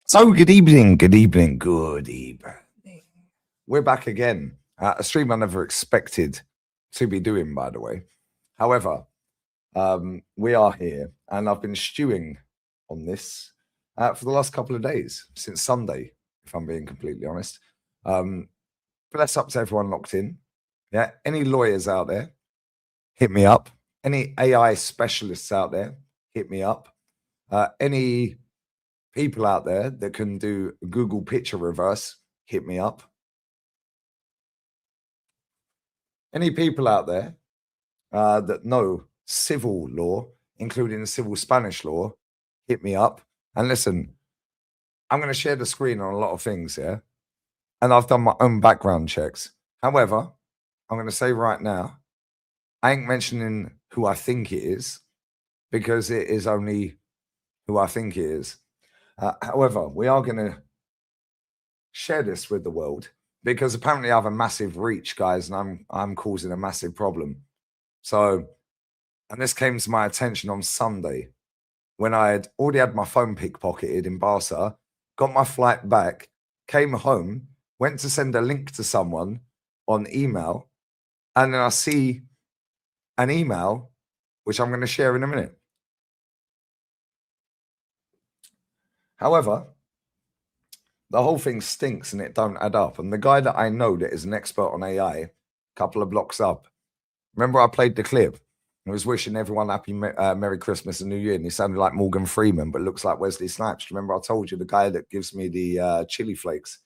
So, good evening, good evening, good evening. We're back again. A stream I never expected to be doing, by the way. However, we are here, and I've been stewing on this for the last couple of days, since Sunday, if I'm being completely honest. But that's up to everyone locked in. Yeah, any lawyers out there, hit me up. Any AI specialists out there, hit me up. Any people out there that can do Google picture reverse, hit me up. Any people out there that know civil law, including civil Spanish law, hit me up. And listen, I'm going to share the screen on a lot of things here. And I've done my own background checks. However, I'm going to say right now, I ain't mentioning who I think it is because it is only who I think it is. However, we are going to share this with the world because apparently I have a massive reach, guys, and I'm causing a massive problem. So, and this came to my attention on Sunday when I had already had my phone pickpocketed in Barca, got my flight back, came home, went to send a link to someone on email, and then I see an email which I'm going to share in a minute. However, the whole thing stinks and it don't add up. And the guy that I know that is an expert on AI, a couple of blocks up, remember I played the clip? I was wishing everyone happy Merry Christmas and New Year, and he sounded like Morgan Freeman, but looks like Wesley Snipes. Remember I told you the guy that gives me the chili flakes?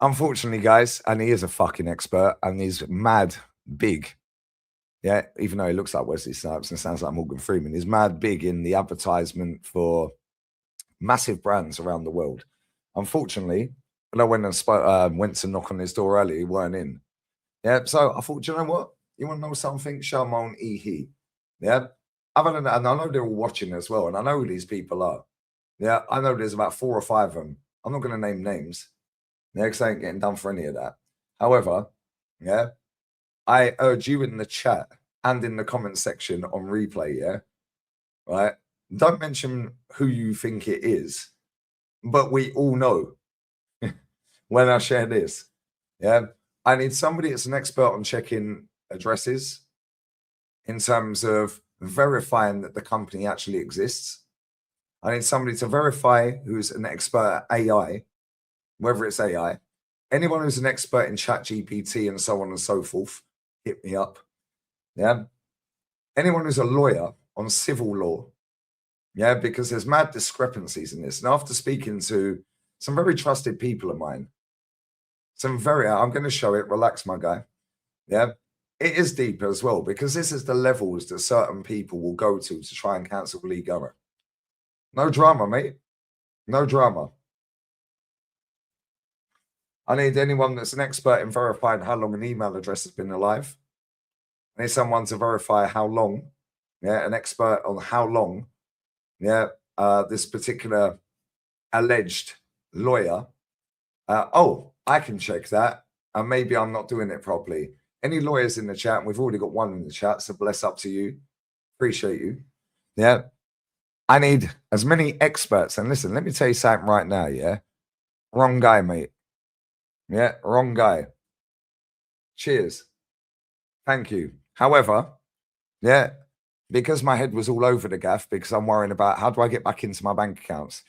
Unfortunately, guys, and he is a fucking expert, and he's mad big. Yeah, even though he looks like Wesley Snipes and sounds like Morgan Freeman, he's mad big in the advertisement for massive brands around the world. Unfortunately, when I went and went to knock on his door earlier, he weren't in. Yeah, so I thought, you know what? You want to know something? Shalmon Ehi. Yeah. Other than that, and I know they're all watching as well, and I know who these people are. Yeah, I know there's about 4 or 5 of them. I'm not going to name names. Yeah, because I ain't getting done for any of that. However, yeah, I urge you in the chat and in the comment section on replay, yeah, right? Don't mention who you think it is, but we all know when I share this. Yeah, I need somebody that's an expert on checking addresses in terms of verifying that the company actually exists. I need somebody to verify who's an expert at AI, whether it's AI. Anyone who's an expert in chat GPT and so on and so forth, hit me up. Yeah. Anyone who's a lawyer on civil law. Yeah, because there's mad discrepancies in this. And after speaking to some very trusted people of mine, I'm going to show it. Relax, my guy. Yeah. It is deep as well, because this is the levels that certain people will go to try and cancel Lee Gunner. No drama, mate. No drama. I need anyone that's an expert in verifying how long an email address has been alive. I need someone to verify how long, yeah, an expert on how long, yeah, this particular alleged lawyer. Oh, I can check that. And maybe I'm not doing it properly. Any lawyers in the chat? We've already got one in the chat, so bless up to you. Appreciate you. Yeah. I need as many experts. And listen, let me tell you something right now, yeah? Wrong guy, mate. Yeah, wrong guy. Cheers. Thank you. However, yeah, because my head was all over the gaff because I'm worrying about how do I get back into my bank accounts?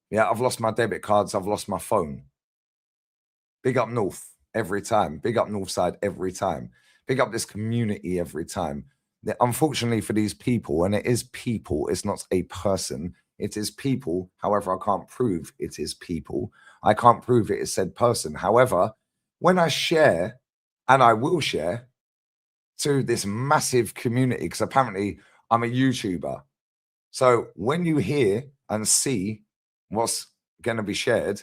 Yeah, I've lost my debit cards. I've lost my phone. Big up North every time. Big up Northside every time. Big up this community every time. Unfortunately for these people, and it is people, it's not a person, it is people. However, I can't prove it is people. I can't prove it is said person. However, when I share, and I will share to this massive community, because apparently I'm a YouTuber. So when you hear and see what's going to be shared,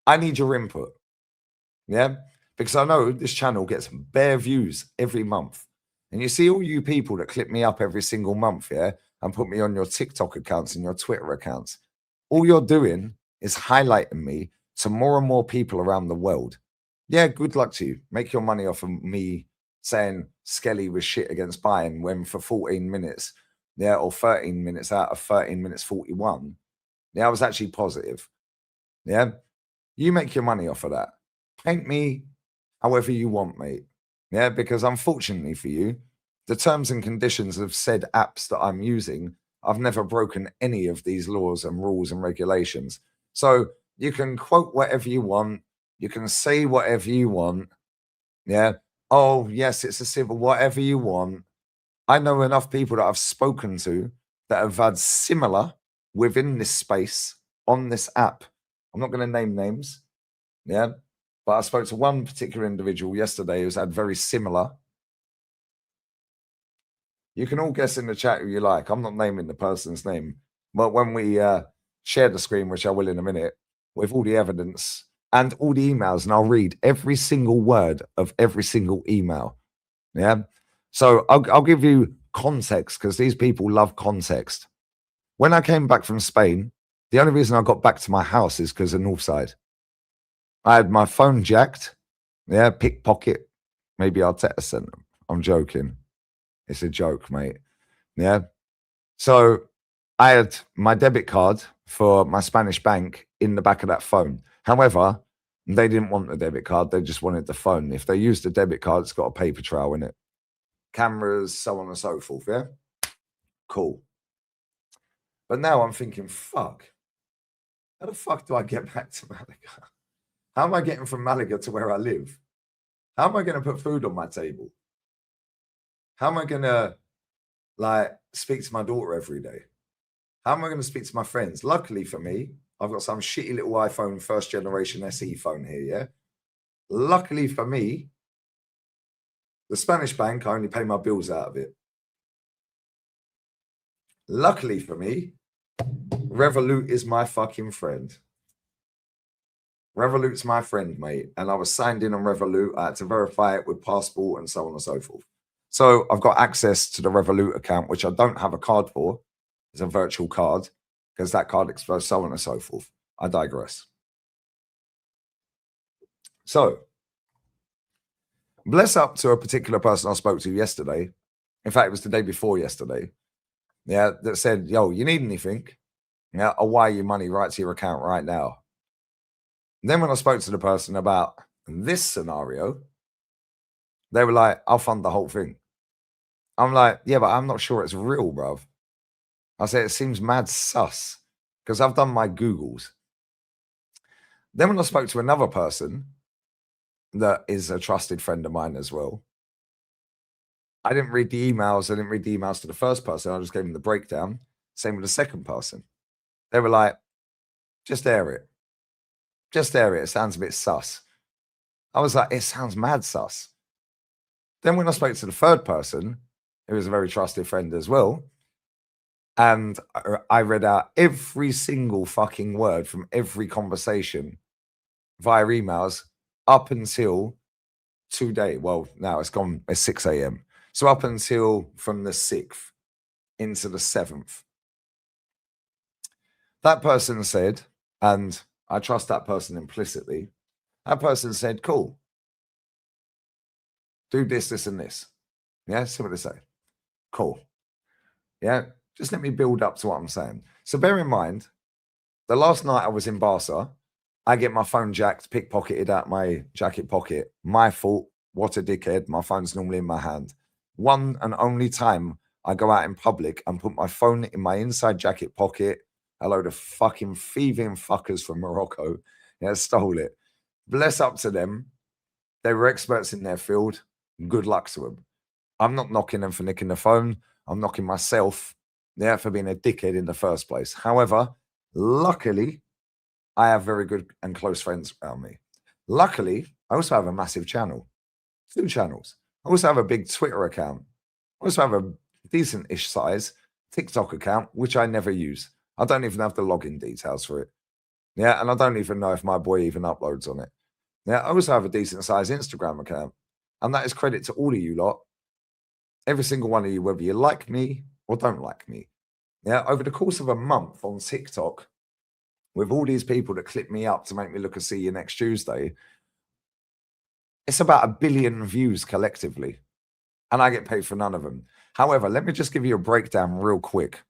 I need your input. Yeah, because I know this channel gets bare views every month. And you see all you people that clip me up every single month, yeah, and put me on your TikTok accounts and your Twitter accounts. All you're doing is highlighting me to more and more people around the world. Yeah, good luck to you. Make your money off of me saying Skelly was shit against Bayern when for 14 minutes, yeah, or 13 minutes out of 13 minutes 41, Yeah, I was actually positive. Yeah. You make your money off of that. Paint me however you want, mate. Yeah, because unfortunately for you, the terms and conditions of said apps that I'm using, I've never broken any of these laws and rules and regulations. So you can quote whatever you want, you can say whatever you want. Yeah. Oh, yes, it's a civil, whatever you want. I know enough people that I've spoken to that have had similar within this space on this app. I'm not going to name names. Yeah. But I spoke to one particular individual yesterday who's had very similar. You can all guess in the chat who you like. I'm not naming the person's name. But when we share the screen, which I will in a minute, with all the evidence and all the emails, and I'll read every single word of every single email. Yeah. So I'll give you context because these people love context. When I came back from Spain, the only reason I got back to my house is because of Northside. I had my phone jacked. Yeah, pickpocket. Maybe Arteta sent them. I'm joking. It's a joke, mate. Yeah. So I had my debit card for my Spanish bank in the back of that phone. However, they didn't want the debit card. They just wanted the phone. If they used the debit card, it's got a paper trail in it. Cameras, so on and so forth. Yeah. Cool. But now I'm thinking, fuck. How the fuck do I get back to Malaga? How am I getting from Malaga to where I live? How am I going to put food on my table? How am I going to like speak to my daughter every day? How am I going to speak to my friends? Luckily for me, I've got some shitty little iPhone first generation SE phone here, yeah? Luckily for me, the Spanish bank, I only pay my bills out of it. Luckily for me, Revolut is my fucking friend. Revolut's my friend, mate. And I was signed in on Revolut. I had to verify it with passport and so on and so forth. So I've got access to the Revolut account, which I don't have a card for. It's a virtual card because that card expires, so on and so forth. I digress. So, bless up to a particular person I spoke to yesterday. In fact, it was the day before yesterday. Yeah, that said, yo, you need anything? Yeah, I'll wire your money right to your account right now. And then when I spoke to the person about this scenario, they were like, I'll fund the whole thing. I'm like, yeah, but I'm not sure it's real, bruv. I said, it seems mad sus because I've done my Googles. Then when I spoke to another person that is a trusted friend of mine as well, I didn't read the emails. I didn't read the emails to the first person. I just gave them the breakdown. Same with the second person. They were like, just air it. Just air it. It sounds a bit sus. I was like, it sounds mad sus. Then when I spoke to the third person, who was a very trusted friend as well, and I read out every single fucking word from every conversation via emails up until today. Well, now it's gone, it's 6 a.m. So up until from the 6th into the 7th. That person said, and I trust that person implicitly, that person said, cool. Do this, this, and this. Yeah, see what they say. Cool. Yeah, just let me build up to what I'm saying. So bear in mind, the last night I was in Barca, I get my phone jacked, pickpocketed out my jacket pocket. My fault. What a dickhead. My phone's normally in my hand. One and only time I go out in public and put my phone in my inside jacket pocket. A load of fucking thieving fuckers from Morocco, yeah, stole it. Bless up to them. They were experts in their field. Good luck to them. I'm not knocking them for nicking the phone. I'm knocking myself, yeah, for being a dickhead in the first place. However, luckily, I have very good and close friends around me. Luckily, I also have a massive channel. 2 channels. I also have a big Twitter account. I also have a decent-ish size TikTok account, which I never use. I don't even have the login details for it. Yeah, and I don't even know if my boy even uploads on it. Yeah, I also have a decent-sized Instagram account. And that is credit to all of you lot. Every single one of you, whether you like me or don't like me. Yeah, over the course of a month on TikTok, with all these people that clip me up to make me look and see you next Tuesday, it's about 1 billion views collectively. And I get paid for none of them. However, let me just give you a breakdown real quick.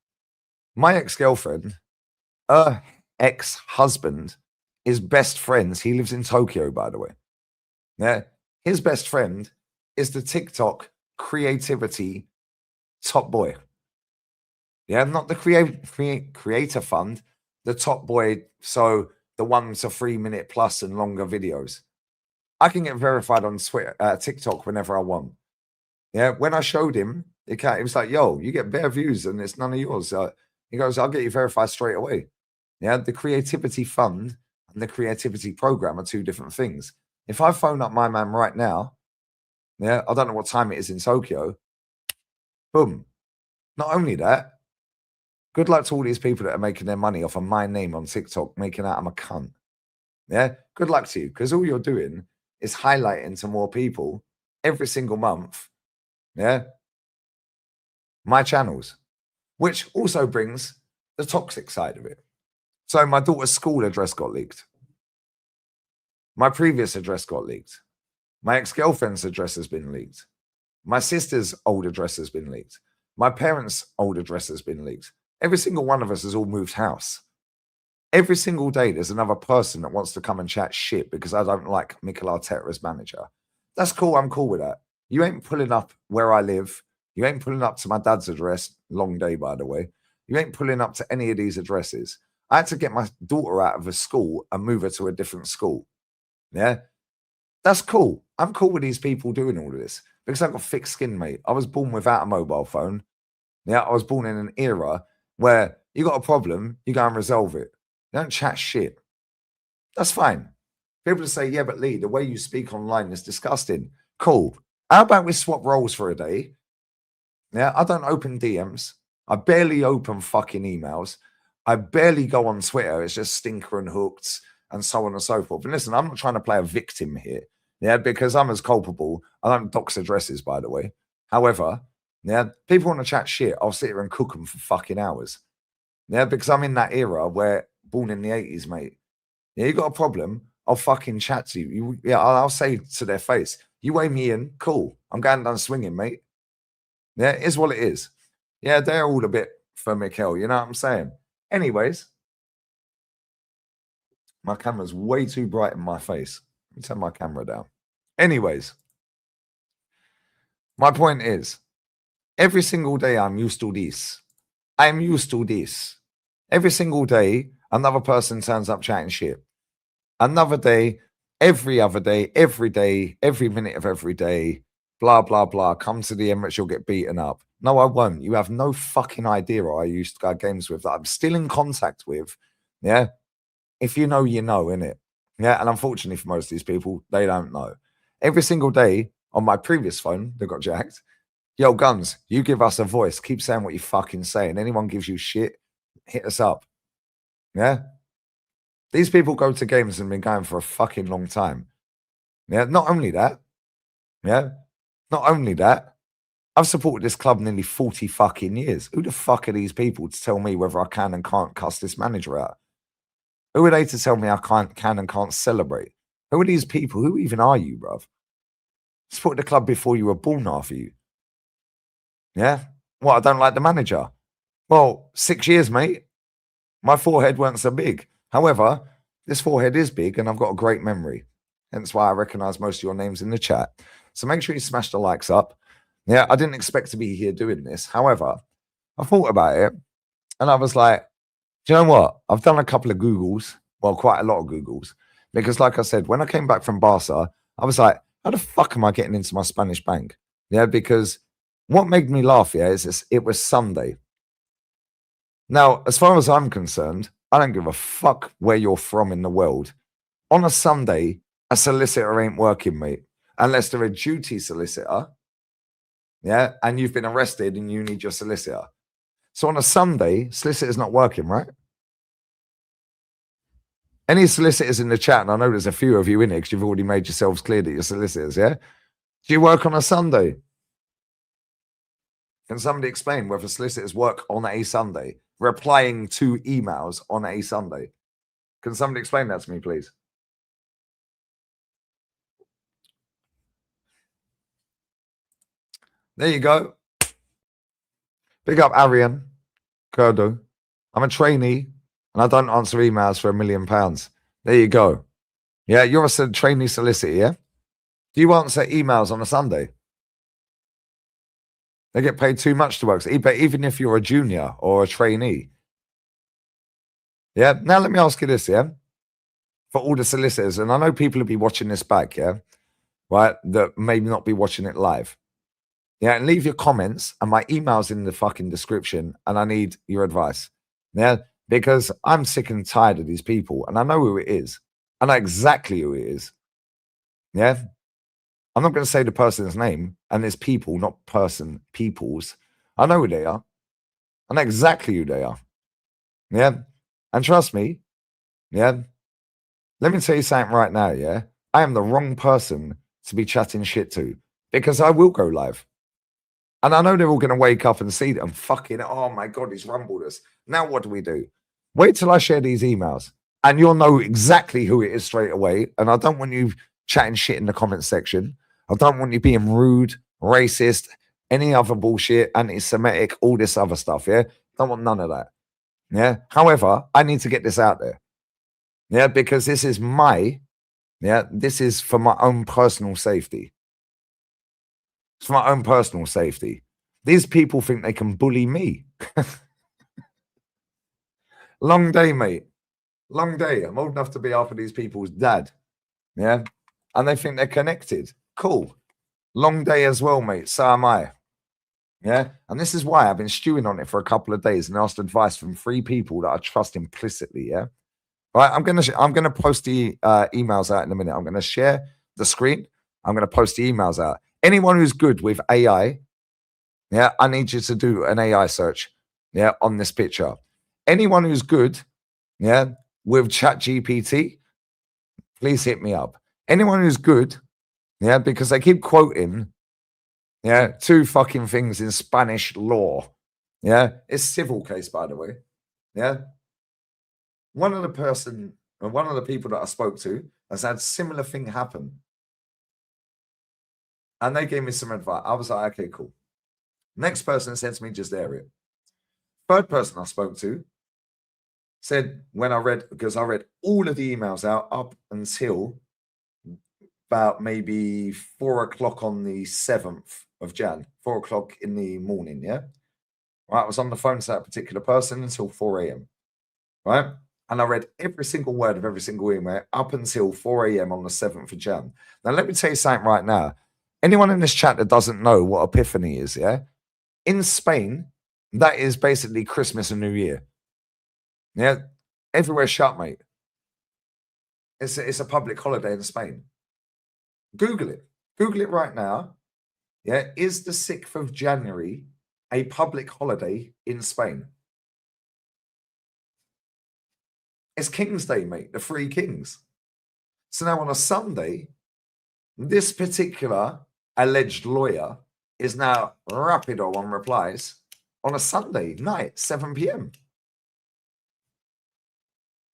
My ex-girlfriend, her ex-husband is best friends. He lives in Tokyo, by the way. Yeah. His best friend is the TikTok creativity top boy. Yeah, not the creator fund, the top boy. So the 1 to 3 minute plus and longer videos. I can get verified on Twitter, TikTok whenever I want. Yeah, when I showed him, he was like, "Yo, you get bare views and it's none of yours." He goes, "I'll get you verified straight away." Yeah, the creativity fund and the creativity program are two different things. If I phone up my man right now, yeah, I don't know what time it is in Tokyo. Boom. Not only that, good luck to all these people that are making their money off of my name on TikTok, making out I'm a cunt. Yeah, good luck to you, because all you're doing is highlighting to more people every single month. Yeah, my channels, which also brings the toxic side of it. So my daughter's school address got leaked. My previous address got leaked. My ex-girlfriend's address has been leaked. My sister's old address has been leaked. My parents' old address has been leaked. Every single one of us has all moved house. Every single day, there's another person that wants to come and chat shit because I don't like Mikel Arteta as manager. That's cool. I'm cool with that. You ain't pulling up where I live. You ain't pulling up to my dad's address. Long day, by the way. You ain't pulling up to any of these addresses. I had to get my daughter out of a school and move her to a different school. Yeah. That's cool. I'm cool with these people doing all of this because I've got thick skin, mate. I was born without a mobile phone. Yeah. I was born in an era where you got a problem, you go and resolve it. You don't chat shit. That's fine. People say, yeah, but Lee, the way you speak online is disgusting. Cool. How about we swap roles for a day? Yeah, I don't open DMs. I barely open fucking emails. I barely go on Twitter. It's just stinker and hooked and so on and so forth. And listen, I'm not trying to play a victim here. Yeah, because I'm as culpable. I don't dox addresses, by the way. However, yeah, people want to chat shit. I'll sit here and cook them for fucking hours. Yeah, because I'm in that era where born in the 80s, mate. Yeah, you got a problem, I'll fucking chat to you. Yeah, I'll say to their face, you weigh me in, cool. I'm going down swinging, mate. Yeah, it is what it is. Yeah, they're all a bit for Mikel, you know what I'm saying? Anyways, my camera's way too bright in my face. Let me turn my camera down. Anyways, my point is, every single day I'm used to this. I'm used to this. Every single day, another person turns up chatting shit. Another day, every other day, every minute of every day, blah, blah, blah. Come to the Emirates, you'll get beaten up. No, I won't. You have no fucking idea who I used to go games with that I'm still in contact with. Yeah. If you know, you know, innit? Yeah. And unfortunately for most of these people, they don't know. Every single day on my previous phone that got jacked, yo, Guns, you give us a voice. Keep saying what you fucking say. And anyone gives you shit, hit us up. Yeah. These people go to games and been going for a fucking long time. Yeah, not only that, yeah, not only that, I've supported this club nearly 40 fucking years. Who the fuck are these people to tell me whether I can and can't cuss this manager out? Who are they to tell me I can and can't celebrate? Who are these people? Who even are you, bruv? Supported the club before you were born, half of you. Yeah? What, I don't like the manager? Well, 6 years, mate. My forehead weren't so big. However, this forehead is big and I've got a great memory. Hence why I recognize most of your names in the chat. So make sure you smash the likes up. Yeah, I didn't expect to be here doing this. However, I thought about it and I was like, do you know what? I've done a couple of Googles. Well, quite a lot of Googles. Because like I said, when I came back from Barca, I was like, how the fuck am I getting into my Spanish bank? Yeah, because what made me laugh, yeah, is it was Sunday. Now, as far as I'm concerned, I don't give a fuck where you're from in the world. On a Sunday, a solicitor ain't working, mate, unless they're a duty solicitor. Yeah. And you've been arrested and you need your solicitor. So on a Sunday, solicitor's not working, right? Any solicitors in the chat, and I know there's a few of you in it because you've already made yourselves clear that you're solicitors, yeah? Do you work on a Sunday? Can somebody explain whether solicitors work on a Sunday, replying to emails on a Sunday? Can somebody explain that to me, please? There you go. Big up Arian Kurdo. I'm a trainee. and I don't answer emails for £1 million. There you go. Yeah, you're a trainee solicitor, yeah? Do you answer emails on a Sunday? They get paid too much to work, even if you're a junior or a trainee. Yeah, now let me ask you this, yeah? For all the solicitors, and I know people will be watching this back, yeah? Right, that maybe not be watching it live. Yeah, and leave your comments, and my email's in the fucking description, and I need your advice. Yeah, because I'm sick and tired of these people, and I know who it is. I know exactly who it is. Yeah, I'm not going to say the person's name, and it's people, not person, peoples. I know who they are. I know exactly who they are. Yeah, and trust me, yeah, let me tell you something right now, yeah? I am the wrong person to be chatting shit to because I will go live. And I know they're all going to wake up and see that I'm fucking, oh my God, he's rumbled us. Now what do we do? Wait till I share these emails and you'll know exactly who it is straight away. And I don't want you chatting shit in the comment section. I don't want you being rude, racist, any other bullshit, anti-Semitic, all this other stuff, yeah? Don't want none of that. Yeah. However, I need to get this out there. Yeah, because this is this is for my own personal safety. It's for my own personal safety. These people think they can bully me. Long day, mate. Long day. I'm old enough to be after these people's dad. Yeah. And they think they're connected. Cool. Long day as well, mate. So am I. Yeah. And this is why I've been stewing on it for a couple of days and asked advice from 3 people that I trust implicitly. Yeah. All right. I'm gonna post the emails out in a minute. I'm gonna share the screen. I'm gonna post the emails out. Anyone who's good with AI, yeah, I need you to do an AI search, yeah, on this picture. Anyone who's good, yeah, with ChatGPT, please hit me up. Anyone who's good, yeah, because they keep quoting, yeah, 2 fucking things in Spanish law. Yeah, it's civil case, by the way. Yeah. One of the people that I spoke to has had similar thing happen. And they gave me some advice. I was like, okay, cool. Next person said to me, just air it. Third person I spoke to said because I read all of the emails out up until about maybe 4 o'clock on the 7th of Jan, 4 o'clock in the morning. Yeah. Right. I was on the phone to that particular person until 4 a.m. Right. And I read every single word of every single email up until 4 a.m. on the 7th of Jan. Now, let me tell you something right now. Anyone in this chat that doesn't know what Epiphany is, yeah? In Spain, that is basically Christmas and New Year. Yeah, everywhere's shut, mate. It's a public holiday in Spain. Google it. Google it right now. Yeah, is the 6th of January a public holiday in Spain? It's King's Day, mate. The 3 Kings. So now on a Sunday, this particular alleged lawyer is now rapido on replies on a Sunday night, 7 p.m.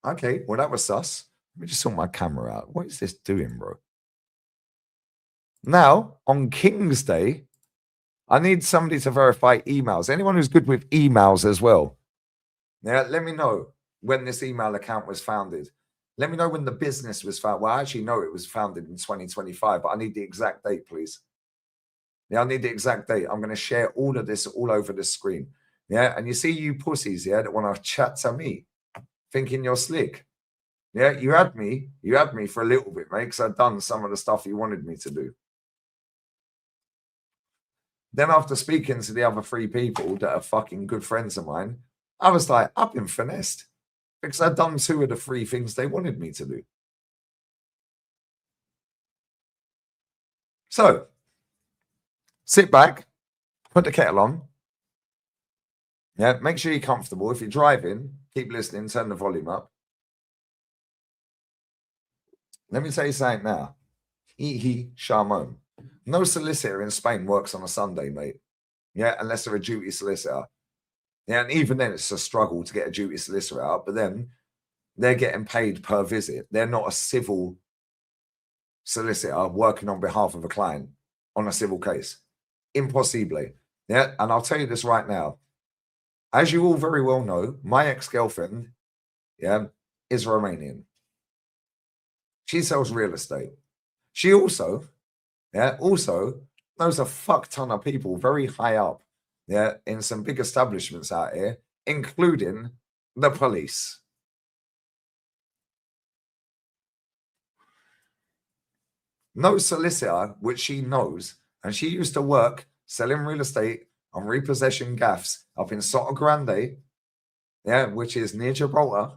Okay, well, that was sus. Let me just sort my camera out. What is this doing, bro? Now, on King's Day, I need somebody to verify emails. Anyone who's good with emails as well. Now, let me know when this email account was founded. Let me know when the business was founded. Well, I actually know it was founded in 2025, but I need the exact date, please. Yeah, I need the exact date. I'm going to share all of this all over the screen. Yeah, and you see you pussies, yeah, that want to chat to me, thinking you're slick. Yeah, you had me for a little bit, mate, because I'd done some of the stuff you wanted me to do. Then after speaking to the other 3 people that are fucking good friends of mine, I was like, I've been finessed because I'd done 2 of the 3 things they wanted me to do. So sit back, put the kettle on. Yeah, make sure you're comfortable. If you're driving, keep listening, turn the volume up. Let me tell you something now. Charmon. No solicitor in Spain works on a Sunday, mate. Yeah, unless they're a duty solicitor. Yeah, and even then it's a struggle to get a duty solicitor out, but then they're getting paid per visit. They're not a civil solicitor working on behalf of a client on a civil case. Impossible. Yeah, and I'll tell you this right now. As you all very well know, my ex-girlfriend yeah, is Romanian. She sells real estate. She also, yeah, also knows a fuck ton of people very high up, yeah, in some big establishments out here, including the police. No solicitor, which she knows, and she used to work selling real estate on repossession gaffs up in Soto Grande, yeah, which is near Gibraltar.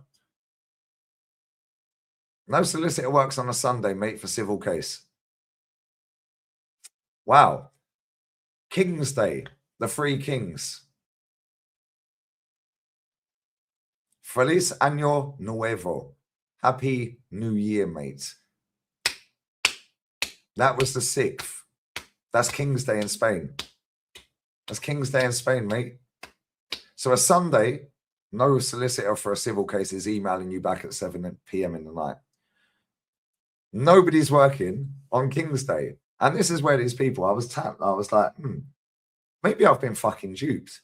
No solicitor works on a Sunday, mate, for civil case. Wow. King's Day, the Three Kings. Feliz Año Nuevo. Happy New Year, mate. That was the 6th. That's King's Day in Spain. That's King's Day in Spain, mate. So a Sunday, no solicitor for a civil case is emailing you back at 7 p.m. in the night. Nobody's working on King's Day. And this is where these people, I was tapped. I was like, maybe I've been fucking duped.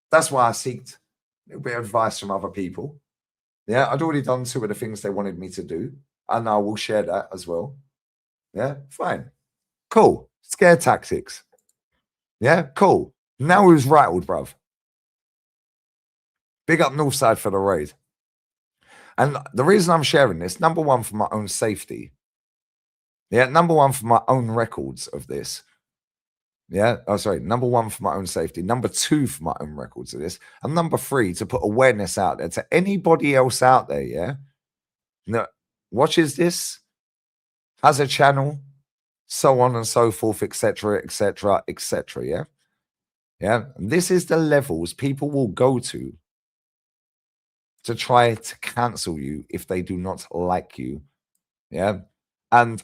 That's why I seeked a little bit of advice from other people. Yeah, I'd already done 2 of the things they wanted me to do. And I will share that as well. Yeah, fine. Cool. Scare tactics. Yeah, cool. Now who's rattled, bruv? Big up Northside for the raid. And the reason I'm sharing this, number one, for my own safety. Yeah, number one, for my own records of this. Yeah, oh, sorry. Number one, for my own safety. Number 2, for my own records of this. And number 3, to put awareness out there to anybody else out there, yeah? That watches this, has a channel, so on and so forth, etc., etc., etc., yeah? Yeah, this is the levels people will go to try to cancel you if they do not like you. Yeah. And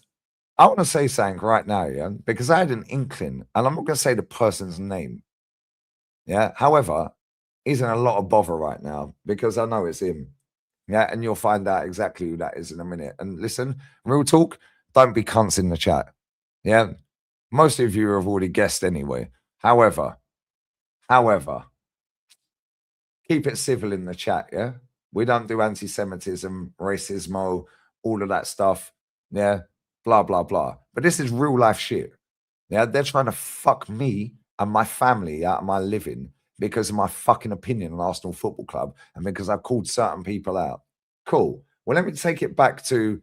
I want to say something right now, yeah, because I had an inkling, and I'm not going to say the person's name. Yeah. However, he's in a lot of bother right now because I know it's him. Yeah. And you'll find out exactly who that is in a minute. And listen, real talk, don't be cunts in the chat. Yeah. Most of you have already guessed anyway. However, keep it civil in the chat, yeah? We don't do anti-Semitism, racism, all of that stuff, yeah? Blah, blah, blah. But this is real life shit. Yeah, they're trying to fuck me and my family out of my living because of my fucking opinion on Arsenal Football Club and because I've called certain people out. Cool. Well, let me take it back to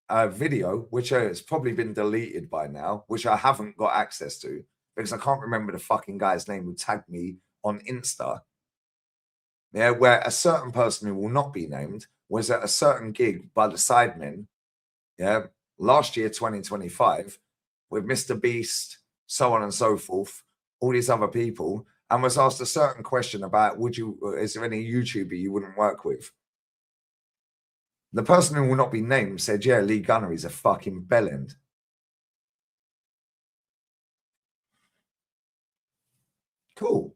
a video, which has probably been deleted by now, which I haven't got access to because I can't remember the fucking guy's name who tagged me on Insta. Yeah, where a certain person who will not be named was at a certain gig by the Sidemen, yeah, last year, 2025, with Mr. Beast, so on and so forth, all these other people, and was asked a certain question about is there any YouTuber you wouldn't work with? The person who will not be named said, yeah, Lee Gunner is a fucking bellend. Cool.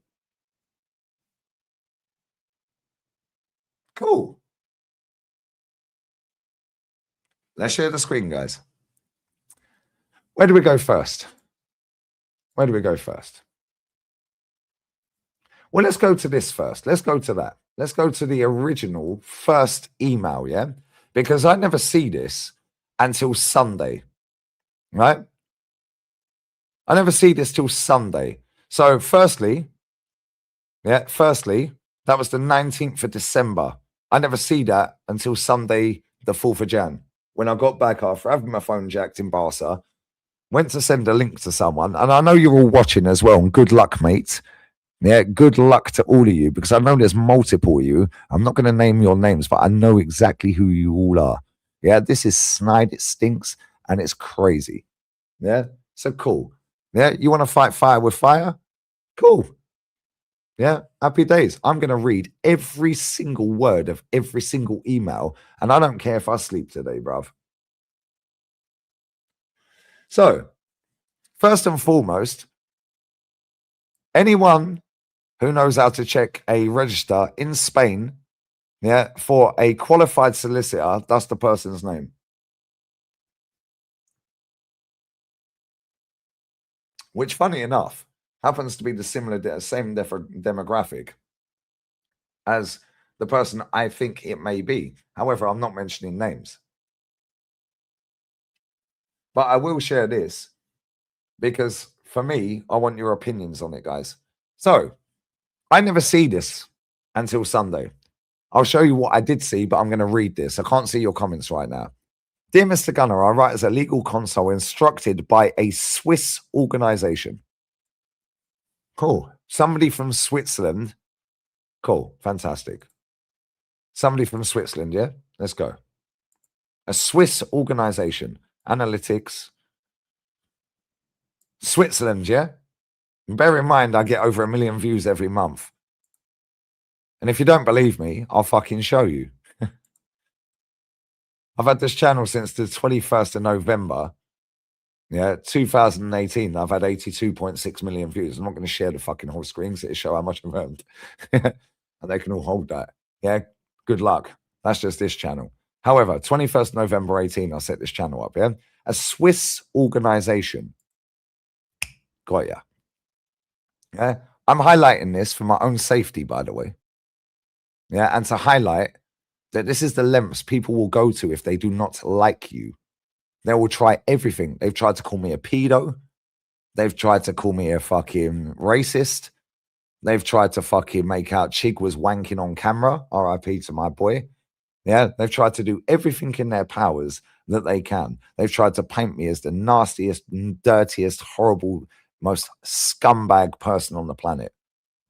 Cool. Let's share the screen, guys. Where do we go first? Where do we go first? Well, let's go to this first. Let's go to that. Let's go to the original first email, yeah? Because I never see this until Sunday, right? I never see this till Sunday. So firstly, that was the 19th of December. I never see that until Sunday, the 4th of Jan. When I got back after having my phone jacked in Barca, went to send a link to someone, and I know you're all watching as well, and good luck, mate. Yeah, good luck to all of you because I know there's multiple of you. I'm not going to name your names, but I know exactly who you all are. Yeah, this is snide, it stinks, and it's crazy. Yeah, so cool. Yeah, you want to fight fire with fire? Cool. Yeah, happy days. I'm going to read every single word of every single email, and I don't care if I sleep today, bruv. So, first and foremost, anyone who knows how to check a register in Spain, yeah, for a qualified solicitor, that's the person's name. Which, funny enough, happens to be the same demographic as the person I think it may be. However, I'm not mentioning names. But I will share this because for me, I want your opinions on it, guys. So I never see this until Sunday. I'll show you what I did see, but I'm going to read this. I can't see your comments right now. Dear Mr. Gunner, I write as a legal console instructed by a Swiss organization. Cool. Somebody from Switzerland. Cool. Fantastic. Somebody from Switzerland, yeah? Let's go. A Swiss organization. Analytics. Switzerland, yeah? And bear in mind, I get over 1 million views every month. And if you don't believe me, I'll fucking show you. I've had this channel since the 21st of November. Yeah, 2018. I've had 82.6 million views. I'm not going to share the fucking whole screen to show how much I've earned. And they can all hold that. Yeah, good luck. That's just this channel. However, 21st November 18, I set this channel up. Yeah, a Swiss organization. Got ya. Yeah, I'm highlighting this for my own safety, by the way. Yeah, and to highlight that this is the lengths people will go to if they do not like you. They will try everything. They've tried to call me a pedo. They've tried to call me a fucking racist. They've tried to fucking make out Chig was wanking on camera. RIP to my boy. Yeah, they've tried to do everything in their powers that they can. They've tried to paint me as the nastiest, dirtiest, horrible, most scumbag person on the planet.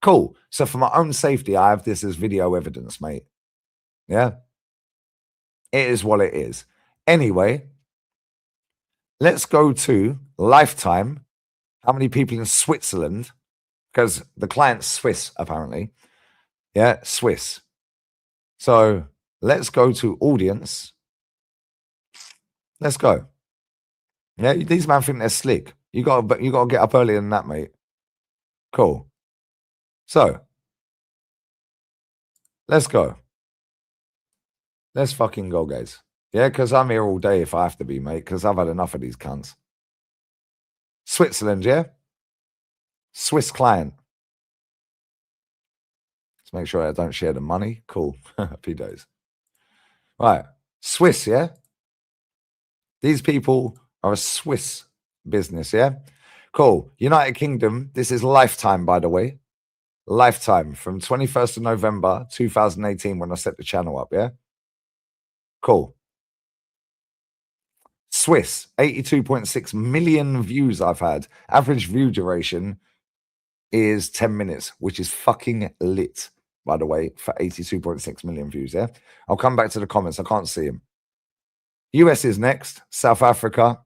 Cool. So for my own safety, I have this as video evidence, mate. Yeah. It is what it is. Anyway, let's go to Lifetime. How many people in Switzerland? Because the client's Swiss, apparently. Yeah, Swiss. So let's go to audience. Let's go. Yeah, these men think they're slick. You gotta get up earlier than that, mate. Cool. So let's go. Let's fucking go, guys. Yeah, because I'm here all day if I have to be, mate, because I've had enough of these cunts. Switzerland, yeah? Swiss client. Let's make sure I don't share the money. Cool. Happy days. Right. Swiss, yeah? These people are a Swiss business, yeah? Cool. United Kingdom. This is Lifetime, by the way. Lifetime from 21st of November 2018 when I set the channel up, yeah? Cool. Swiss, 82.6 million views I've had. Average view duration is 10 minutes, which is fucking lit, by the way, for 82.6 million views, yeah? I'll come back to the comments. I can't see them. US is next. South Africa,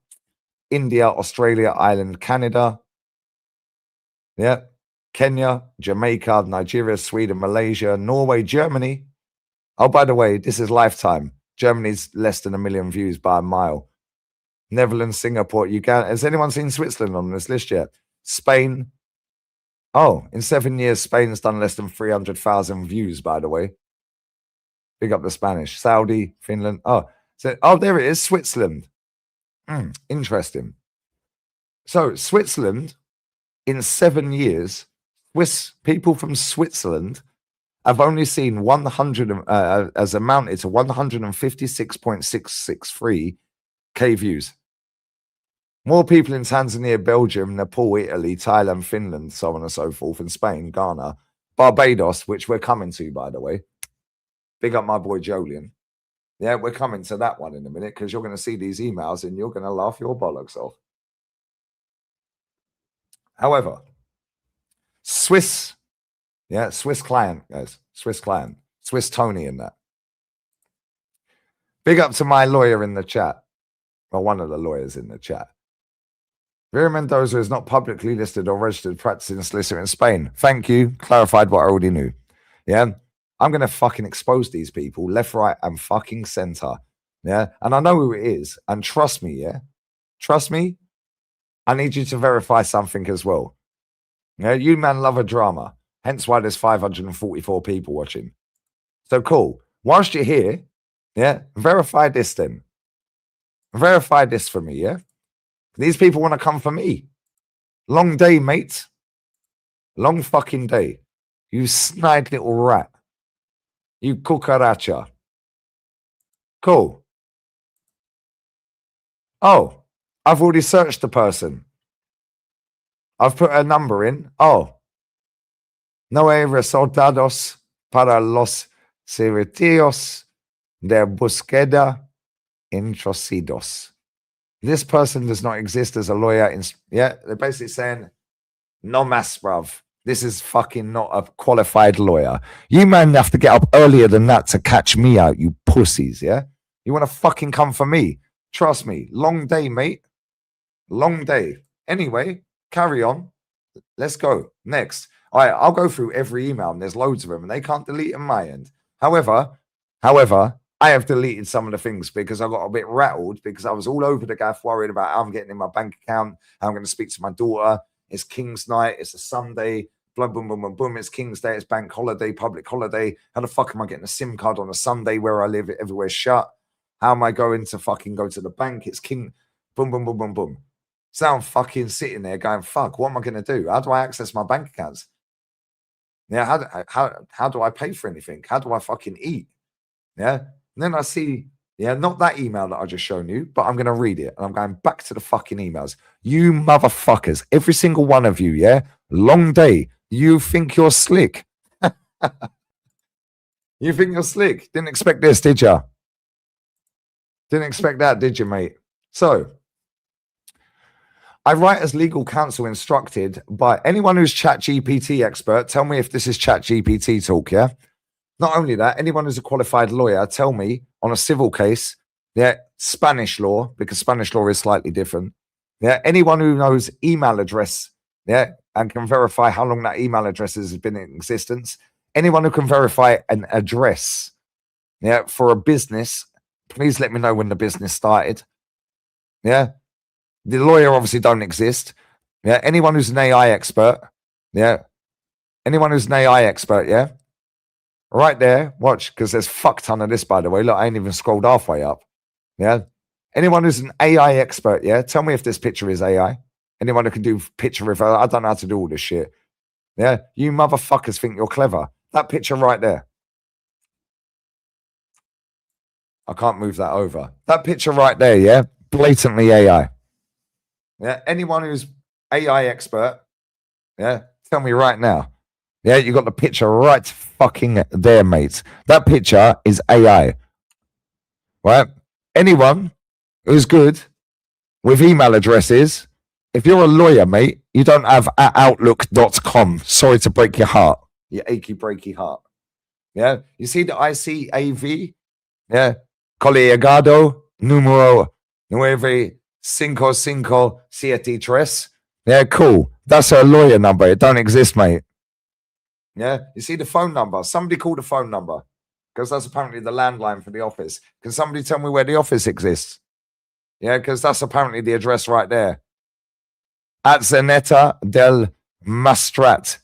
India, Australia, Ireland, Canada. Yeah. Kenya, Jamaica, Nigeria, Sweden, Malaysia, Norway, Germany. Oh, by the way, this is Lifetime. Germany's less than 1 million views by a mile. Netherlands, Singapore, Uganda. Has anyone seen Switzerland on this list yet? Spain. Oh, in 7 years, Spain's done less than 300,000 views, by the way. Big up the Spanish. Saudi, Finland. Oh, there it is, Switzerland. Interesting. So Switzerland, in 7 years, people from Switzerland have only seen 100, as amounted to 156.663K views. More people in Tanzania, Belgium, Nepal, Italy, Thailand, Finland, so on and so forth, and Spain, Ghana, Barbados, which we're coming to, by the way. Big up my boy Jolien. Yeah, we're coming to that one in a minute because you're going to see these emails and you're going to laugh your bollocks off. However, Swiss client, guys. Swiss client. Swiss Tony in that. Big up to my lawyer in the chat. Well, one of the lawyers in the chat. Vera Mendoza is not publicly listed or registered practicing solicitor in Spain. Thank you. Clarified what I already knew. Yeah. I'm going to fucking expose these people left, right, and fucking center. Yeah. And I know who it is. And trust me, yeah. Trust me. I need you to verify something as well. Yeah. You man love a drama. Hence why there's 544 people watching. So cool. Whilst you're here, yeah, verify this then. Verify this for me, yeah? These people want to come for me. Long day, mate. Long fucking day. You snide little rat. You cucaracha. Cool. Oh, I've already searched the person. I've put a number in. Oh, no hay resultados para los servicios de búsqueda intrusivos. This person does not exist as a lawyer. Yeah, they're basically saying, no mas, bruv. This is fucking not a qualified lawyer. You man have to get up earlier than that to catch me out, you pussies, yeah? You want to fucking come for me? Trust me. Long day, mate. Long day. Anyway, carry on. Let's go. Next. All right, I'll go through every email, and there's loads of them, and they can't delete on my end. However, I have deleted some of the things because I got a bit rattled because I was all over the gaff worried about how I'm getting in my bank account, how I'm going to speak to my daughter. It's King's night. It's a Sunday. Blah, boom, boom, boom, boom. It's King's Day. It's bank holiday, public holiday. How the fuck am I getting a SIM card on a Sunday where I live? Everywhere's shut. How am I going to fucking go to the bank? It's King. Boom, boom, boom, boom, boom. So I'm fucking sitting there going, fuck, what am I going to do? How do I access my bank accounts? Yeah, how do I pay for anything? How do I fucking eat? Yeah. And then I see, yeah, not that email that I just shown you, but I'm going to read it. And I'm going back to the fucking emails. You motherfuckers, every single one of you, yeah? Long day. You think you're slick. You think you're slick. Didn't expect this, did you? Didn't expect that, did you, mate? So, I write as legal counsel instructed by anyone who's ChatGPT expert. Tell me if this is ChatGPT talk, yeah? Not only that, anyone who's a qualified lawyer, tell me on a civil case, yeah, Spanish law, because Spanish law is slightly different. Yeah, anyone who knows email address, yeah, and can verify how long that email address has been in existence. Anyone who can verify an address, yeah, for a business, please let me know when the business started. Yeah. The lawyer obviously don't exist. Yeah. Anyone who's an AI expert. Yeah. Anyone who's an AI expert. Yeah. Right there. Watch, because there's fuck ton of this, by the way. Look, I ain't even scrolled halfway up. Yeah. Anyone who's an AI expert. Yeah. Tell me if this picture is AI. Anyone who can do picture reveal. I don't know how to do all this shit. Yeah. You motherfuckers think you're clever. That picture right there. I can't move that over. That picture right there. Yeah. Blatantly AI. Yeah, anyone who's AI expert, yeah, tell me right now. Yeah, you got the picture right fucking there, mate. That picture is AI. Right? Anyone who's good with email addresses, if you're a lawyer, mate, you don't have outlook.com. Sorry to break your heart. Your achy breaky heart. Yeah. You see the ICAV? Yeah. Colegado número 95573. Yeah, cool. That's her lawyer number. It don't exist, mate. Yeah. You see the phone number? Somebody call the phone number because that's apparently the landline for the office. Can somebody tell me where the office exists? Yeah, because that's apparently the address right there. At Zeneta del Mastrat.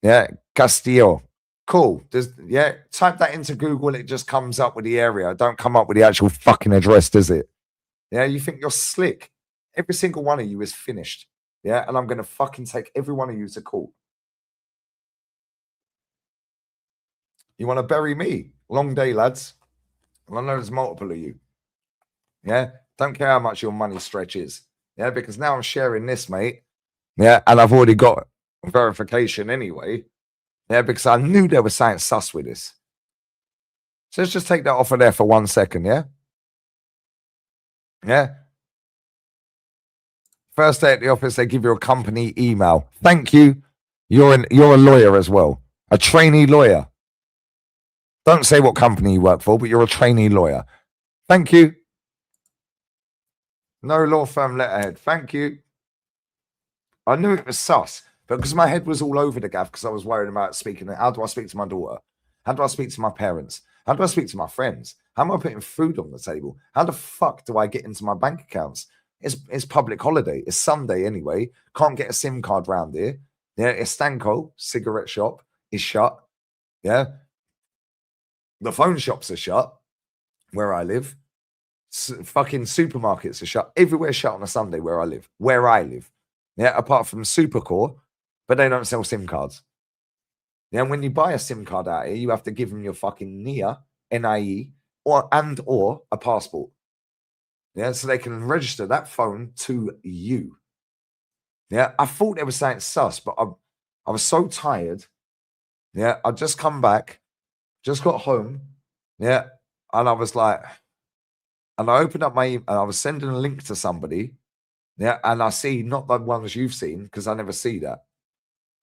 Yeah, Castillo. Cool. Yeah, type that into Google. It just comes up with the area. Don't come up with the actual fucking address, does it? Yeah, you think you're slick. Every single one of you is finished. Yeah, and I'm going to fucking take every one of you to court. You want to bury me? Long day, lads. I know there's multiple of you. Yeah, don't care how much your money stretches. Yeah, because now I'm sharing this, mate. Yeah, and I've already got verification anyway. Yeah, because I knew there was something sus with this. So let's just take that off of there for 1 second, yeah? Yeah. First day at the office, they give you a company email. Thank you. You're a lawyer as well. A trainee lawyer. Don't say what company you work for, but you're a trainee lawyer. Thank you. No law firm letterhead. Thank you. I knew it was sus, but because my head was all over the gaff because I was worried about speaking. How do I speak to my daughter? How do I speak to my parents? How do I speak to my friends? How am I putting food on the table? How the fuck do I get into my bank accounts? It's public holiday. It's Sunday anyway. Can't get a SIM card round here. Yeah, Estanco cigarette shop is shut. Yeah. The phone shops are shut where I live. Fucking supermarkets are shut. Everywhere's shut on a Sunday where I live. Where I live. Yeah, apart from Supercore, but they don't sell SIM cards. Yeah, when you buy a SIM card out here, you have to give them your fucking NIE, or a passport. Yeah, so they can register that phone to you. Yeah, I thought they were saying sus, but I was so tired. Yeah, I just come back, just got home. Yeah, and I was like, and I opened up my email, and I was sending a link to somebody. Yeah, and I see not the ones you've seen because I never see that.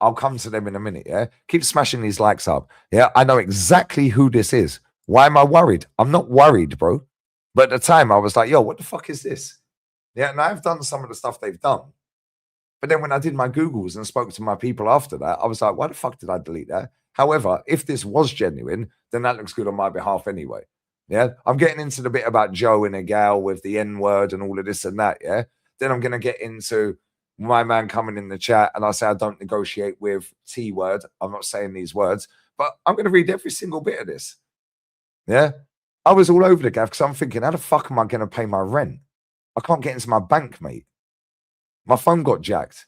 I'll come to them in a minute. Yeah, keep smashing these likes up. Yeah, I know exactly who this is. Why am I worried? I'm not worried, bro. But at the time, I was like, yo, what the fuck is this? Yeah, and I've done some of the stuff they've done. But then when I did my Googles and spoke to my people after that, I was like, why the fuck did I delete that? However, if this was genuine, then that looks good on my behalf anyway. Yeah, I'm getting into the bit about Joe and a gal with the N word and all of this and that. Yeah, then I'm going to get into my man coming in the chat and I say I don't negotiate with T word. I'm not saying these words, but I'm going to read every single bit of this. Yeah, I was all over the gaff because I'm thinking, how the fuck am I going to pay my rent? I can't get into my bank, mate. My phone got jacked.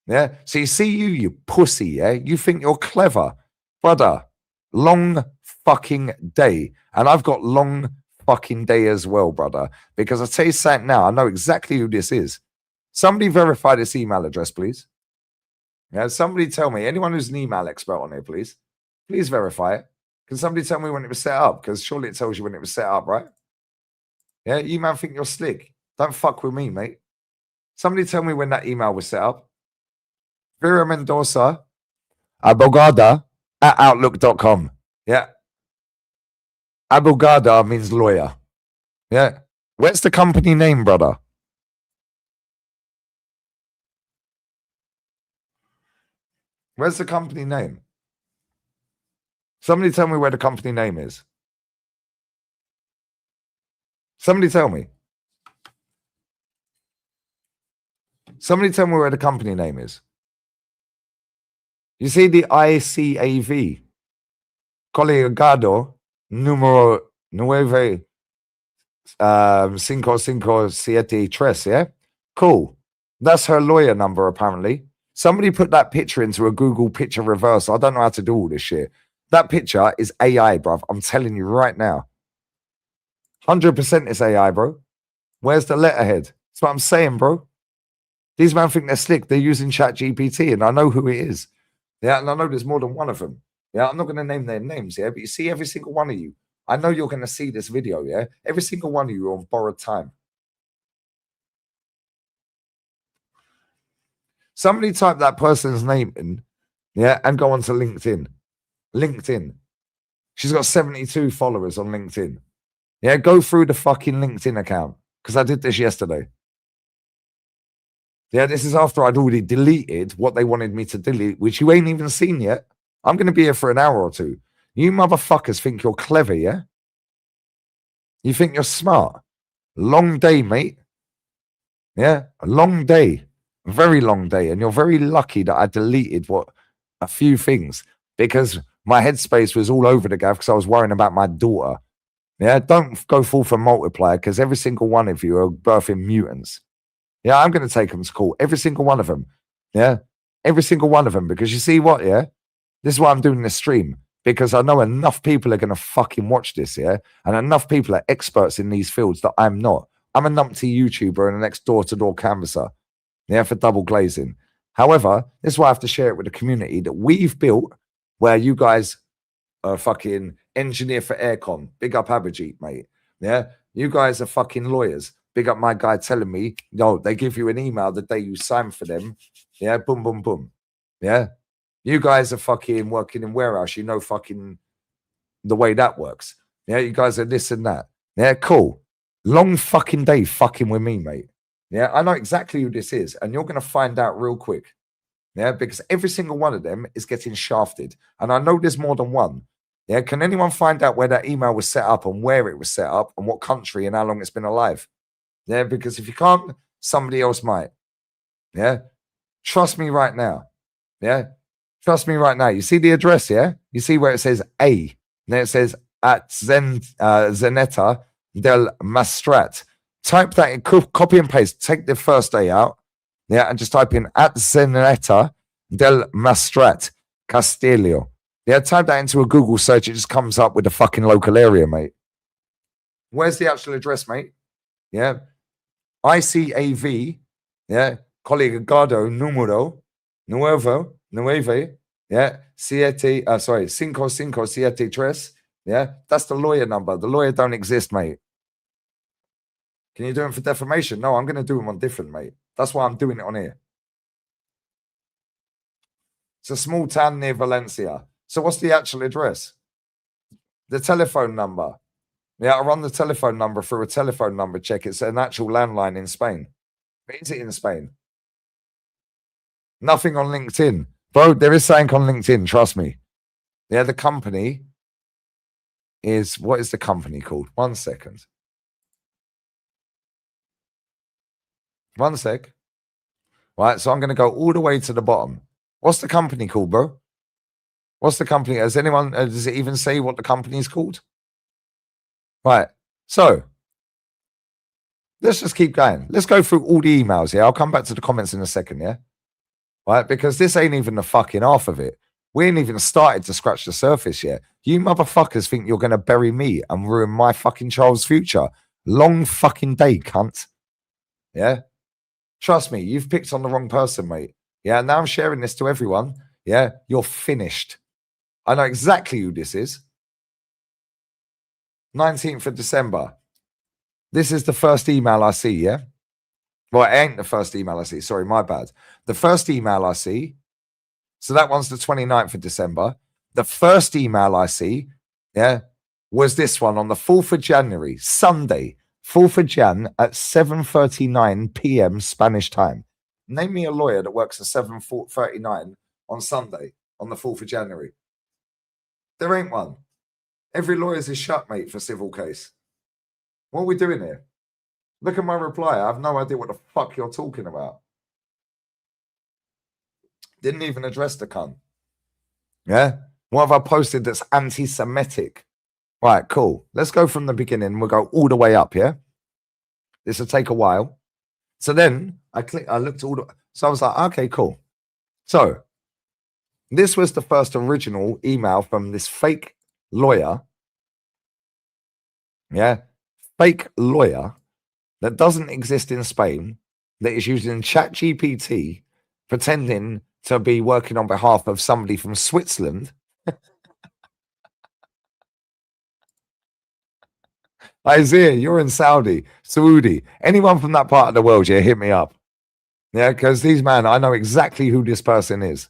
Yeah. So you see you pussy, yeah? You think you're clever. Brother, long fucking day. And I've got long fucking day as well, brother. Because I'll tell you something now, I know exactly who this is. Somebody verify this email address, please. Yeah, somebody tell me, anyone who's an email expert on here, please. Please verify it. Can somebody tell me when it was set up? Because surely it tells you when it was set up, right? Yeah, you man think you're slick. Don't fuck with me, mate. Somebody tell me when that email was set up. Vera Mendoza, abogada at outlook.com. Yeah. Abogada means lawyer. Yeah. Where's the company name, brother? Where's the company name? Somebody tell me where the company name is. Somebody tell me. Somebody tell me where the company name is. You see the ICAV, Colegado número 9557, yeah? Cool. That's her lawyer number, apparently. Somebody put that picture into a Google picture reversal. I don't know how to do all this shit. That picture is AI, bruv. I'm telling you right now. 100% is AI, bro. Where's the letterhead? That's what I'm saying, bro. These men think they're slick. They're using ChatGPT, and I know who it is. Yeah, and I know there's more than one of them. Yeah, I'm not going to name their names, yeah, but you see every single one of you. I know you're going to see this video, yeah? Every single one of you are on borrowed time. Somebody type that person's name in, yeah, and go on to LinkedIn. LinkedIn. She's got 72 followers on LinkedIn. Yeah, go through the fucking LinkedIn account because I did this yesterday. Yeah, this is after I'd already deleted what they wanted me to delete, which you ain't even seen yet. I'm going to be here for an hour or two. You motherfuckers think you're clever, yeah? You think you're smart. Long day, mate. Yeah, a long day. A very long day. And you're very lucky that I deleted a few things because my headspace was all over the gaff because I was worrying about my daughter. Yeah, don't go full for multiplier because every single one of you are birthing mutants. Yeah, I'm going to take them to court. Every single one of them. Yeah, every single one of them. Because you see what, yeah? This is why I'm doing this stream. Because I know enough people are going to fucking watch this, yeah? And enough people are experts in these fields that I'm not. I'm a numpty YouTuber and an next door-to-door canvasser. Yeah, for double glazing. However, this is why I have to share it with the community that we've built where you guys are fucking engineer for aircon. Big up Abhijit, mate. Yeah, you guys are fucking lawyers. Big up my guy telling me, no, they give you an email the day you sign for them. Yeah, boom, boom, boom. Yeah. You guys are fucking working in warehouse. You know fucking the way that works. Yeah, you guys are this and that. Yeah, cool. Long fucking day fucking with me, mate. Yeah, I know exactly who this is, and you're going to find out real quick. Yeah, because every single one of them is getting shafted. And I know there's more than one. Yeah, can anyone find out where that email was set up and where it was set up and what country and how long it's been alive? Yeah, because if you can't, somebody else might. Yeah, trust me right now. Yeah, trust me right now. You see the address, yeah? You see where it says A, and then it says at Zenetta del Mastrat. Type that in, copy and paste, take the first A out, yeah, and just type in at Zenetta del Mastrat, Castillo. Yeah, type that into a Google search. It just comes up with the fucking local area, mate. Where's the actual address, mate? Yeah. ICAV. Yeah. Collegado número nueve. Yeah. Cinco siete tres. Yeah. That's the lawyer number. The lawyer don't exist, mate. Can you do it for defamation? No, I'm going to do them on different, mate. That's why I'm doing it on here. It's a small town near Valencia. So what's the actual address? The telephone number. Yeah, I run the telephone number through a telephone number check. It's an actual landline in Spain. Is it in Spain? Nothing on LinkedIn. Bro, there is something on LinkedIn, trust me. Yeah, the company is, what is the company called? 1 second. 1 sec. Right, so I'm going to go all the way to the bottom. What's the company called, bro? What's the company? Has anyone, does it even say what the company is called? Right, so let's just keep going. Let's go through all the emails, yeah? I'll come back to the comments in a second, yeah? Right, because this ain't even the fucking half of it. We ain't even started to scratch the surface yet. You motherfuckers think you're going to bury me and ruin my fucking child's future. Long fucking day, cunt. Yeah? Trust me, you've picked on the wrong person, mate. Yeah, now I'm sharing this to everyone. Yeah, you're finished. I know exactly who this is. 19th of December. This is the first email I see, yeah? Well, it ain't the first email I see. Sorry, my bad. The first email I see, so that one's the 29th of December. The first email I see, yeah, was this one on the 4th of January, Sunday, 4th of Jan at 7:39 p.m. Spanish time. Name me a lawyer that works at 7:39 on Sunday, on the 4th of January. There ain't one. Every lawyer's is shut, mate, for civil case. What are we doing here? Look at my reply. I have no idea what the fuck you're talking about. Didn't even address the cunt. Yeah? What have I posted that's anti-Semitic? Right, cool. Let's go from the beginning. We'll go all the way up, yeah? This will take a while. So then I looked all the, so I was like, okay, cool. So this was the first original email from this fake lawyer. Yeah? Fake lawyer that doesn't exist in Spain, that is using ChatGPT, pretending to be working on behalf of somebody from Switzerland. Isaiah, you're in Saudi. Anyone from that part of the world, yeah, hit me up. Yeah, because these man, I know exactly who this person is.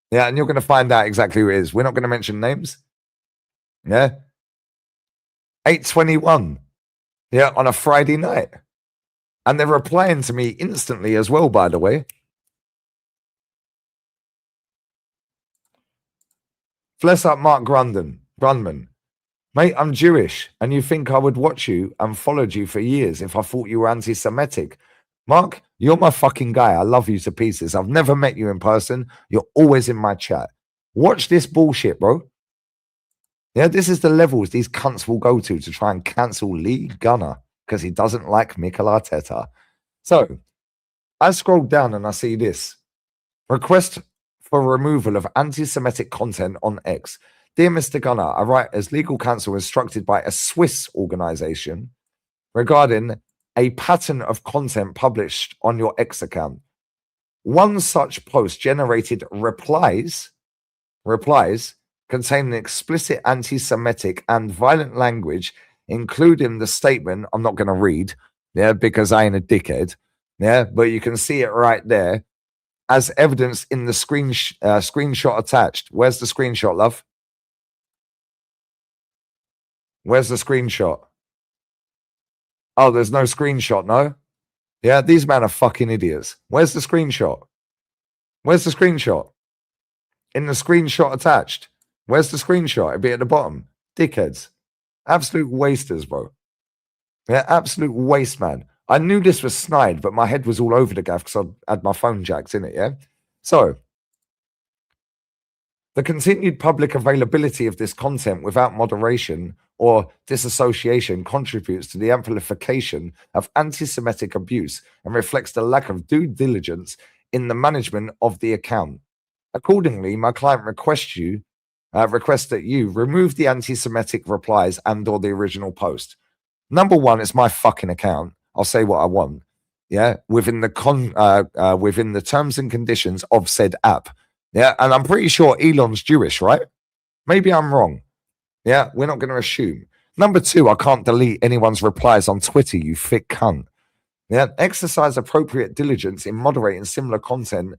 Yeah, and you're going to find out exactly who it is. We're not going to mention names. Yeah. 8:21. Yeah, on a Friday night. And they're replying to me instantly as well, by the way. Bless up Mark Grundman. Mate, I'm Jewish, and you think I would watch you and followed you for years if I thought you were anti-Semitic. Mark, you're my fucking guy. I love you to pieces. I've never met you in person. You're always in my chat. Watch this bullshit, bro. Yeah, this is the levels these cunts will go to try and cancel Lee Gunner because he doesn't like Mikel Arteta. So, I scroll down and I see this. Request for removal of anti-Semitic content on X. Dear Mr. Gunner, I write as legal counsel instructed by a Swiss organization regarding a pattern of content published on your X account. One such post generated replies containing explicit anti-Semitic and violent language, including the statement I'm not going to read, yeah, because I ain't a dickhead, yeah, but you can see it right there as evidence in the screenshot attached. Where's the screenshot, love? Where's the screenshot? Oh, there's no screenshot, no? Yeah, these men are fucking idiots. Where's the screenshot? Where's the screenshot? In the screenshot attached. Where's the screenshot? It'd be at the bottom. Dickheads. Absolute wasters, bro. Yeah, absolute waste, man. I knew this was snide, but my head was all over the gaff because I had my phone jacked in it, yeah? So, the continued public availability of this content without moderation or disassociation contributes to the amplification of anti-Semitic abuse and reflects the lack of due diligence in the management of the account. Accordingly, my client requests you request that you remove the anti-Semitic replies and or the original post. Number one, it's my fucking account. I'll say what I want. Yeah, within the terms and conditions of said app. Yeah, and I'm pretty sure Elon's Jewish, right? Maybe I'm wrong. Yeah, we're not going to assume. Number two, I can't delete anyone's replies on Twitter, you thick cunt. Yeah, exercise appropriate diligence in moderating similar content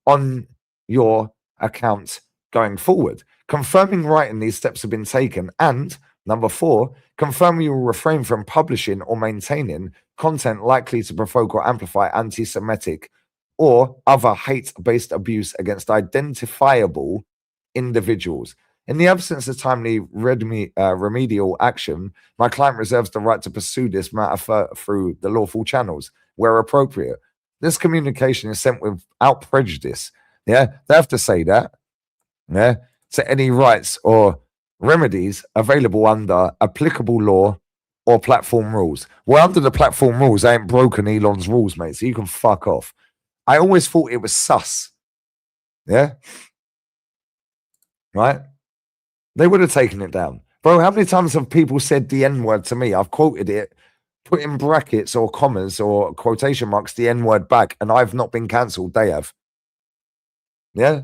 on your account going forward. Confirming writing these steps have been taken. And number four, confirm you will refrain from publishing or maintaining content likely to provoke or amplify anti-Semitic or other hate-based abuse against identifiable individuals. In the absence of timely remedial action, my client reserves the right to pursue this matter through the lawful channels where appropriate. This communication is sent without prejudice. Yeah, they have to say that. Yeah, to any rights or remedies available under applicable law or platform rules. Well, under the platform rules, I ain't broken Elon's rules, mate. So you can fuck off. I always thought it was sus. Yeah, right. They would have taken it down. Bro, how many times have people said the N-word to me? I've quoted it, put in brackets or commas or quotation marks the N-word back, and I've not been cancelled. They have. Yeah?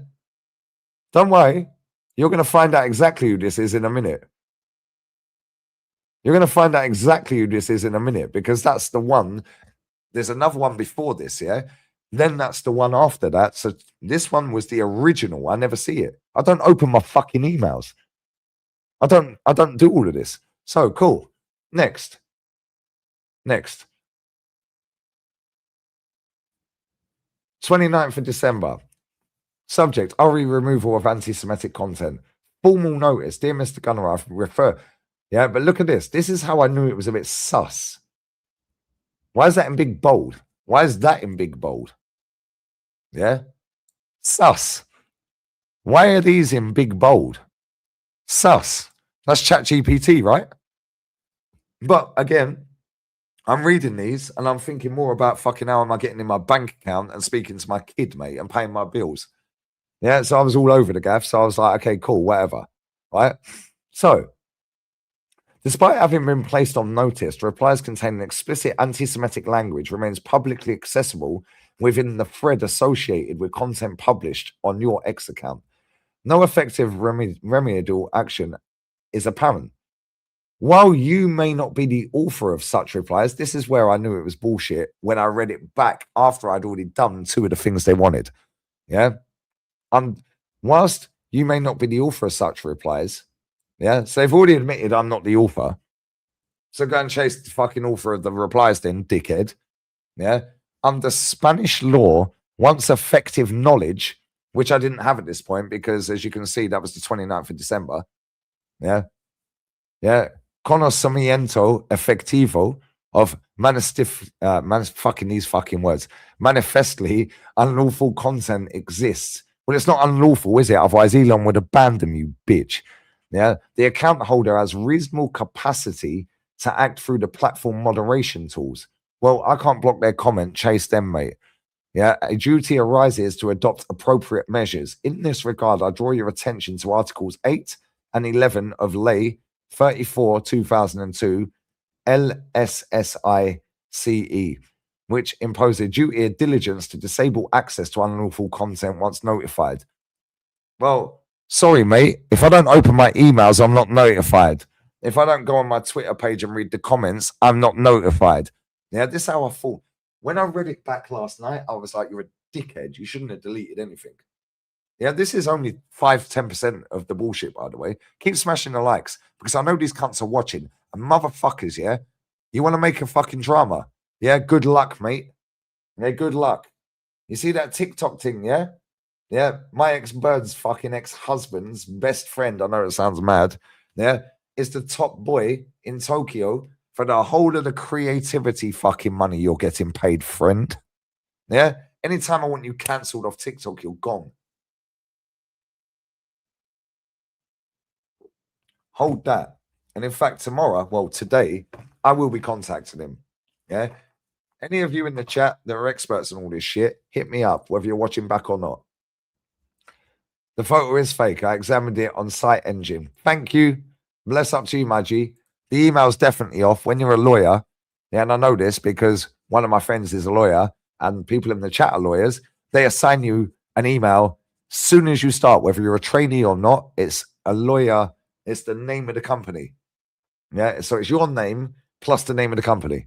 Don't worry. You're going to find out exactly who this is in a minute. You're going to find out exactly who this is in a minute, because that's the one. There's another one before this, yeah? Then that's the one after that. So this one was the original. I never see it. I don't open my fucking emails. I don't do all of this. So cool. Next. 29th of December. Subject, RE removal of anti-Semitic content. Formal notice. Dear Mr. Gunner, I refer. Yeah, but look at this. This is how I knew it was a bit sus. Why is that in big bold? Why is that in big bold? Yeah? Sus. Why are these in big bold? Sus. That's ChatGPT, right? But again, I'm reading these and I'm thinking more about fucking how am I getting in my bank account and speaking to my kid, mate, and paying my bills. Yeah, so I was all over the gaff. So I was like, okay, cool, whatever. Right? So, despite having been placed on notice, replies containing explicit anti-Semitic language remains publicly accessible within the thread associated with content published on your X account. No effective remedial action is apparent. While you may not be the author of such replies, this is where I knew it was bullshit when I read it back after I'd already done two of the things they wanted. Yeah. Whilst you may not be the author of such replies, yeah, so they've already admitted I'm not the author. So go and chase the fucking author of the replies then, dickhead. Yeah. Under Spanish law, once effective knowledge, which I didn't have at this point because, as you can see, that was the 29th of December. Yeah. Yeah. Conocimiento efectivo of fucking these fucking words. Manifestly unlawful content exists. Well, it's not unlawful, is it? Otherwise, Elon would abandon you, bitch. Yeah. The account holder has reasonable capacity to act through the platform moderation tools. Well, I can't block their comment. Chase them, mate. Yeah. A duty arises to adopt appropriate measures. In this regard, I draw your attention to Articles 8 and 11 of Ley 34 2002 LSSICE, which impose a duty of diligence to disable access to unlawful content once notified. Well, sorry, mate. If I don't open my emails, I'm not notified. If I don't go on my Twitter page and read the comments, I'm not notified. Yeah, this is how I thought. When I read it back last night, I was like, you're a dickhead. You shouldn't have deleted anything. Yeah, this is only 5-10% of the bullshit, by the way. Keep smashing the likes because I know these cunts are watching. And motherfuckers, yeah? You want to make a fucking drama? Yeah, good luck, mate. Yeah, good luck. You see that TikTok thing, yeah? Yeah, my ex-bird's fucking ex-husband's best friend, I know it sounds mad, yeah, is the top boy in Tokyo for the whole of the creativity fucking money you're getting paid, friend. Yeah? Anytime I want you cancelled off TikTok, you're gone. Hold that. And in fact, tomorrow, well, today, I will be contacting him. Yeah. Any of you in the chat that are experts on all this shit, hit me up, whether you're watching back or not. The photo is fake. I examined it on Site Engine. Thank you. Bless up to you, my G. The email's definitely off. When you're a lawyer, yeah, and I know this because one of my friends is a lawyer and people in the chat are lawyers, they assign you an email soon as you start, whether you're a trainee or not. It's a lawyer. It's the name of the company. Yeah, so it's your name plus the name of the company,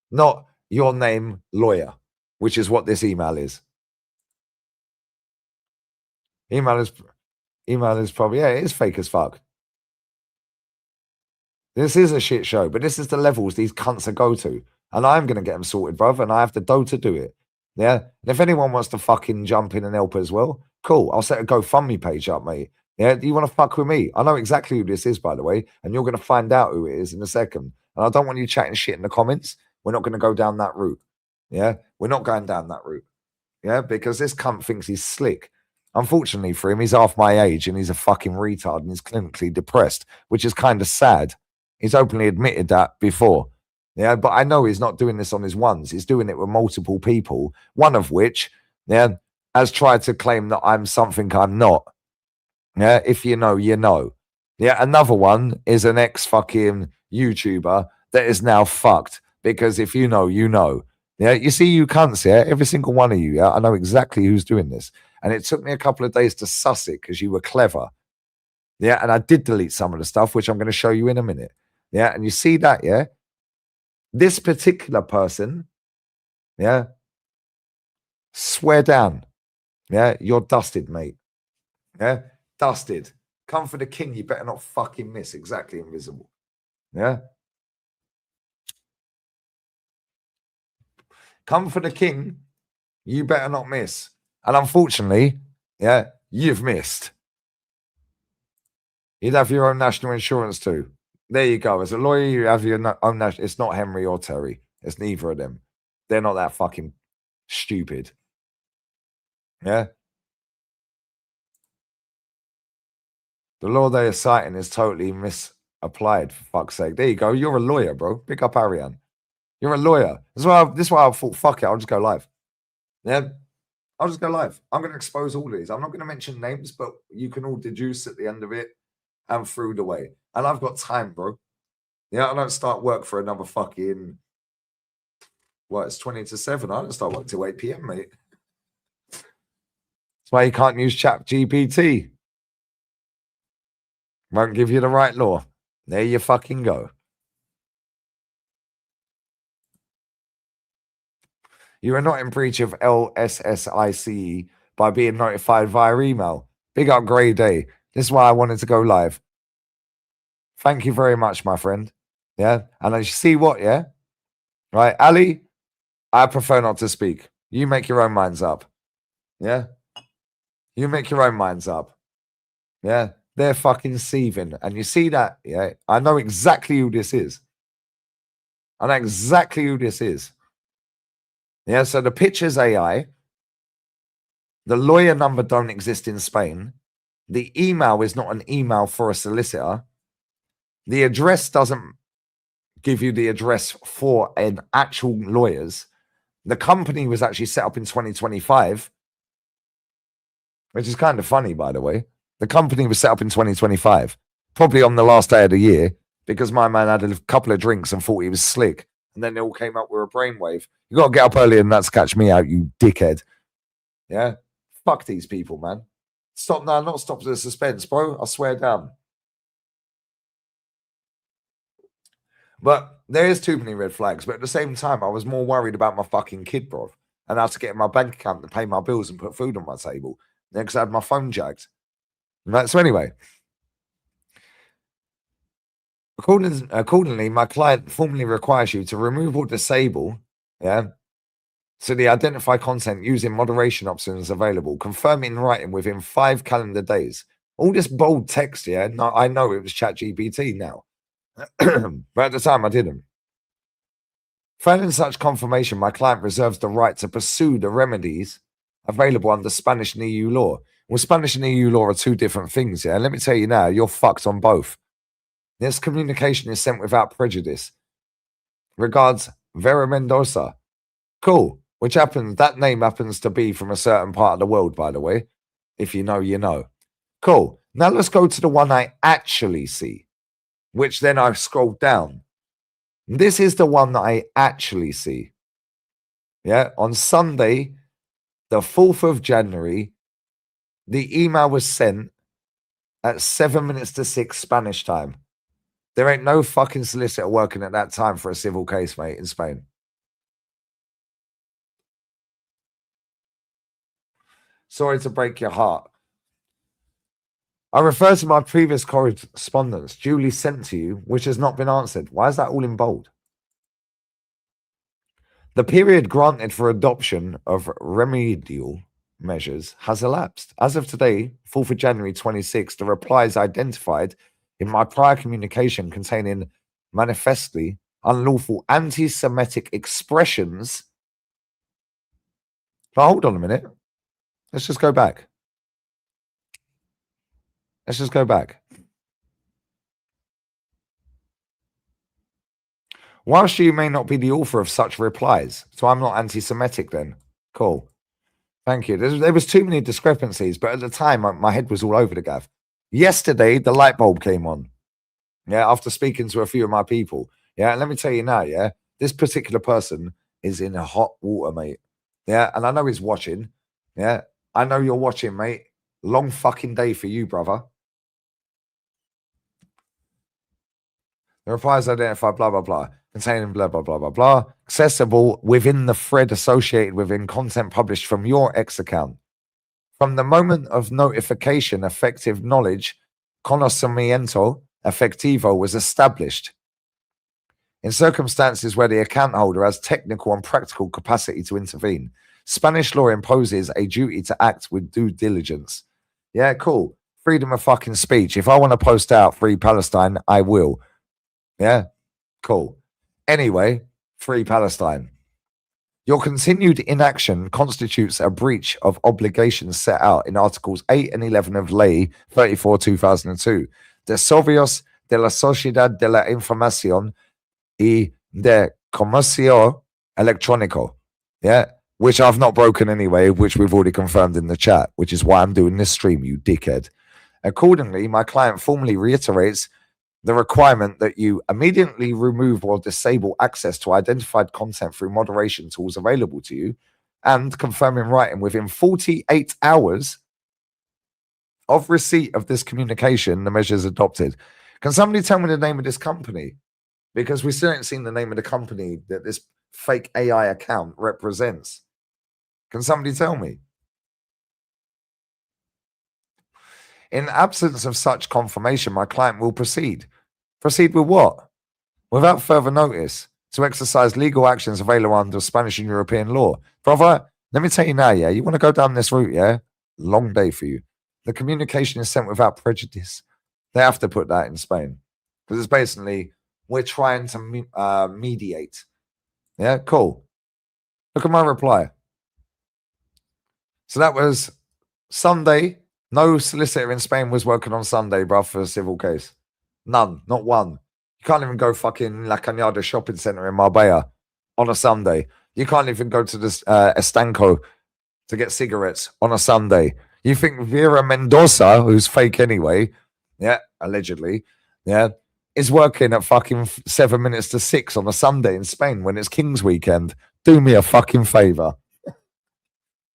not your name lawyer, which is what this email is. Email is probably, yeah, it is fake as fuck. This is a shit show, but this is the levels these cunts are go to. And I'm going to get them sorted, bruv, and I have the dough to do it. Yeah? And if anyone wants to fucking jump in and help as well, cool. I'll set a GoFundMe page up, mate. Yeah? Do you want to fuck with me? I know exactly who this is, by the way, and you're going to find out who it is in a second. And I don't want you chatting shit in the comments. We're not going to go down that route. Yeah? We're not going down that route. Yeah? Because this cunt thinks he's slick. Unfortunately for him, he's half my age and he's a fucking retard and he's clinically depressed, which is kind of sad. He's openly admitted that before. Yeah, but I know he's not doing this on his ones. He's doing it with multiple people, one of which, yeah, has tried to claim that I'm something I'm not. Yeah, if you know, you know. Yeah, another one is an ex-fucking YouTuber that is now fucked because if you know, you know. Yeah, you see, you cunts, yeah, every single one of you, yeah, I know exactly who's doing this. And it took me a couple of days to suss it because you were clever. Yeah, and I did delete some of the stuff, which I'm going to show you in a minute. Yeah, and you see that, yeah? This particular person, yeah, swear down. Yeah, you're dusted, mate. Yeah, dusted. Come for the king, you better not fucking miss. Exactly, invisible. Yeah. Come for the king, you better not miss. And unfortunately, yeah, you've missed. You'd have your own national insurance too. There you go. As a lawyer, you have your own national. It's not Henry or Terry. It's neither of them. They're not that fucking stupid. Yeah. The law they are citing is totally misapplied, for fuck's sake. There you go. You're a lawyer, bro. Pick up Ariane. You're a lawyer. This is why I thought, fuck it, I'll just go live. Yeah. I'll just go live. I'm going to expose all these. I'm not going to mention names, but you can all deduce at the end of it and through the way. And I've got time, bro. Yeah, I don't start work for another fucking, it's 20 to 7. I don't start work till 8 p.m., mate. That's why you can't use Chat GPT. Won't give you the right law. There you fucking go. You are not in breach of LSSIC by being notified via email. Big up Grey Day. This is why I wanted to go live. Thank you very much, my friend. Yeah. And you see what, yeah? Right, Ali, I prefer not to speak. You make your own minds up. Yeah? You make your own minds up. Yeah? They're fucking seething. And you see that, yeah? I know exactly who this is. I know exactly who this is. Yeah, so the picture's AI. The lawyer number don't exist in Spain. The email is not an email for a solicitor. The address doesn't give you the address for an actual lawyer's. The company was actually set up in 2025, which is kind of funny, by the way. The company was set up in 2025, probably on the last day of the year, because my man had a couple of drinks and thought he was slick. And then they all came up with a brainwave. You got to get up earlier than that to catch me out, you dickhead. Yeah? Fuck these people, man. Stop now, not stop the suspense, bro. I swear down. But there is too many red flags. But at the same time, I was more worried about my fucking kid, bro, and how to get in my bank account to pay my bills and put food on my table. Because I had my phone jacked. Right, so anyway, accordingly, my client formally requires you to remove or disable, yeah, so the identify content using moderation options available, confirm in writing within 5 calendar days. All this bold text, yeah, no, I know it was ChatGPT now. But at the time, I didn't. Failing such confirmation, my client reserves the right to pursue the remedies available under Spanish and EU law. Well, Spanish and EU law are two different things, yeah? Let me tell you now, you're fucked on both. This communication is sent without prejudice. Regards, Vera Mendoza. Cool. Which happens, that name happens to be from a certain part of the world, by the way. If you know, you know. Cool. Now let's go to the one I actually see, which then I scroll down. This is the one that I actually see. Yeah. On Sunday, the 4th of January, the email was sent at 7 minutes to 6 Spanish time. There ain't no fucking solicitor working at that time for a civil case, mate, in Spain. Sorry to break your heart. I refer to my previous correspondence duly sent to you, which has not been answered. Why is that all in bold? The period granted for adoption of remedial measures has elapsed. As of today, 4th of January 26, the replies identified in my prior communication containing manifestly unlawful anti-Semitic expressions. But hold on a minute. Let's just go back. Let's just go back. Whilst you may not be the author of such replies, so I'm not anti-Semitic then. Cool. Thank you. There was too many discrepancies, but at the time, my head was all over the gaff. Yesterday, the light bulb came on. Yeah, after speaking to a few of my people. Yeah, and let me tell you now, yeah, this particular person is in hot water, mate. Yeah, and I know he's watching. Yeah, I know you're watching, mate. Long fucking day for you, brother. The replies identify blah, blah, blah, containing blah, blah, blah, blah, blah, accessible within the thread associated within content published from your X account. From the moment of notification, effective knowledge, conocimiento efectivo was established. In circumstances where the account holder has technical and practical capacity to intervene, Spanish law imposes a duty to act with due diligence. Yeah, cool. Freedom of fucking speech. If I want to post out Free Palestine, I will. Yeah, cool. Anyway, Free Palestine. Your continued inaction constitutes a breach of obligations set out in Articles 8 and 11 of Ley 34/2002, de Servicios de la Sociedad de la Información y de Comercio Electrónico. Yeah, which I've not broken anyway, which we've already confirmed in the chat, which is why I'm doing this stream, you dickhead. Accordingly, my client formally reiterates the requirement that you immediately remove or disable access to identified content through moderation tools available to you, and confirm in writing within 48 hours of receipt of this communication the measures adopted. Can somebody tell me the name of this company? Because we still haven't seen the name of the company that this fake AI account represents. Can somebody tell me? In absence of such confirmation, my client will proceed. Proceed with what? Without further notice, to exercise legal actions available under Spanish and European law. Brother, let me tell you now, yeah? You want to go down this route, yeah? Long day for you. The communication is sent without prejudice. They have to put that in Spain. Because it's basically, we're trying to mediate. Yeah, cool. Look at my reply. So that was Sunday. No solicitor in Spain was working on Sunday, bruv, for a civil case. None, not one. You can't even go fucking La Cañada shopping center in Marbella on a Sunday. You can't even go to this Estanco to get cigarettes on a Sunday. You think Vera Mendoza, who's fake anyway, yeah, allegedly, yeah, is working at fucking 7 minutes to 6 on a Sunday in Spain when it's King's weekend? Do me a fucking favor.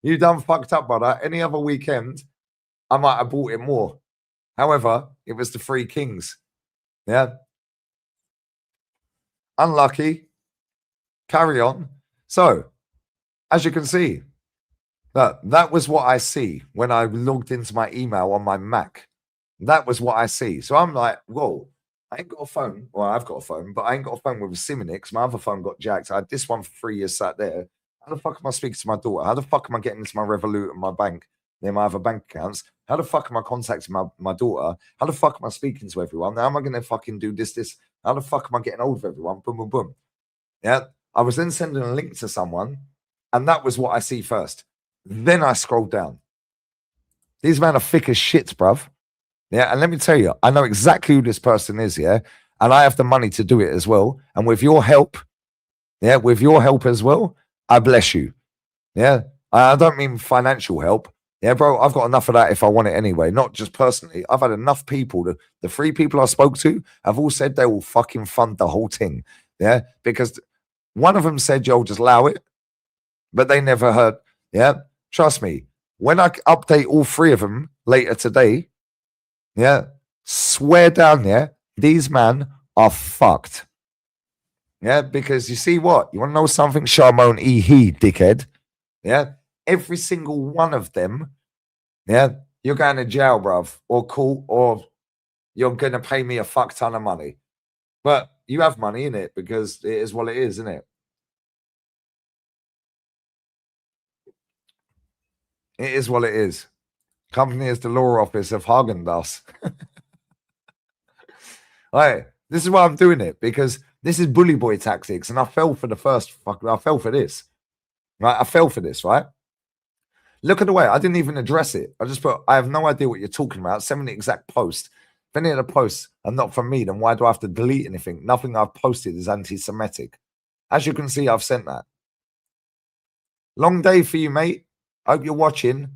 You done fucked up, brother. Any other weekend, I might have bought it more. However, it was the Three Kings. Yeah. Unlucky. Carry on. So, as you can see, that was what I see when I logged into my email on my Mac. That was what I see. So I'm like, whoa, I ain't got a phone. Well, I've got a phone, but I ain't got a phone with a SIM in it because my other phone got jacked. I had this one for 3 years sat there. How the fuck am I speaking to my daughter? How the fuck am I getting into my Revolut and my bank? Then my other bank accounts. How the fuck am I contacting my daughter? How the fuck am I speaking to everyone? How am I going to fucking do this? How the fuck am I getting hold of everyone? Boom, boom, boom. Yeah. I was then sending a link to someone, and that was what I see first. Then I scrolled down. These men are thick as shit, bruv. Yeah. And let me tell you, I know exactly who this person is. Yeah. And I have the money to do it as well. And with your help, yeah, with your help as well, I bless you. Yeah. I don't mean financial help. Yeah, bro, I've got enough of that if I want it anyway, not just personally. I've had enough people. The 3 people I spoke to have all said they will fucking fund the whole thing. Yeah, because one of them said, yo, just allow it, but they never heard. Yeah, trust me. When I update all 3 of them later today, yeah, swear down, yeah, these men are fucked. Yeah, because you see what? You want to know something, Sharmone he, dickhead? Yeah, every single one of them, yeah, you're going to jail, bruv, or court, or you're going to pay me a fuck ton of money. But you have money in it because it is what it is, isn't it? It is what it is. Company is the law office of Hagen-Dazs. Right, this is why I'm doing it, because this is bully boy tactics, and I fell for the first I fell for this. Right, I fell for this, right? Look at the way I didn't even address it. I just put, I have no idea what you're talking about. Send me the exact post. If any of the posts are not from me, then why do I have to delete anything? Nothing I've posted is anti-Semitic. As you can see, I've sent that. Long day for you, mate. Hope you're watching.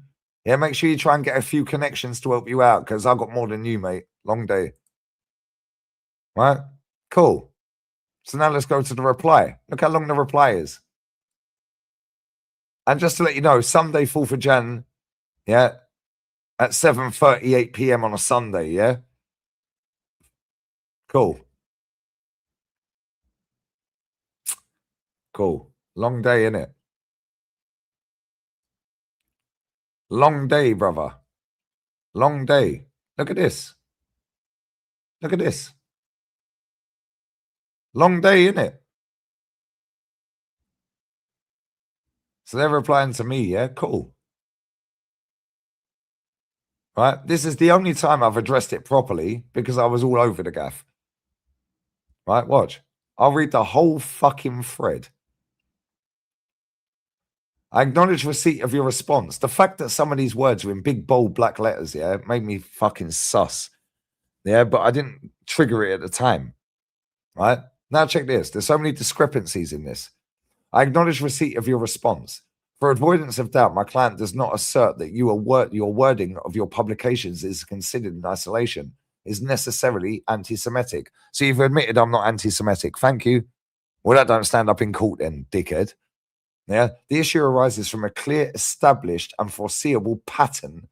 Yeah, make sure you try and get a few connections to help you out, because I've got more than you, mate. Long day. Right? Cool. So now let's go to the reply. Look how long the reply is. And just to let you know, Sunday, 4th of Jan, yeah, at 7:38 p.m. on a Sunday, yeah? Cool. Cool. Long day, innit? Long day, brother. Long day. Look at this. Look at this. Long day, innit? So they're replying to me, yeah? Cool. Right? This is the only time I've addressed it properly because I was all over the gaff. Right? Watch. I'll read the whole fucking thread. I acknowledge receipt of your response. The fact that some of these words were in big, bold black letters, yeah, made me fucking sus. Yeah, but I didn't trigger it at the time. Right? Now check this. There's so many discrepancies in this. I acknowledge receipt of your response. For avoidance of doubt, my client does not assert that your wording of your publications is considered in isolation, is necessarily anti-Semitic. So you've admitted I'm not anti-Semitic. Thank you. Well, that don't stand up in court then, dickhead. Yeah, the issue arises from a clear, established, and foreseeable pattern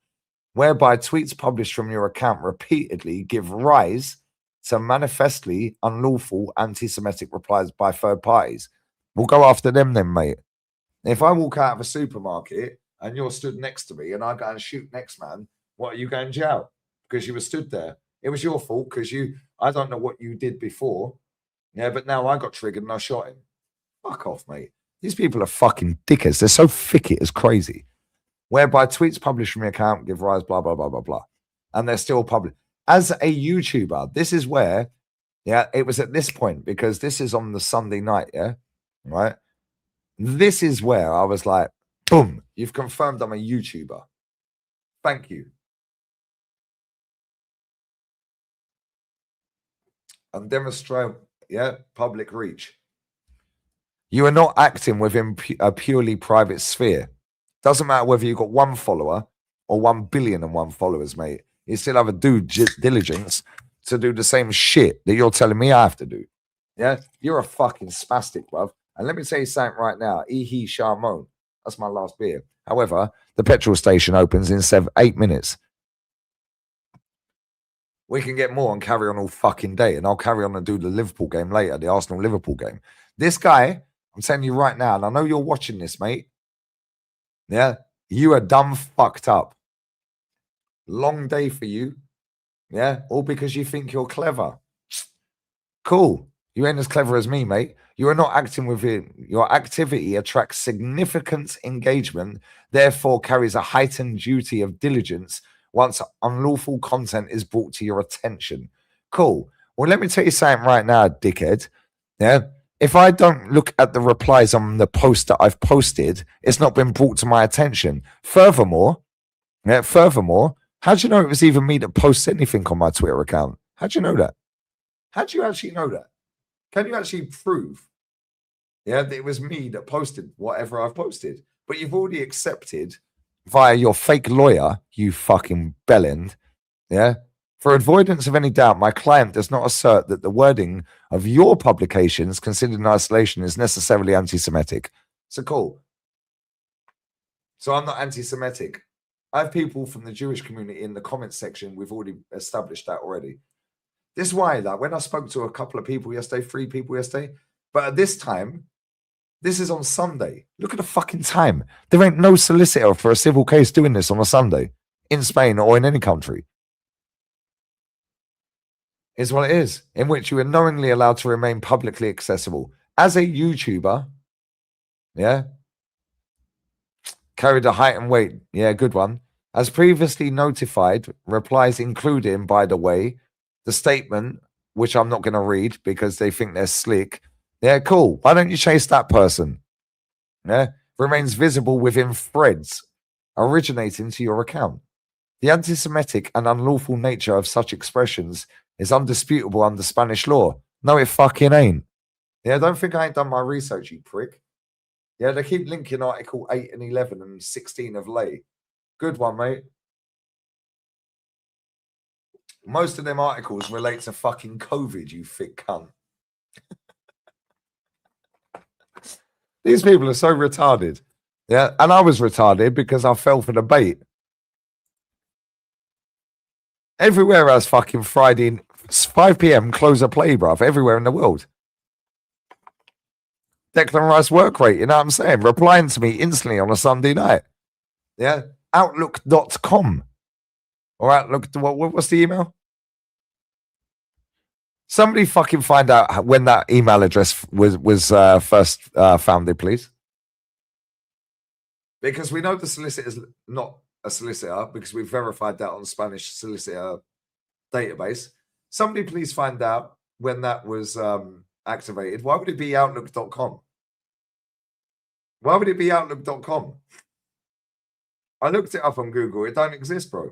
whereby tweets published from your account repeatedly give rise to manifestly unlawful anti-Semitic replies by third parties. We'll go after them then, mate. If I walk out of a supermarket and you're stood next to me and I go and shoot next man, what are you going to jail? Because you were stood there. It was your fault because I don't know what you did before. Yeah, but now I got triggered and I shot him. Fuck off, mate. These people are fucking dickers. They're so thick it is crazy. Whereby tweets published from your account give rise, blah, blah, blah, blah, blah. And they're still public. As a YouTuber, this is where, yeah, it was at this point, because this is on the Sunday night, yeah, right? This is where I was like, boom, you've confirmed I'm a YouTuber. Thank you. And demonstrate, yeah, public reach. You are not acting within a purely private sphere. Doesn't matter whether you've got 1 follower or 1,000,000,001 followers, mate. You still have a due diligence to do the same shit that you're telling me I have to do. Yeah, you're a fucking spastic, bruv. And let me tell you something right now. He Charmone. That's my last beer. However, the petrol station opens in 8 minutes. We can get more and carry on all fucking day. And I'll carry on and do the Liverpool game later, the Arsenal-Liverpool game. This guy, I'm telling you right now, and I know you're watching this, mate. Yeah, you are dumb fucked up. Long day for you. Yeah, all because you think you're clever. Cool. You ain't as clever as me, mate. You are not acting within your activity attracts significant engagement, therefore carries a heightened duty of diligence once unlawful content is brought to your attention. Cool. Well, let me tell you something right now, dickhead. Yeah. If I don't look at the replies on the post that I've posted, it's not been brought to my attention. Furthermore, how do you know it was even me that posts anything on my Twitter account? How do you know that? How do you actually know that? Can you actually prove, yeah, that it was me that posted whatever I've posted? But you've already accepted via your fake lawyer, you fucking bellend. Yeah. For avoidance of any doubt, my client does not assert that the wording of your publications considered in isolation is necessarily anti-Semitic. So cool. So I'm not anti-Semitic. I have people from the Jewish community in the comments section. We've already established that already. This is why, like, when I spoke to a couple of people yesterday, 3 people yesterday, but at this time, this is on Sunday. Look at the fucking time. There ain't no solicitor for a civil case doing this on a Sunday in Spain or in any country. Is what it is, in which you are knowingly allowed to remain publicly accessible. As a YouTuber, yeah, carried a height and weight, yeah, good one. As previously notified, replies including, by the way, the statement, which I'm not going to read because they think they're slick. Yeah, cool. Why don't you chase that person? Yeah, remains visible within threads originating to your account. The anti-Semitic and unlawful nature of such expressions is undisputable under Spanish law. No, it fucking ain't. Yeah, don't think I ain't done my research, you prick. Yeah, they keep linking Article 8 and 11 and 16 of ley. Good one, mate. Most of them articles relate to fucking COVID, you thick cunt. These people are so retarded. Yeah, and I was retarded because I fell for the bait. Everywhere else fucking Friday, 5 p.m. close of play, bruv. Everywhere in the world. Declan Rice work rate, you know what I'm saying? Replying to me instantly on a Sunday night. Yeah. Outlook.com. Or Outlook, what's the email? Somebody fucking find out when that email address was first founded, please. Because we know the solicitor's not a solicitor because we've verified that on Spanish solicitor database. Somebody please find out when that was activated. Why would it be Outlook.com? Why would it be Outlook.com? I looked it up on Google. It don't exist, bro.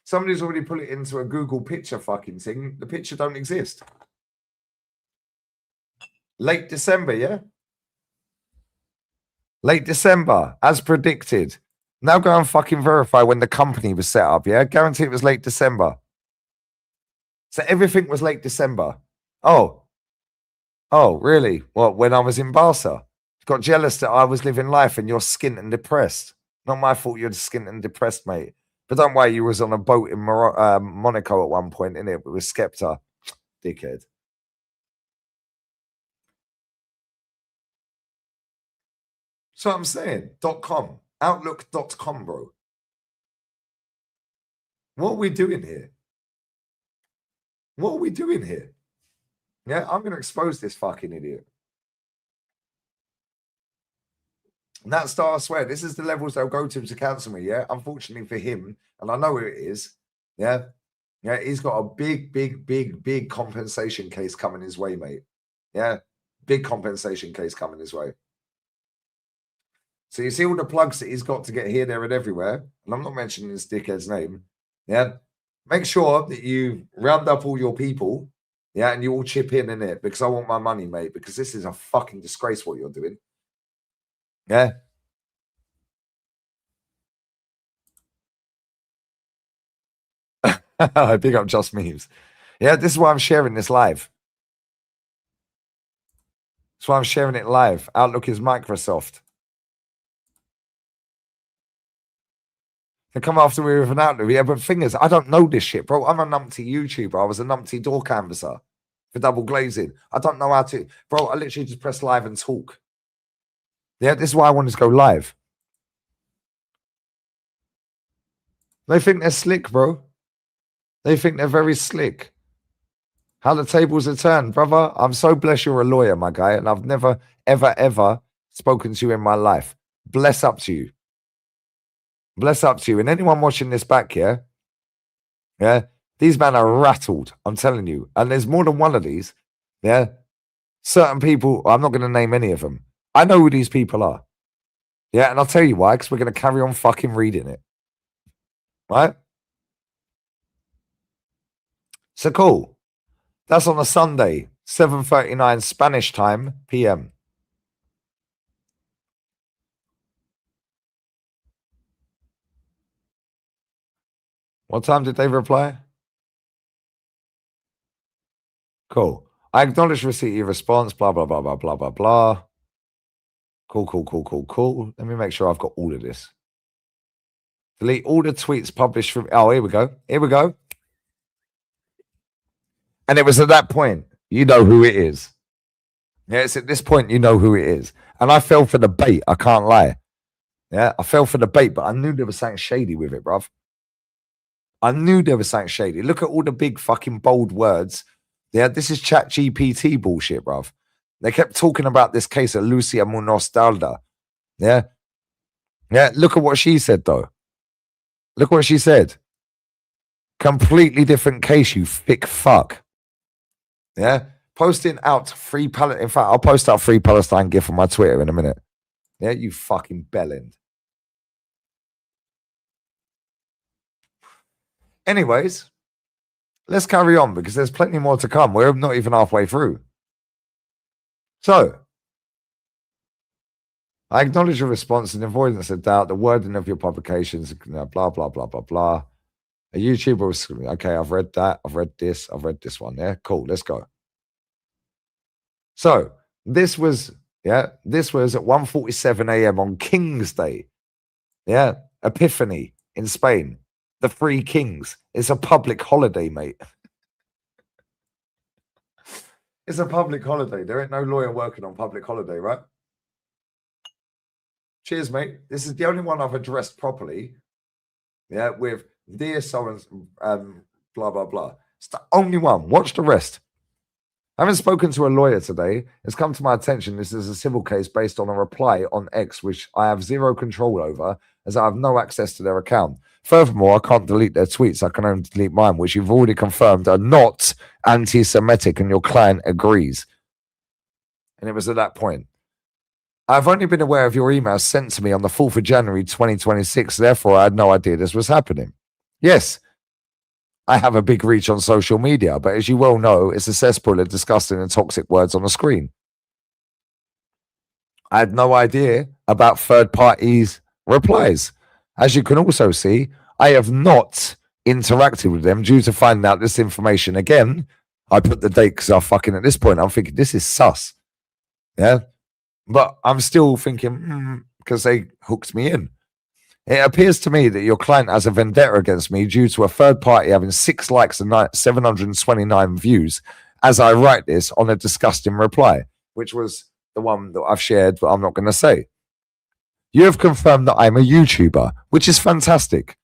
Somebody's already put it into a Google picture fucking thing. The picture don't exist. Late December, yeah? Late December, as predicted. Now go and fucking verify when the company was set up, yeah? Guarantee it was late December. So everything was late December. Oh, really? What, when I was in Barca? Got jealous that I was living life and you're skint and depressed. Not my fault you're skint and depressed, mate. But don't worry, you was on a boat in Monaco at one point, innit? With Skepta. Dickhead. So I'm saying, .com. Outlook.com, bro. What are we doing here? What are we doing here? Yeah, I'm going to expose this fucking idiot. And that's, I swear, this is the levels they'll go to cancel me, yeah? Unfortunately for him, and I know who it is, yeah? Yeah, he's got a big compensation case coming his way, mate. Yeah, big compensation case coming his way. So you see all the plugs that he's got to get here, there, and everywhere. And I'm not mentioning this dickhead's name. Yeah. Make sure that you round up all your people. Yeah. And you all chip in it because I want my money, mate. Because this is a fucking disgrace what you're doing. Yeah. I pick up just memes. Yeah. This is why I'm sharing this live. That's why I'm sharing it live. Outlook is Microsoft. They come after me with an Outlook. Yeah, but thing is, I don't know this shit, bro. I'm a numpty YouTuber. I was a numpty door canvasser for double glazing. I don't know how to, bro. I literally just press live and talk. Yeah, this is why I wanted to go live. They think they're slick, bro. They think they're very slick. How the tables are turned, brother. I'm so blessed you're a lawyer, my guy, and I've never, ever spoken to you in my life. Bless up to you. Bless up to you. And anyone watching this back here, yeah, these men are rattled. I'm telling you. And there's more than one of these. Yeah. Certain people, I'm not going to name any of them. I know who these people are. Yeah. And I'll tell you why, because we're going to carry on fucking reading it. Right? So cool. That's on a Sunday, 7:39 Spanish time, PM. What time did they reply? Cool. I acknowledge receipt of your response, blah, blah, blah, blah, blah, blah, blah. Cool. Let me make sure I've got all of this. Delete all the tweets published from... Oh, here we go. And it was at that point, you know who it is. Yeah, it's at this point, you know who it is. And I fell for the bait. I can't lie. Yeah, I fell for the bait, but I knew there was something shady with it, bruv. I knew there was something shady. Look at all the big fucking bold words. Yeah, this is Chat GPT bullshit, bruv. They kept talking about this case of Lucia Munoz Dalda. Yeah. Yeah, look at what she said, though. Look what she said. Completely different case, you thick fuck. Yeah. Posting out free Palestine. In fact, I'll post out free Palestine GIF on my Twitter in a minute. Yeah, you fucking bellend. Anyways, let's carry on because there's plenty more to come. We're not even halfway through. So, I acknowledge your response and avoidance of doubt, the wording of your publications, blah, blah, blah, blah, blah. A YouTuber was, okay, I've read that. I've read this one. Yeah, cool. Let's go. So, this was at 1:47 a.m. on King's Day. Yeah, Epiphany in Spain. The Three Kings. It's a public holiday, mate. It's a public holiday. There ain't no lawyer working on public holiday, right? Cheers, mate. This is the only one I've addressed properly. Yeah, with dear so and blah, blah, blah. It's the only one. Watch the rest. Having spoken to a lawyer today, it's come to my attention this is a civil case based on a reply on X, which I have zero control over, as I have no access to their account. Furthermore, I can't delete their tweets. I can only delete mine, which you've already confirmed are not anti-Semitic, and your client agrees. And it was at that point. I've only been aware of your emails sent to me on the 4th of January, 2026. Therefore, I had no idea this was happening. Yes, I have a big reach on social media, but as you well know, it's a cesspool of disgusting and toxic words on the screen. I had no idea about third parties' replies. As you can also see, I have not interacted with them due to finding out this information. Again, I put the date because I'm fucking at this point, I'm thinking this is sus. Yeah. But I'm still thinking, because they hooked me in. It appears to me that your client has a vendetta against me due to a third party having 6 likes and 729 views as I write this on a disgusting reply, which was the one that I've shared, but I'm not going to say. You have confirmed that I'm a YouTuber, which is fantastic,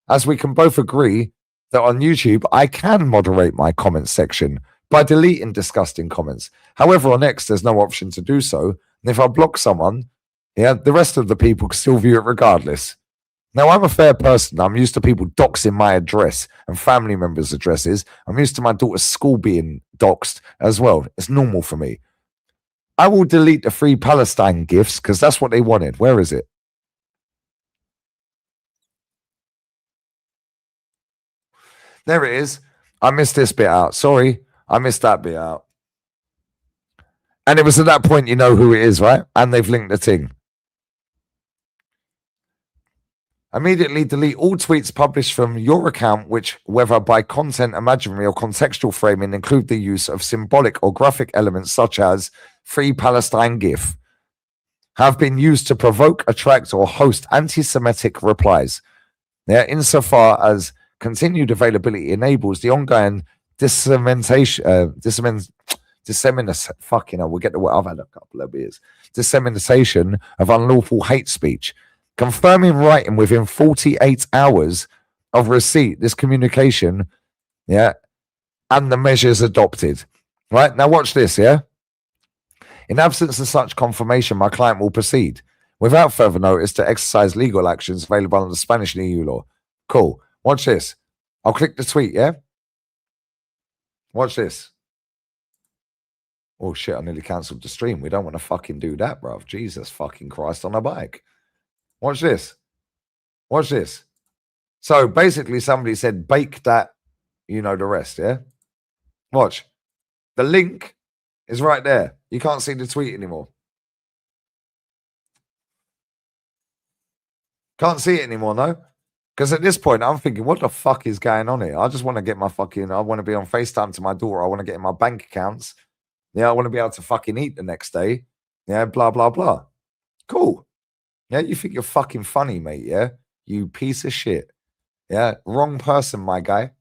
as we can both agree that on YouTube, I can moderate my comments section by deleting disgusting comments. However, on X, there's no option to do so. And if I block someone, yeah, the rest of the people can still view it regardless. Now, I'm a fair person. I'm used to people doxing my address and family members' addresses. I'm used to my daughter's school being doxed as well. It's normal for me. I will delete the free Palestine gifts because that's what they wanted. Where is it? There it is. I missed this bit out. Sorry, I missed that bit out. And it was at that point you know who it is, right? And they've linked the thing. Immediately delete all tweets published from your account, which, whether by content, imaginary, or contextual framing, include the use of symbolic or graphic elements such as Free Palestine GIF, have been used to provoke, attract, or host anti-Semitic replies. Yeah, insofar as continued availability enables the ongoing dissemination. Fucking hell, we'll get to what I've had a couple of beers. Dissemination of unlawful hate speech. Confirming writing within 48 hours of receipt, this communication, yeah, and the measures adopted. Right, now watch this, yeah? In absence of such confirmation, my client will proceed without further notice to exercise legal actions available under Spanish and EU law. Cool. Watch this. I'll click the tweet, yeah? Watch this. Oh, shit, I nearly cancelled the stream. We don't want to fucking do that, bruv. Jesus fucking Christ on a bike. Watch this. Watch this. So basically somebody said, bake that, you know the rest, yeah? Watch. The link is right there. You can't see the tweet anymore. Can't see it anymore, no? Because at this point, I'm thinking, what the fuck is going on here? I just want to get my fucking, I want to be on FaceTime to my daughter. I want to get in my bank accounts. Yeah, I want to be able to fucking eat the next day. Yeah, blah, blah, blah. Cool. Yeah, you think you're fucking funny, mate. Yeah, you piece of shit. Yeah, wrong person, my guy.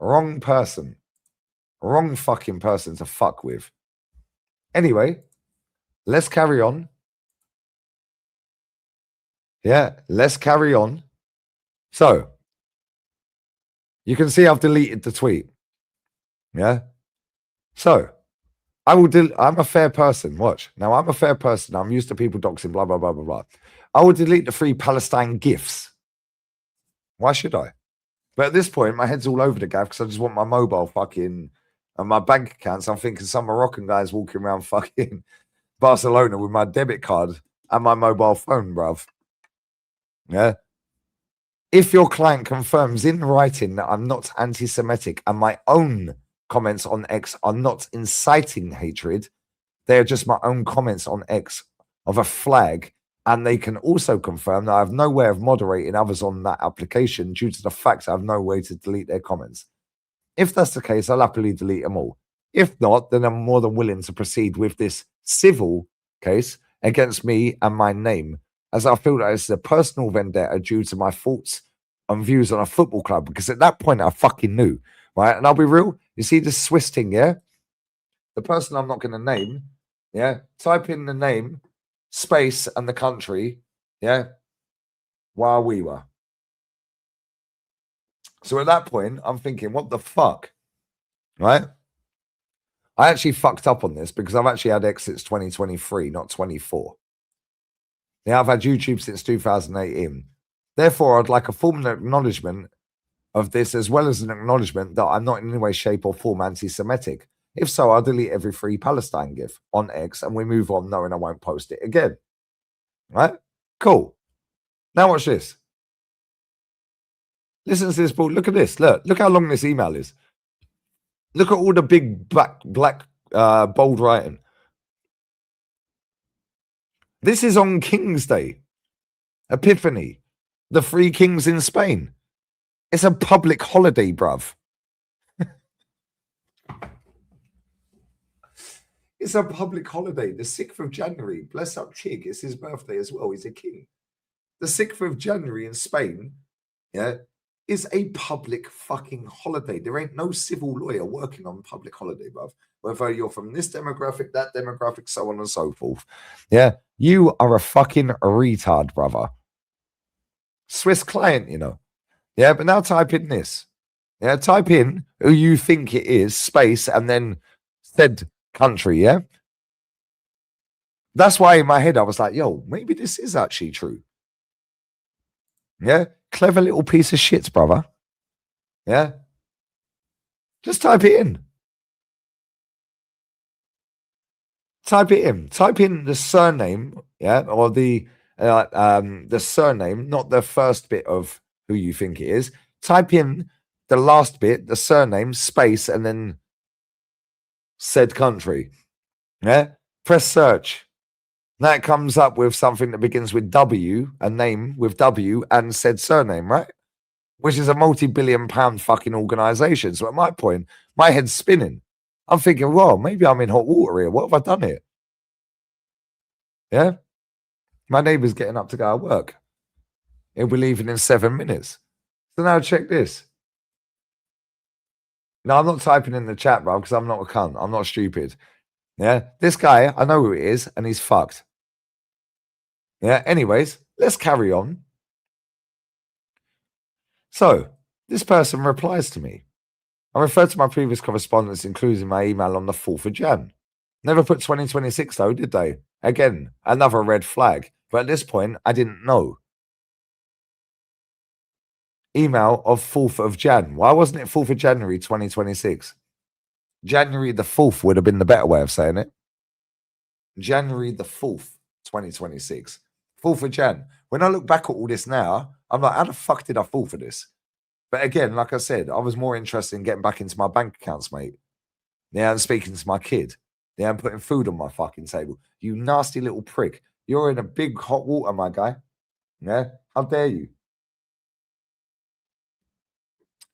Wrong person. Wrong fucking person to fuck with. Anyway, let's carry on. Yeah, let's carry on. So, you can see I've deleted the tweet. Yeah. So, I'm a fair person. Watch. Now, I'm a fair person. I'm used to people doxing, blah, blah, blah, blah, blah. I will delete the free Palestine gifts. Why should I? But at this point, my head's all over the gaff because I just want my mobile fucking and my bank accounts. I'm thinking some Moroccan guy's walking around fucking Barcelona with my debit card and my mobile phone, bruv. Yeah. If your client confirms in writing that I'm not anti-Semitic and my own comments on X are not inciting hatred, they're just my own comments on X of a flag, and they can also confirm that I have no way of moderating others on that application due to the fact I have no way to delete their comments. If that's the case, I'll happily delete them all. If not, then I'm more than willing to proceed with this civil case against me and my name, as I feel that it's a personal vendetta due to my thoughts and views on a football club, because at that point I fucking knew, right? And I'll be real, you see this Swiss thing, yeah? The person I'm not going to name, yeah? Type in the name, space, and the country, yeah? While we were. So at that point, I'm thinking, what the fuck? Right? I actually fucked up on this because I've actually had exits 2023, not 24. Yeah, I've had YouTube since 2018. Therefore, I'd like a formal acknowledgement of this, as well as an acknowledgement that I'm not in any way, shape, or form anti-Semitic. If so, I'll delete every free Palestine gif on X and we move on, knowing I won't post it again. Right? Cool. Now watch this. Listen to this, Paul. Look at this. Look how long this email is. Look at all the big black bold writing. This is on King's Day. Epiphany. The Three Kings in Spain. It's a public holiday, bruv. It's a public holiday. The 6th of January. Bless up Chig. It's his birthday as well. He's a king. The 6th of January in Spain, yeah, is a public fucking holiday. There ain't no civil lawyer working on public holiday, bruv. Whether you're from this demographic, that demographic, so on and so forth. Yeah, you are a fucking retard, brother. Swiss client, you know. Yeah, but now type in this. Yeah, type in who you think it is, space, and then said country, yeah? That's why in my head I was like, yo, maybe this is actually true. Yeah? Clever little piece of shit, brother. Yeah? Just type it in. Type it in. Type in the surname, yeah, or the surname, not the first bit of who you think it is. Type in the last bit, the surname, space, and then said country. Yeah? Press search. That comes up with something that begins with W, a name with W, and said surname, right? Which is a multi-billion-pound fucking organization. So at my point, my head's spinning. I'm thinking, well, maybe I'm in hot water here. What have I done here? Yeah? My neighbour's getting up to go to work. He'll be leaving in 7 minutes. So now check this. No, I'm not typing in the chat, bro, because I'm not a cunt. I'm not stupid. Yeah? This guy, I know who it is, and he's fucked. Yeah? Anyways, let's carry on. So, this person replies to me. I referred to my previous correspondence, including my email on the 4th of Jan. Never put 2026 though, did they? Again, another red flag. But at this point, I didn't know. Email of 4th of Jan. Why wasn't it 4th of January 2026? January the 4th would have been the better way of saying it. January the 4th, 2026. 4th of Jan. When I look back at all this now, I'm like, how the fuck did I fall for this? But again, like I said, I was more interested in getting back into my bank accounts, mate. Yeah, and speaking to my kid. Yeah, and putting food on my fucking table. You nasty little prick. You're in a big hot water, my guy. Yeah? How dare you?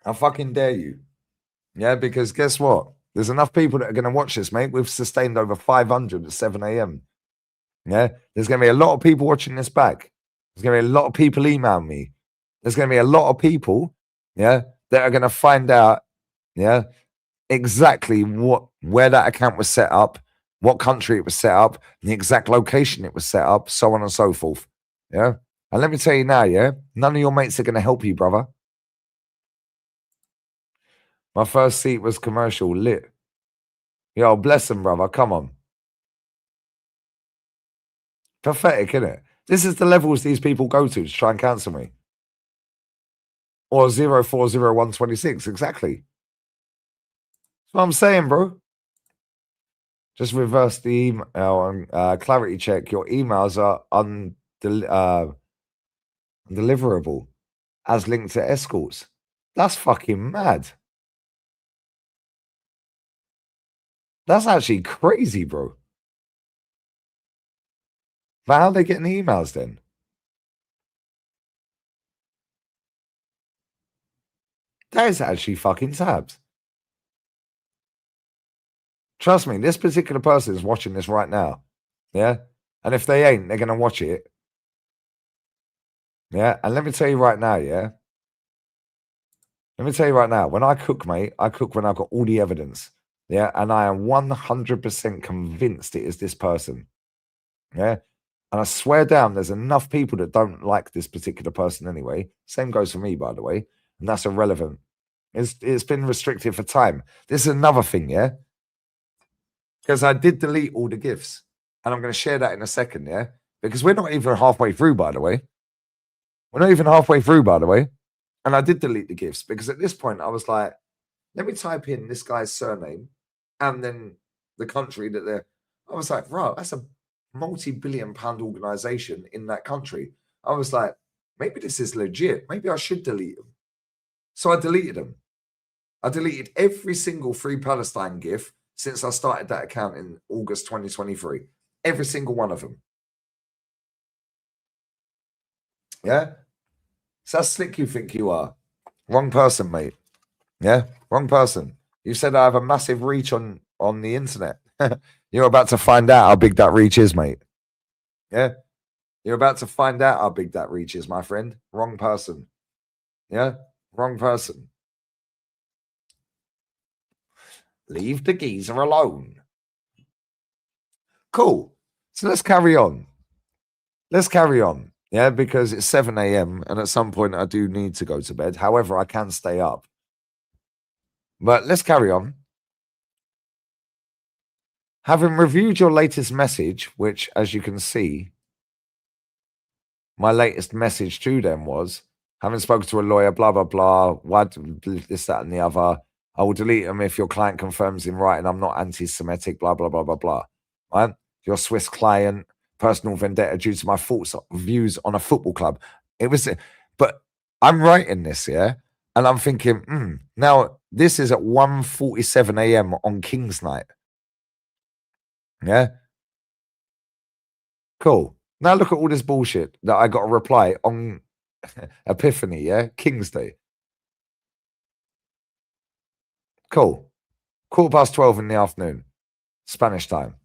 How fucking dare you? Yeah, because guess what? There's enough people that are going to watch this, mate. We've sustained over 500 at 7 a.m. Yeah, there's going to be a lot of people watching this back. There's going to be a lot of people email me. There's going to be a lot of people, yeah, that are going to find out, yeah, exactly where that account was set up, what country it was set up, the exact location it was set up, so on and so forth. Yeah. And let me tell you now, yeah, none of your mates are going to help you, brother. My first seat was commercial lit. Yo, bless them, brother. Come on. Pathetic, isn't it? This is the levels these people go to try and cancel me. Or 040126, exactly. That's what I'm saying, bro. Just reverse the email and clarity check. Your emails are undeliverable as linked to escorts. That's fucking mad. That's actually crazy, bro. But how are they getting the emails then? That is actually fucking tabs. Trust me, this particular person is watching this right now. Yeah. And if they ain't, they're going to watch it. Yeah. And let me tell you right now, yeah. Let me tell you right now, when I cook, mate, I cook when I've got all the evidence. Yeah. And I am 100% convinced it is this person. Yeah. And I swear down, there's enough people that don't like this particular person anyway. Same goes for me, by the way. And that's irrelevant. It's been restricted for time. This is another thing, yeah? Because I did delete all the GIFs. And I'm going to share that in a second, yeah? Because we're not even halfway through, by the way. We're not even halfway through, by the way. And I did delete the GIFs because at this point I was like, let me type in this guy's surname and then the country that they're. I was like, right, that's a multi-billion-pound organization in that country. I was like, maybe this is legit. Maybe I should delete them. So I deleted them. I deleted every single Free Palestine GIF since I started that account in August 2023. Every single one of them. Yeah? So how slick you think you are? Wrong person, mate. Yeah? Wrong person. You said I have a massive reach on the internet. You're about to find out how big that reach is, mate. Yeah? You're about to find out how big that reach is, my friend. Wrong person. Yeah? Wrong person. Leave the geezer alone. Cool. So let's carry on. Let's carry on. Yeah, because it's 7 a.m. and at some point I do need to go to bed. However, I can stay up. But let's carry on. Having reviewed your latest message, which, as you can see, my latest message to them was, having spoken to a lawyer, blah, blah, blah, what, this, that, and the other. I will delete them if your client confirms in writing I'm not anti-Semitic, blah, blah, blah, blah, blah. Right? Your Swiss client, personal vendetta due to my thoughts, views on a football club. It was, but I'm writing this, yeah? And I'm thinking, now this is at 1:47 a.m. on King's Night. Yeah? Cool. Now look at all this bullshit that I got a reply on Epiphany, yeah? King's Day. Cool. 12:15 in the afternoon, Spanish time.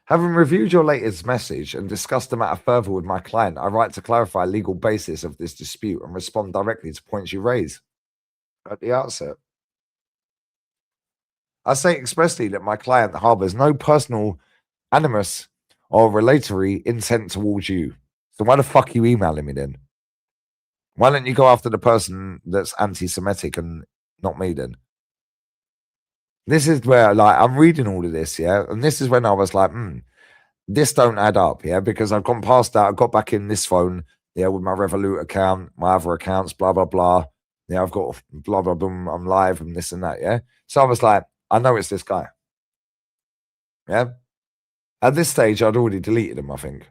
Having reviewed your latest message and discussed the matter further with my client, I write to clarify legal basis of this dispute and respond directly to points you raise at the outset. I say expressly that my client harbors no personal animus or relatory intent towards you. So why the fuck are you emailing me then? Why don't you go after the person that's anti-Semitic and not me then? This is where, like, I'm reading all of this, yeah? And this is when I was like, this don't add up, yeah? Because I've gone past that. I got back in this phone, yeah, with my Revolut account, my other accounts, blah, blah, blah. Yeah, I've got blah, blah, boom, I'm live and this and that, yeah? So I was like, I know it's this guy. Yeah? At this stage, I'd already deleted him, I think,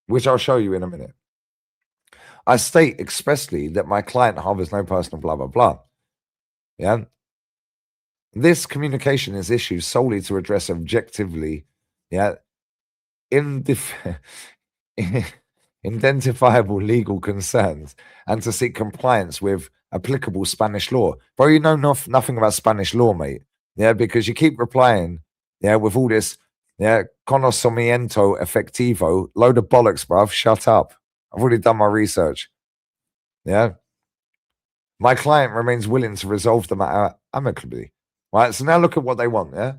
which I'll show you in a minute. I state expressly that my client harbors no personal blah, blah, blah. Yeah? This communication is issued solely to address objectively, yeah, identifiable legal concerns and to seek compliance with applicable Spanish law. Bro, you know nothing about Spanish law, mate. Yeah, because you keep replying, yeah, with all this, yeah, conocimiento efectivo, load of bollocks, bruv. Shut up. I've already done my research. Yeah. My client remains willing to resolve the matter amicably. Right. So now look at what they want. Yeah.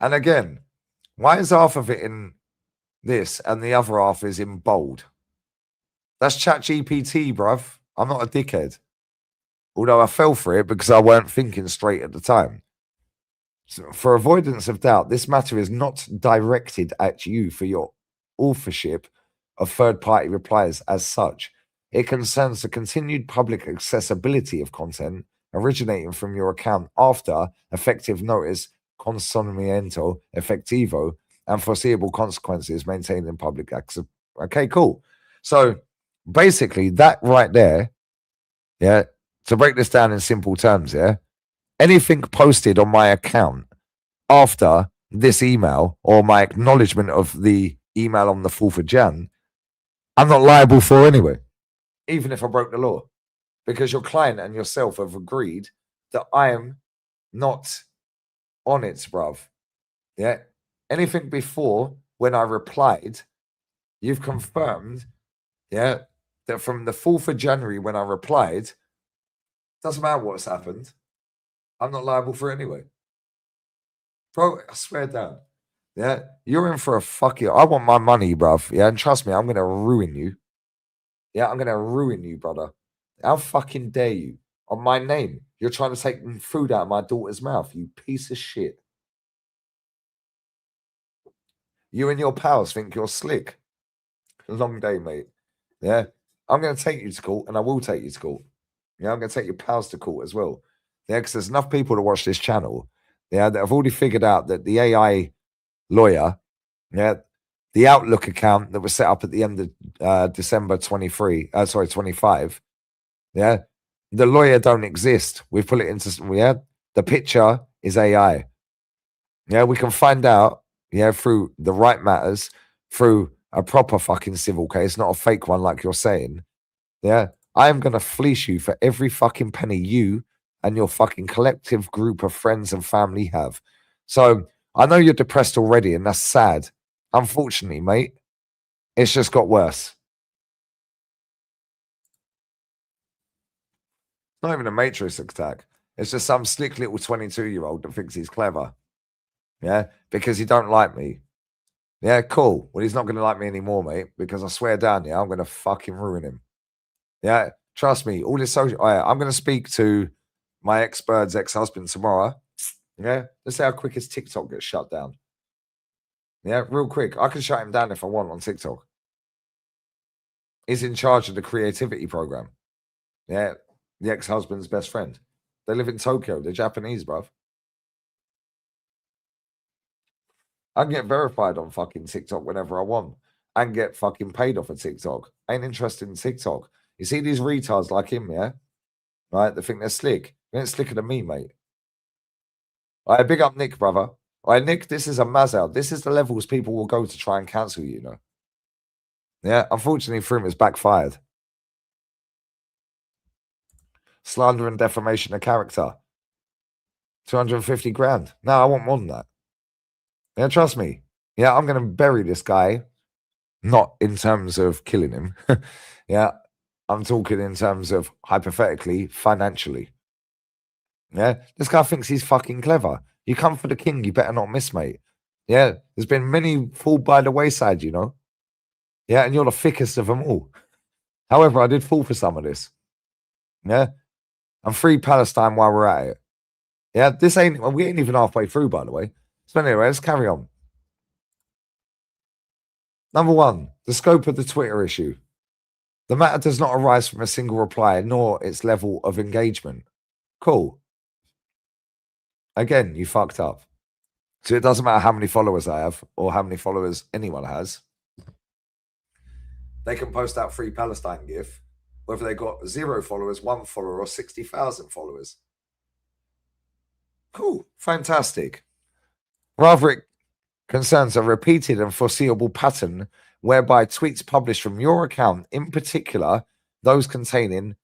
And again, why is half of it in this and the other half is in bold? That's ChatGPT, bruv. I'm not a dickhead. Although I fell for it because I weren't thinking straight at the time. So for avoidance of doubt, this matter is not directed at you for your authorship of third-party replies as such. It concerns the continued public accessibility of content originating from your account after effective notice, consomiento effectivo, and foreseeable consequences maintained in public access. Okay, cool. So basically, that right there, yeah, to break this down in simple terms, yeah, anything posted on my account after this email or my acknowledgement of the email on the 4th of Jan, I'm not liable for anyway, even if I broke the law, because your client and yourself have agreed that I am not on it, bruv. Yeah. Anything before when I replied, you've confirmed, yeah, that from the 4th of January when I replied, doesn't matter what's happened, I'm not liable for it anyway. Bro, I swear down. Yeah, you're in for a fuck you. I want my money, bruv. Yeah, and trust me, I'm gonna ruin you. Yeah, I'm gonna ruin you, brother. How fucking dare you? On my name, you're trying to take food out of my daughter's mouth, you piece of shit. You and your pals think you're slick. Long day, mate. Yeah, I'm gonna take you to court, and I will take you to court. Yeah, I'm gonna take your pals to court as well. Yeah, because there's enough people to watch this channel. Yeah, that have already figured out that the AI lawyer, yeah, the Outlook account that was set up at the end of December 25. Yeah. The lawyer don't exist. We've put it into, yeah. The picture is AI. Yeah. We can find out, yeah, through the right matters, through a proper fucking civil case, not a fake one like you're saying. Yeah. I am going to fleece you for every fucking penny you and your fucking collective group of friends and family have. So I know you're depressed already, and that's sad. Unfortunately, mate, it's just got worse. It's not even a Matrix attack. It's just some slick little 22-year-old that thinks he's clever. Yeah, because he don't like me. Yeah, cool. Well, he's not going to like me anymore, mate, because I swear down, yeah, I'm going to fucking ruin him. Yeah, trust me. All this social... I'm going to speak to my ex-bird's ex-husband tomorrow. Yeah, let's see how quick his TikTok gets shut down. Yeah, real quick. I can shut him down if I want on TikTok. He's in charge of the creativity program. Yeah, the ex-husband's best friend. They live in Tokyo. They're Japanese, bruv. I can get verified on fucking TikTok whenever I want and get fucking paid off of TikTok. Ain't interested in TikTok. You see these retards like him, yeah? Right? They think they're slick. They ain't slicker than me, mate. All right, big up Nick, brother. All right, Nick, this is a mazzow. This is the levels people will go to try and cancel you, you know? Yeah, unfortunately for him, it's backfired. Slander and defamation of character. 250 grand. No, I want more than that. Yeah, trust me. Yeah, I'm going to bury this guy, not in terms of killing him. Yeah, I'm talking in terms of hypothetically, financially. Yeah, this guy thinks he's fucking clever. You come for the king, you better not miss, mate. Yeah, there's been many fall by the wayside, you know. Yeah, and you're the thickest of them all. However, I did fall for some of this. Yeah, I'm free Palestine while we're at it. Yeah, we ain't even halfway through, by the way. So anyway, let's carry on. Number one, the scope of the Twitter issue. The matter does not arise from a single reply, nor its level of engagement. Cool. Again, you fucked up. So it doesn't matter how many followers I have or how many followers anyone has. They can post that free Palestine gif, whether they got 0 followers, 1 follower, or 60,000 followers. Cool. Fantastic. Rather, it concerns a repeated and foreseeable pattern whereby tweets published from your account, in particular those containing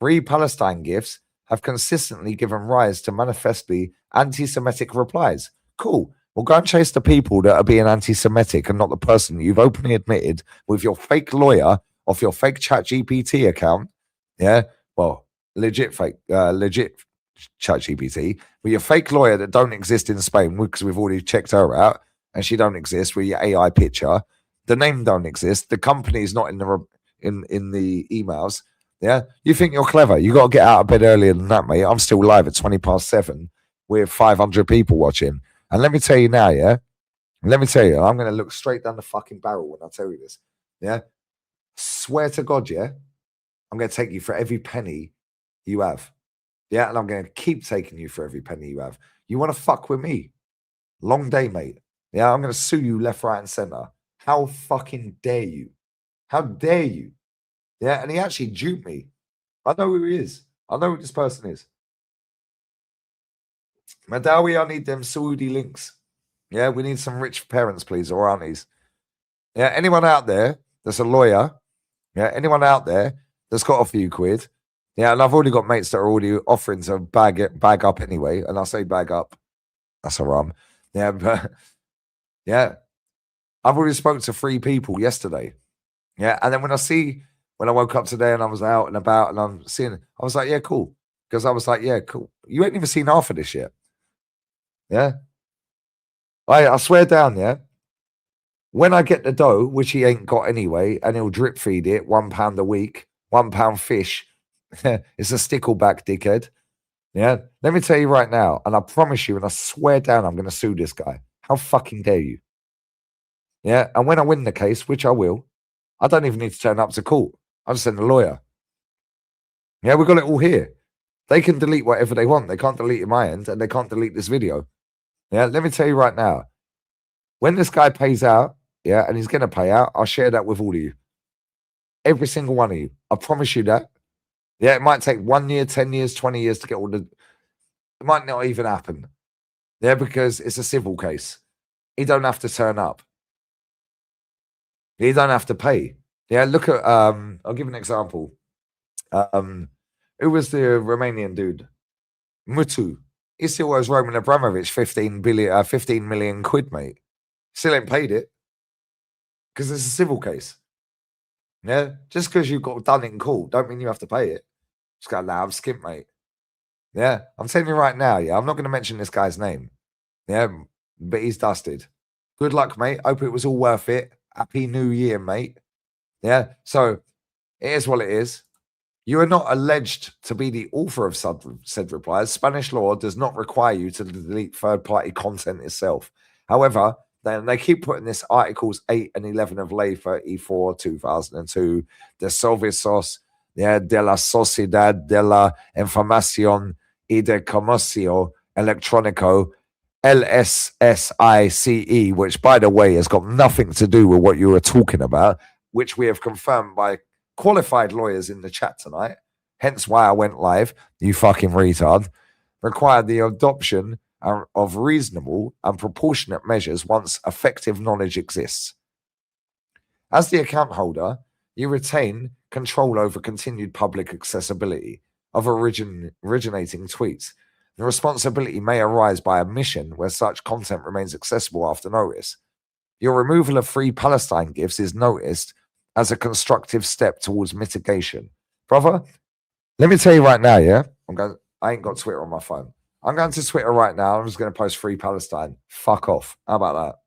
free Palestine gifts, have consistently given rise to manifestly anti-Semitic replies. Cool. Well, go and chase the people that are being anti-Semitic and not the person that you've openly admitted with your fake lawyer off your fake ChatGPT account. Yeah, well, legit fake, legit ChatGPT with your fake lawyer that don't exist in Spain because we've already checked her out and she don't exist with your AI picture. The name don't exist. The company is not in the emails. Yeah, you think you're clever? You got to get out of bed earlier than that, mate. I'm still live at 7:20 with 500 people watching. And let me tell you now, yeah. Let me tell you, I'm going to look straight down the fucking barrel when I tell you this. Yeah, swear to God, yeah. I'm going to take you for every penny you have. Yeah, and I'm going to keep taking you for every penny you have. You want to fuck with me? Long day, mate. Yeah, I'm going to sue you left, right, and center. How fucking dare you? How dare you? Yeah, and he actually duped me. I know who he is. I know who this person is. Madawi, I need them Saudi links. Yeah, we need some rich parents, please, or aunties. Yeah, anyone out there that's a lawyer, yeah, anyone out there that's got a few quid, yeah, and I've already got mates that are already offering to bag up anyway, and I say bag up, that's a rum. Yeah, but yeah, I've already spoken to 3 people yesterday. Yeah, and then when I woke up today and I was out and about and I'm seeing, I was like, yeah, cool, because I was like, yeah, cool. You ain't even seen half of this yet. Yeah, I swear down, yeah. When I get the dough, which he ain't got anyway, and he'll drip feed it £1 a week, £1 fish. It's a stickleback, dickhead. Yeah. Let me tell you right now, and I promise you, and I swear down, I'm going to sue this guy. How fucking dare you? Yeah. And when I win the case, which I will, I don't even need to turn up to court. I'll just send a lawyer. Yeah, we got it all here. They can delete whatever they want. They can't delete in my end, and they can't delete this video. Yeah. Let me tell you right now, when this guy pays out, yeah, and he's going to pay out, I'll share that with all of you. Every single one of you. I promise you that. Yeah, it might take 1 year, 10 years, 20 years to get all the. It might not even happen. Yeah, because it's a civil case. He don't have to turn up. He don't have to pay. Yeah, look at. I'll give an example. Who was the Romanian dude? Mutu. He still owes Roman Abramovich 15 million quid, mate. Still ain't paid it because it's a civil case. Yeah, just because you've got done in court, don't mean you have to pay it. Just go, nah, I'm skint, mate. Yeah, I'm telling you right now, yeah, I'm not going to mention this guy's name. Yeah, but he's dusted. Good luck, mate. Hope it was all worth it. Happy New Year, mate. Yeah, so it is what it is. You are not alleged to be the author of said replies. Spanish law does not require you to delete third-party content itself. However, then they keep putting this Articles 8 and 11 of Ley 34, 2002, de Servicios de la Sociedad de la Información y de Comercio Electrónico, LSSICE, which, by the way, has got nothing to do with what you were talking about, which we have confirmed by qualified lawyers in the chat tonight, hence why I went live, you fucking retard, required the adoption of reasonable and proportionate measures once effective knowledge exists. As the account holder, you retain control over continued public accessibility of originating tweets. The responsibility may arise by omission where such content remains accessible after notice. Your removal of free Palestine gifts is noticed as a constructive step towards mitigation. Brother, let me tell you right now, yeah? I ain't got Twitter on my phone. I'm going to Twitter right now. I'm just going to post free Palestine. Fuck off. How about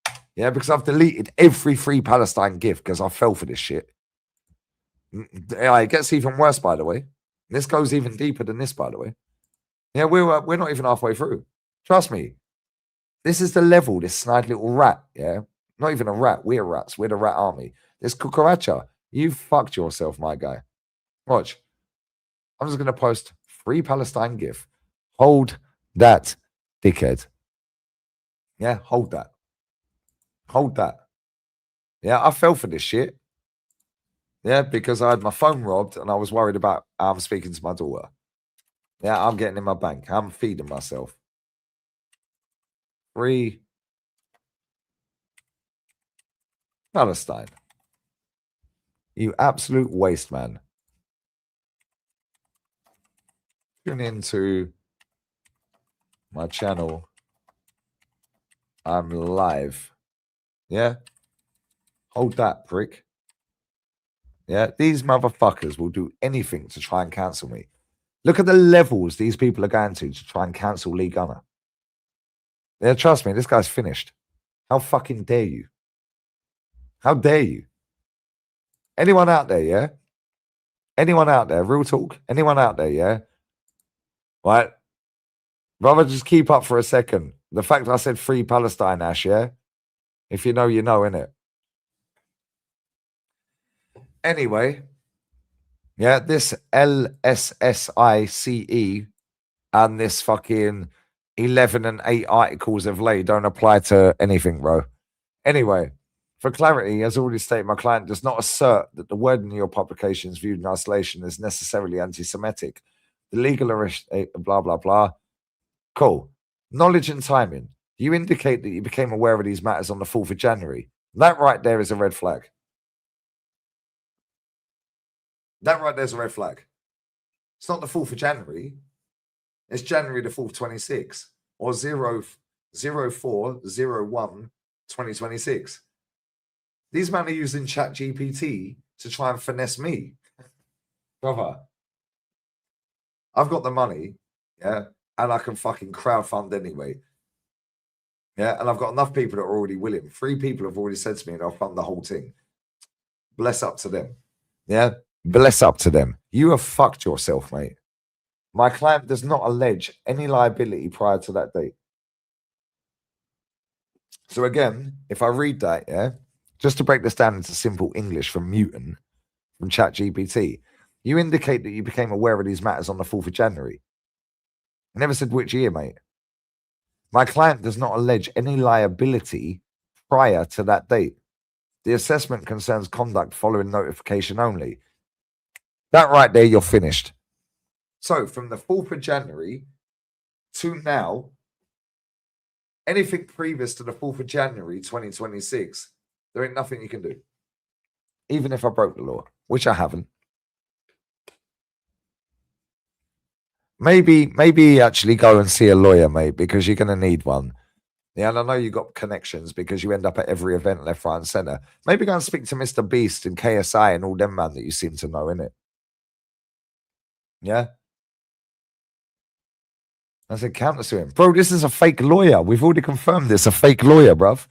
that? Yeah, because I've deleted every free Palestine gift because I fell for this shit. Yeah, it gets even worse, by the way. This goes even deeper than this, by the way. Yeah, we're not even halfway through. Trust me. This is the level, this snide little rat, yeah? Not even a rat. We're rats. We're the rat army. This cucaracha. You fucked yourself, my guy. Watch. I'm just going to post free Palestine gif. Hold that, dickhead. Yeah, hold that. Hold that. Yeah, I fell for this shit. Yeah, because I had my phone robbed and I was worried about how I'm speaking to my daughter. Yeah, I'm getting in my bank. I'm feeding myself. Free Palestine. You absolute waste, man. Tune into my channel. I'm live. Yeah? Hold that, prick. Yeah? These motherfuckers will do anything to try and cancel me. Look at the levels these people are going to try and cancel Lee Gunner. Yeah, trust me, this guy's finished. How fucking dare you? How dare you? Anyone out there, yeah? Anyone out there, real talk? Anyone out there, yeah? Right? Rather just keep up for a second. The fact I said free Palestine, Ash, yeah? If you know, you know, innit? Anyway, yeah, this LSSICE and this fucking 11 and 8 articles of lay don't apply to anything, bro. Anyway, for clarity, as already stated, my client does not assert that the wording in your publications viewed in isolation is necessarily anti-Semitic. The legal arrest, blah, blah, blah. Cool. Knowledge and timing. You indicate that you became aware of these matters on the 4th of January. That right there is a red flag. That right there's a red flag. It's not the 4th of January. It's January the 4th, 26 or 04/01/2026. These men are using ChatGPT to try and finesse me. Brother, I've got the money, yeah, and I can fucking crowdfund anyway. Yeah, and I've got enough people that are already willing. 3 people have already said to me, and I'll fund the whole thing. Bless up to them. Yeah, bless up to them. You have fucked yourself, mate. My client does not allege any liability prior to that date. So again, if I read that, yeah, just to break this down into simple English from Mutant, from ChatGPT, you indicate that you became aware of these matters on the 4th of January. I never said which year, mate. My client does not allege any liability prior to that date. The assessment concerns conduct following notification only. That right there, you're finished. So from the 4th of January to now, anything previous to the 4th of January 2026, there ain't nothing you can do. Even if I broke the law, which I haven't. Maybe actually go and see a lawyer, mate, because you're going to need one. Yeah, and I know you got connections because you end up at every event left, right, and center. Maybe go and speak to Mr. Beast and KSI and all them man that you seem to know, innit? Yeah? I said, counter to him. Bro, this is a fake lawyer. We've already confirmed this. A fake lawyer, bruv.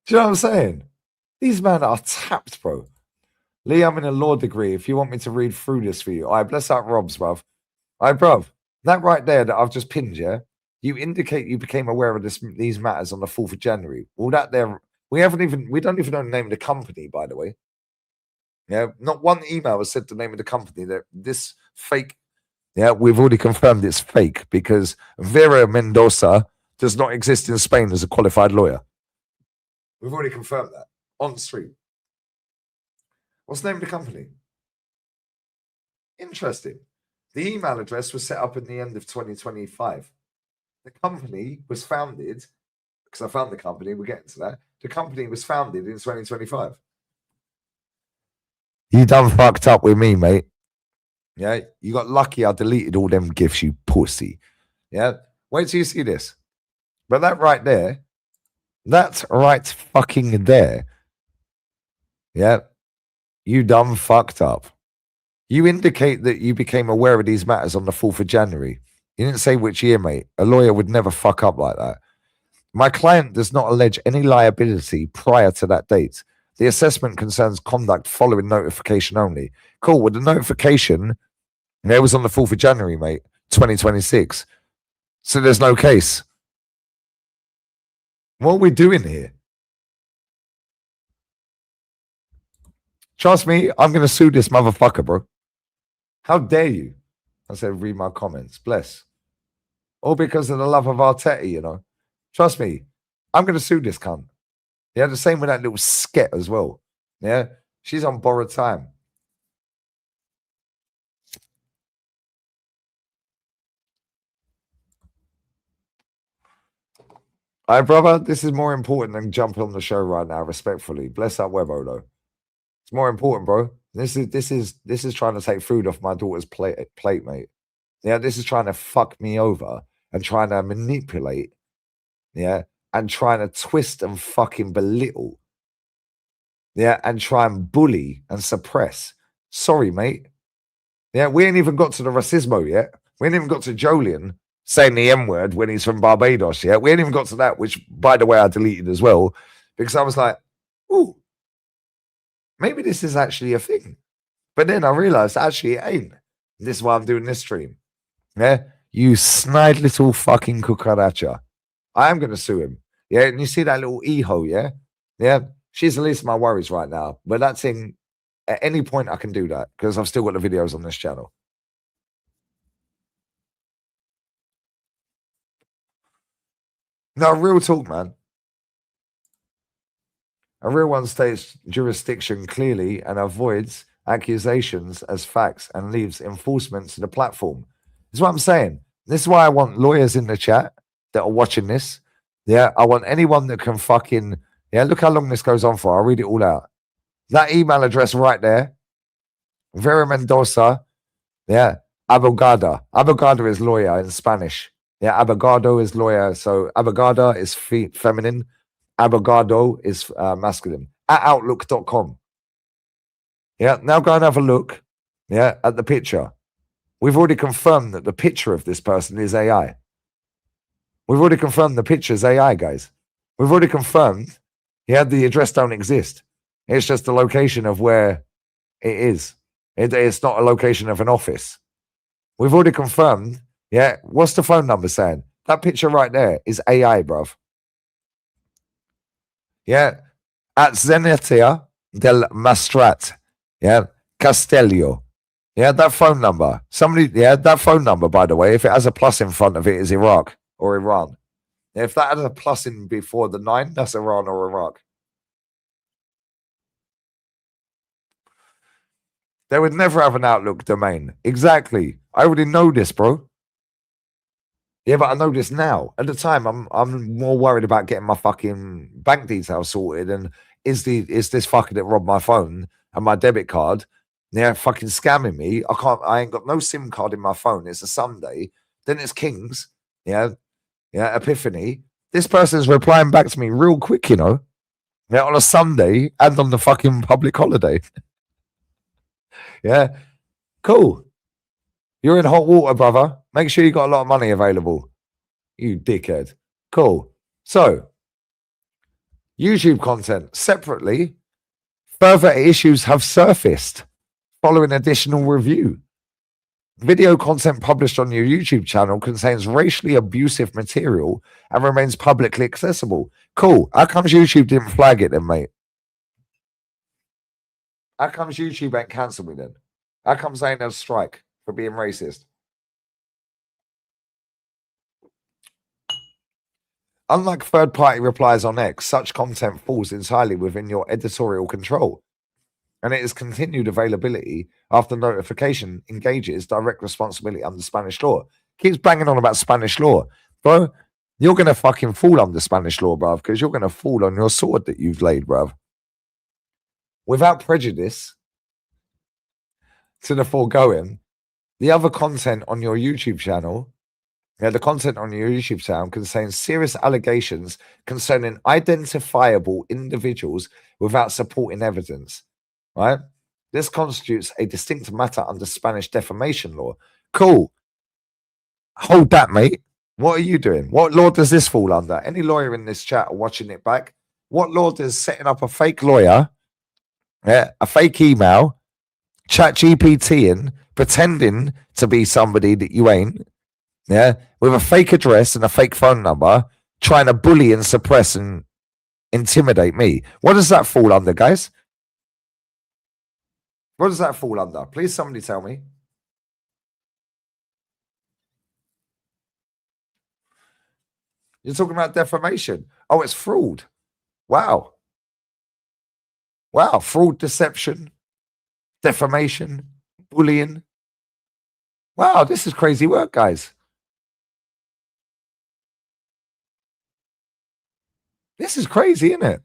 Do you know what I'm saying? These men are tapped, bro. Lee, I'm in a law degree. If you want me to read through this for you. All right, bless out Rob's, bruv. All right, bruv. That right there that I've just pinned, yeah? You indicate you became aware of these matters on the 4th of January. Well, that there, we don't even know the name of the company, by the way. Yeah, not one email has said the name of the company. That this fake, yeah, we've already confirmed it's fake because Vera Mendoza does not exist in Spain as a qualified lawyer. We've already confirmed that on the street. What's the name of the company? Interesting. The email address was set up in the end of 2025. The company was founded, because I found the company, we're getting to that. The company was founded in 2025. You done fucked up with me, mate. Yeah, you got lucky I deleted all them gifts, you pussy. Yeah, wait till you see this. But that right there, that's right fucking there. Yeah, you done fucked up. You indicate that you became aware of these matters on the 4th of January. You didn't say which year, mate. A lawyer would never fuck up like that. My client does not allege any liability prior to that date. The assessment concerns conduct following notification only. Cool. Well, the notification, it was on the 4th of January, mate, 2026. So there's no case. What are we doing here? Trust me, I'm going to sue this motherfucker, bro. How dare you? I said, read my comments. Bless. All because of the love of Arteta, you know. Trust me, I'm going to sue this cunt. Yeah, the same with that little sket as well. Yeah, she's on borrowed time. All right, brother, this is more important than jumping on the show right now, respectfully. Bless that Webo, though. It's more important, bro. This is trying to take food off my daughter's plate, mate. Yeah, this is trying to fuck me over and trying to manipulate, yeah, and trying to twist and fucking belittle, yeah, and try and bully and suppress. Sorry, mate. Yeah, we ain't even got to the racismo yet. We ain't even got to Jolien saying the M word when he's from Barbados yet. We ain't even got to that, which, by the way, I deleted as well because I was like, ooh, maybe this is actually a thing. But then I realized actually it ain't. This is why I'm doing this stream. Yeah, you snide little fucking cucaracha. I am going to sue him. Yeah, and you see that little eho, yeah? Yeah, she's the least of my worries right now. But that thing, at any point I can do that because I've still got the videos on this channel. No, real talk, man. A real one states jurisdiction clearly and avoids accusations as facts and leaves enforcement to the platform. That's what I'm saying. This is why I want lawyers in the chat that are watching this. Yeah, I want anyone that can fucking, yeah, look how long this goes on for. I'll read it all out. That email address right there, Vera Mendoza, yeah, abogada. Abogada is lawyer in Spanish. Yeah, abogado is lawyer. So abogada is feminine. Abogado is masculine. At outlook.com. Yeah, now go and have a look, yeah, at the picture. We've already confirmed that the picture of this person is AI. We've already confirmed the picture is AI, guys. We've already confirmed, yeah, the address don't exist. It's just the location of where it is. It's not a location of an office. We've already confirmed, yeah. What's the phone number saying? That picture right there is AI, bruv. Yeah, at Zenetia del Mastrat, yeah, Castello. Yeah, that phone number. Somebody, yeah, that phone number, by the way, if it has a plus in front of it, is Iraq or Iran. If that has a plus in before the 9, that's Iran or Iraq. They would never have an Outlook domain. Exactly. I already know this, bro. Yeah, but I know this now. At the time, I'm more worried about getting my fucking bank details sorted and is this fucker that robbed my phone and my debit card, yeah, fucking scamming me. I ain't got no SIM card in my phone. It's a Sunday. Then it's Kings. Yeah, yeah, Epiphany. This person's replying back to me real quick, you know. Yeah, on a Sunday and on the fucking public holiday. Yeah. Cool. You're in hot water, brother. Make sure you got a lot of money available. You dickhead. Cool. So, YouTube content separately, further issues have surfaced following additional review. Video content published on your YouTube channel contains racially abusive material and remains publicly accessible. Cool. How comes YouTube didn't flag it then, mate? How comes YouTube ain't cancelled me then? How comes they ain't a strike for being racist? Unlike third-party replies on X, such content falls entirely within your editorial control, and it is continued availability after notification engages direct responsibility under Spanish law. Keeps banging on about Spanish law. Bro, you're going to fucking fall under Spanish law, bruv, because you're going to fall on your sword that you've laid, bruv. Without prejudice to the foregoing, the other content on your YouTube channel, the content on your YouTube channel contains serious allegations concerning identifiable individuals without supporting evidence, right? This constitutes a distinct matter under Spanish defamation law. Cool. Hold that, mate. What are you doing? What law does this fall under? Any lawyer in this chat watching it back? What law does setting up a fake lawyer, a fake email, chat GPT in, pretending to be somebody that you ain't, with a fake address and a fake phone number, trying to bully and suppress and intimidate me? What does that fall under, guys? What does that fall under? Please, somebody tell me. You're talking about defamation. Oh, it's fraud. Wow. Wow. Fraud, deception, defamation, bullying. Wow, this is crazy work, guys. This is crazy, isn't it?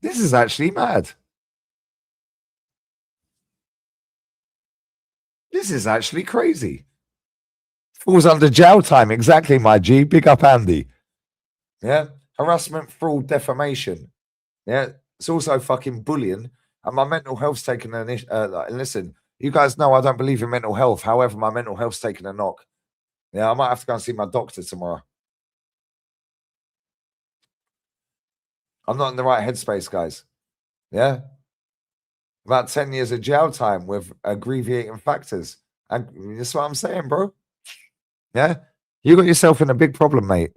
This is actually mad. This is actually crazy. Falls under jail time. Exactly, my G. Big up, Andy. Yeah. Harassment, fraud, defamation. Yeah. It's also fucking bullying. And my mental health's taken an issue. Listen, you guys know I don't believe in mental health. However, my mental health's taken a knock. Yeah. I might have to go and see my doctor tomorrow. I'm not in the right headspace, guys. Yeah. About 10 years of jail time with aggravating factors. And that's what I'm saying, bro. Yeah. You got yourself in a big problem, mate.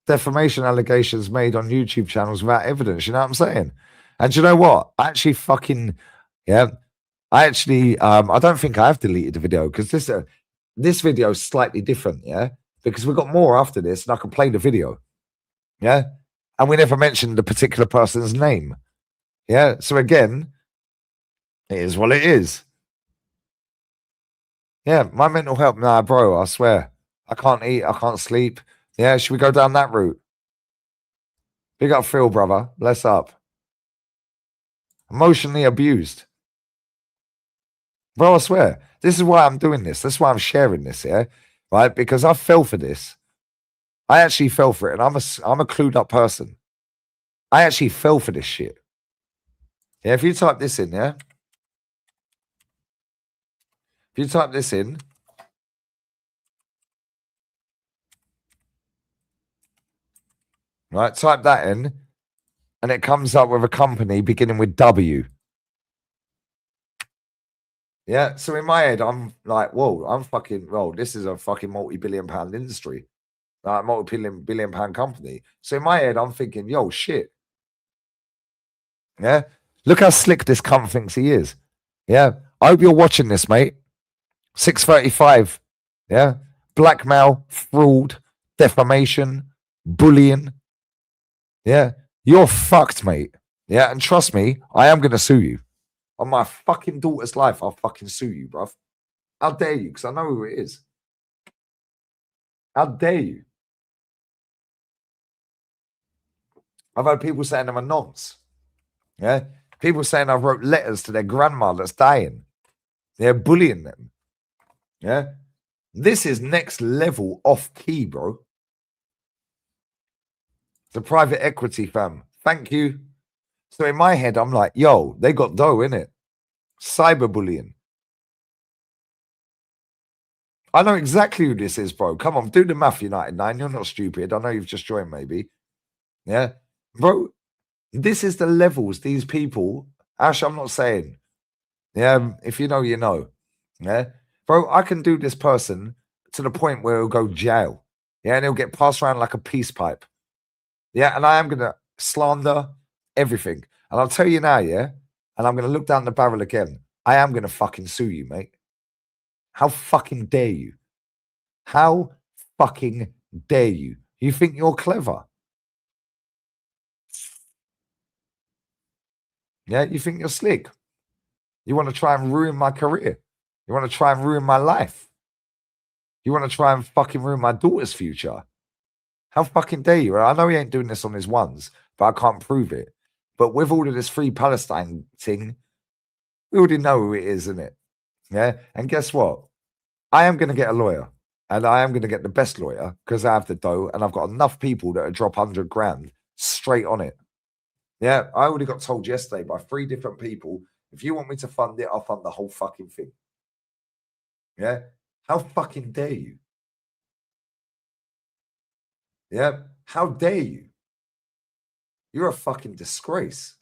Defamation allegations made on YouTube channels without evidence. You know what I'm saying? And you know what? I actually fucking, yeah. I don't think I have deleted the video because this video is slightly different. Yeah. Because we got more after this and I can play the video. Yeah. And we never mentioned the particular person's name. Yeah. So again, it is what it is. Yeah. My mental health, nah, bro, I swear. I can't eat. I can't sleep. Yeah. Should we go down that route? Big up Phil, brother. Bless up. Emotionally abused. Bro, I swear. This is why I'm doing this. That's why I'm sharing this, yeah? Right? Because I fell for this. I actually fell for it, and I'm a clued up person. I actually fell for this shit. Yeah, if you type this in, yeah? If you type this in, right? Type that in, and it comes up with a company beginning with W. Yeah, so in my head, I'm like, whoa, this is a fucking multi-billion pound industry, like multi-billion pound company. So in my head, I'm thinking, yo, shit. Yeah, look how slick this cunt thinks he is. Yeah, I hope you're watching this, mate. 6:35. Yeah, blackmail, fraud, defamation, bullying. Yeah, you're fucked, mate. Yeah, and trust me, I am gonna sue you. On my fucking daughter's life, I'll fucking sue you, bruv. How dare you? Because I know who it is. How dare you? I've had people saying I'm a nonce. Yeah. People saying I wrote letters to their grandma that's dying. They're bullying them. Yeah. This is next level off key, bro. The private equity firm. Thank you. So in my head, I'm like, yo, they got dough in it. Cyberbullying. I know exactly who this is, bro. Come on, do the math, United 9. You're not stupid. I know you've just joined, maybe. Yeah. Bro, this is the levels these people. Ash, I'm not saying. Yeah. If you know, you know. Yeah. Bro, I can do this person to the point where he'll go jail. Yeah. And he'll get passed around like a peace pipe. Yeah. And I am going to slander everything. And I'll tell you now, yeah. And I'm going to look down the barrel again. I am going to fucking sue you, mate. How fucking dare you? How fucking dare you? You think you're clever? Yeah, you think you're slick. You want to try and ruin my career. You want to try and ruin my life. You want to try and fucking ruin my daughter's future. How fucking dare you? I know he ain't doing this on his ones, but I can't prove it. But with all of this free Palestine thing, we already know who it is, isn't it? Yeah. And guess what? I am going to get a lawyer, and I am going to get the best lawyer because I have the dough and I've got enough people that drop 100 grand straight on it. Yeah, I already got told yesterday by 3 different people, if you want me to fund it, I'll fund the whole fucking thing. Yeah, how fucking dare you? Yeah, how dare you? You're a fucking disgrace.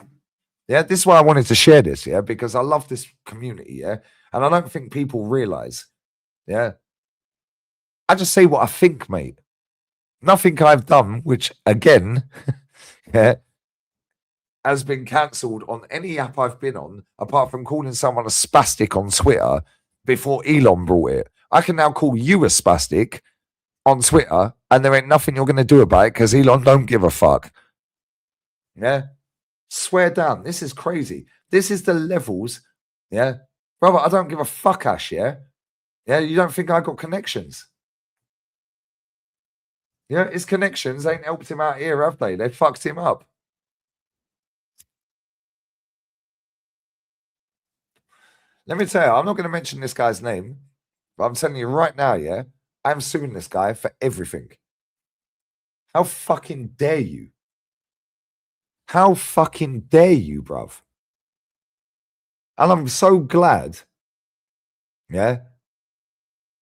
Yeah, this is why I wanted to share this, yeah, because I love this community, yeah, and I don't think people realize, yeah. I just say what I think, mate. Nothing I've done, which again, yeah, has been cancelled on any app I've been on, apart from calling someone a spastic on Twitter before Elon brought it. I can now call you a spastic on Twitter, and there ain't nothing you're going to do about it because Elon don't give a fuck. Yeah. Swear down. This is crazy. This is the levels. Yeah. Brother, I don't give a fuck, Ash. Yeah. Yeah. You don't think I got connections? Yeah, his connections ain't helped him out here, have they? They fucked him up. Let me tell you, I'm not going to mention this guy's name, but I'm telling you right now, yeah, I'm suing this guy for everything. How fucking dare you? How fucking dare you, bruv? And I'm so glad, yeah,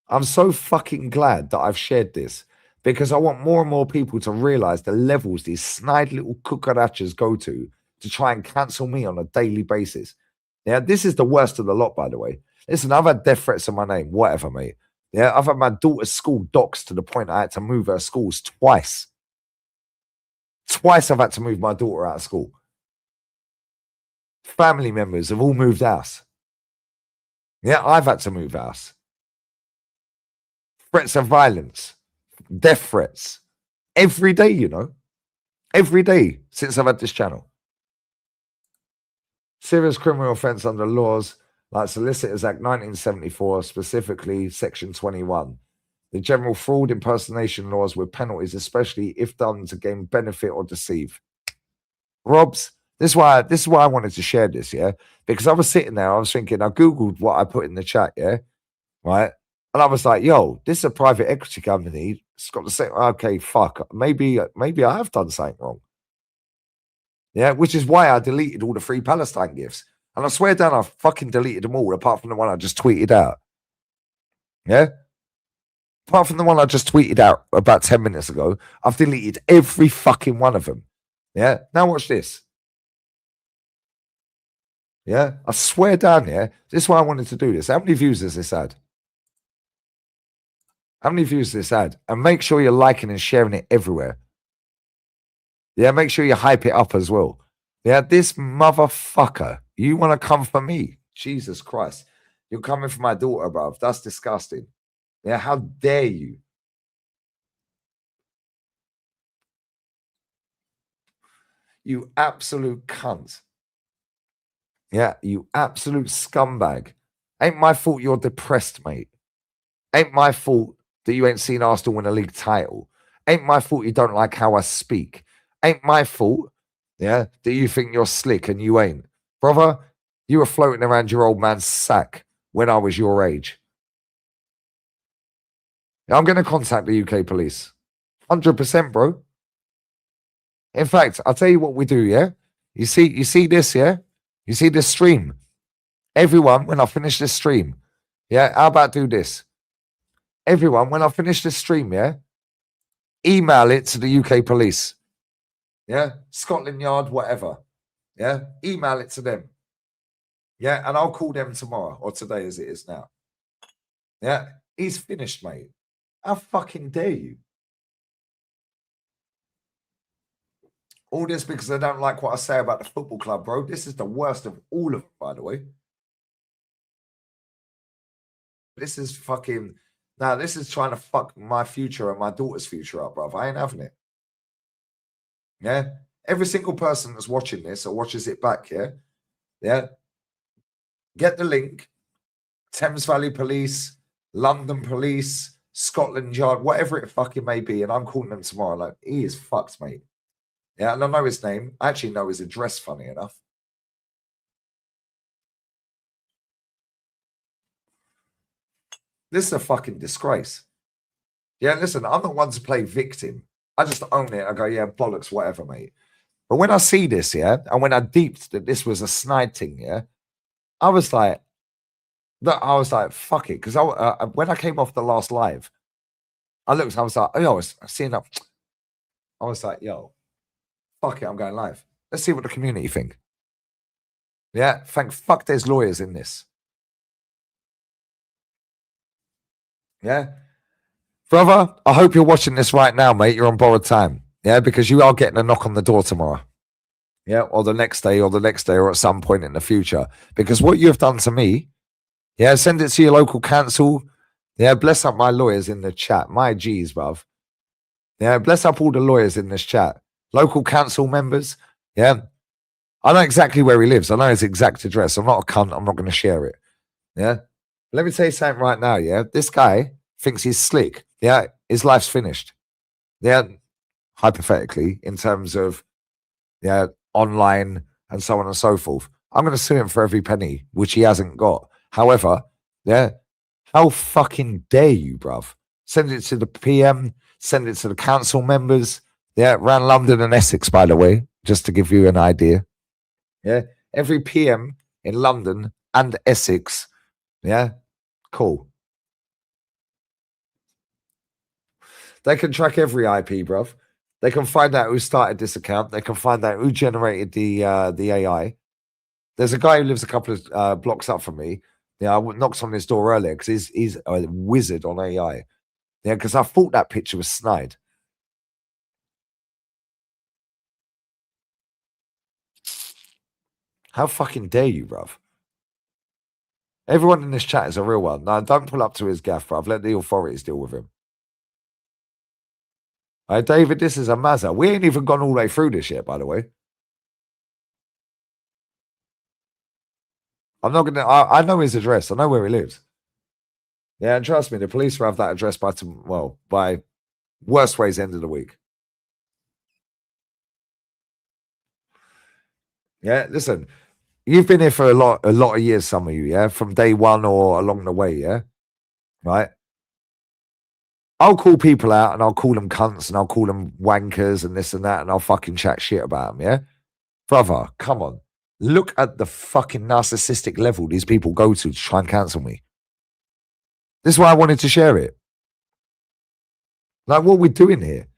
I'm so fucking glad that I've shared this because I want more and more people to realize the levels these snide little cucarachas go to try and cancel me on a daily basis. Yeah, this is the worst of the lot, by the way. Listen, I've had death threats in my name, whatever, mate. Yeah, I've had my daughter's school doxed to the point I had to move her schools twice. Twice I've had to move my daughter out of school. Family members have all moved house. Yeah, I've had to move house. Threats of violence, death threats, every day, you know. Every day since I've had this channel. Serious criminal offence under laws like Solicitors Act 1974, specifically Section 21. The general fraud impersonation laws with penalties, especially if done to gain benefit or deceive. Robs, this is why I wanted to share this, yeah? Because I was sitting there, I was thinking, I Googled what I put in the chat, yeah? Right? And I was like, yo, this is a private equity company. It's got to say, okay, fuck. Maybe I have done something wrong. Yeah, which is why I deleted all the free Palestine gifts. And I swear down, I fucking deleted them all, apart from the one I just tweeted out. Yeah? Apart from the one I just tweeted out about 10 minutes ago, I've deleted every fucking one of them. Yeah? Now watch this. Yeah? I swear down, yeah? This is why I wanted to do this. How many views has this had? How many views has this had? And make sure you're liking and sharing it everywhere. Yeah, make sure you hype it up as well. Yeah, this motherfucker, you want to come for me? Jesus Christ. You're coming for my daughter, bruv. That's disgusting. Yeah, how dare you? You absolute cunt. Yeah, you absolute scumbag. Ain't my fault you're depressed, mate. Ain't my fault that you ain't seen Arsenal win a league title. Ain't my fault you don't like how I speak. Ain't my fault, yeah, that you think you're slick and you ain't. Brother, you were floating around your old man's sack when I was your age. I'm going to contact the UK police. 100%, bro. In fact, I'll tell you what we do, yeah? You see this, yeah? You see this stream? Everyone, when I finish this stream, yeah, how about do this? Everyone, when I finish this stream, yeah, email it to the UK police. Yeah, Scotland Yard, whatever. Yeah, email it to them. Yeah, and I'll call them tomorrow or today as it is now. Yeah, he's finished, mate. How fucking dare you? All this because they don't like what I say about the football club, bro. This is the worst of all of them, by the way. This is fucking... Now, this is trying to fuck my future and my daughter's future up, bro. I ain't having it. Yeah? Every single person that's watching this or watches it back, yeah? Yeah? Get the link. Thames Valley Police, London Police, Scotland Yard, whatever it fucking may be, and I'm calling them tomorrow. Like, he is fucked, mate. Yeah, and I know his name. I actually know his address, funny enough. This is a fucking disgrace. Yeah, listen, I'm not one to play victim. I just own it. I go, yeah, bollocks, whatever, mate. But when I see this, yeah, and when I deeped that this was a snide thing, yeah, I was like, fuck it. Because when I came off the last live, I looked, I was like, oh, I was seeing up. I was like, yo, fuck it, I'm going live. Let's see what the community think. Yeah, thank fuck there's lawyers in this. Yeah. Brother, I hope you're watching this right now, mate. You're on borrowed time. Yeah, because you are getting a knock on the door tomorrow. Yeah, or the next day, or at some point in the future. Because what you have done to me, yeah, send it to your local council. Yeah, bless up my lawyers in the chat. My G's, bruv. Yeah, bless up all the lawyers in this chat. Local council members. Yeah. I know exactly where he lives. I know his exact address. I'm not a cunt. I'm not going to share it. Yeah. Let me tell you something right now. Yeah. This guy thinks he's slick. Yeah. His life's finished. Yeah, hypothetically, in terms of online and so on and so forth. I'm going to sue him for every penny, which he hasn't got. However, yeah, how fucking dare you, bruv? Send it to the PM, send it to the council members. Yeah, around London and Essex, by the way, just to give you an idea. Yeah, every PM in London and Essex. Yeah, cool. They can track every IP, bruv. They can find out who started this account. They can find out who generated the AI. There's a guy who lives a couple of blocks up from me. Yeah, I knocked on his door earlier because he's a wizard on AI. Yeah, because I thought that picture was snide. How fucking dare you, bruv? Everyone in this chat is a real one. No, don't pull up to his gaff, bruv. Let the authorities deal with him. Hey, David, this is a mazza. We ain't even gone all the way through this yet, by the way. I'm not gonna. I know his address. I know where he lives. Yeah, and trust me, the police will have that address by worst ways end of the week. Yeah, listen, you've been here for a lot of years, some of you, yeah, from day one or along the way, yeah, right. I'll call people out and I'll call them cunts and I'll call them wankers and this and that and I'll fucking chat shit about them, yeah, brother. Come on, look at the fucking narcissistic level these people go to try and cancel me. This is why I wanted to share it. Like, what we're doing here.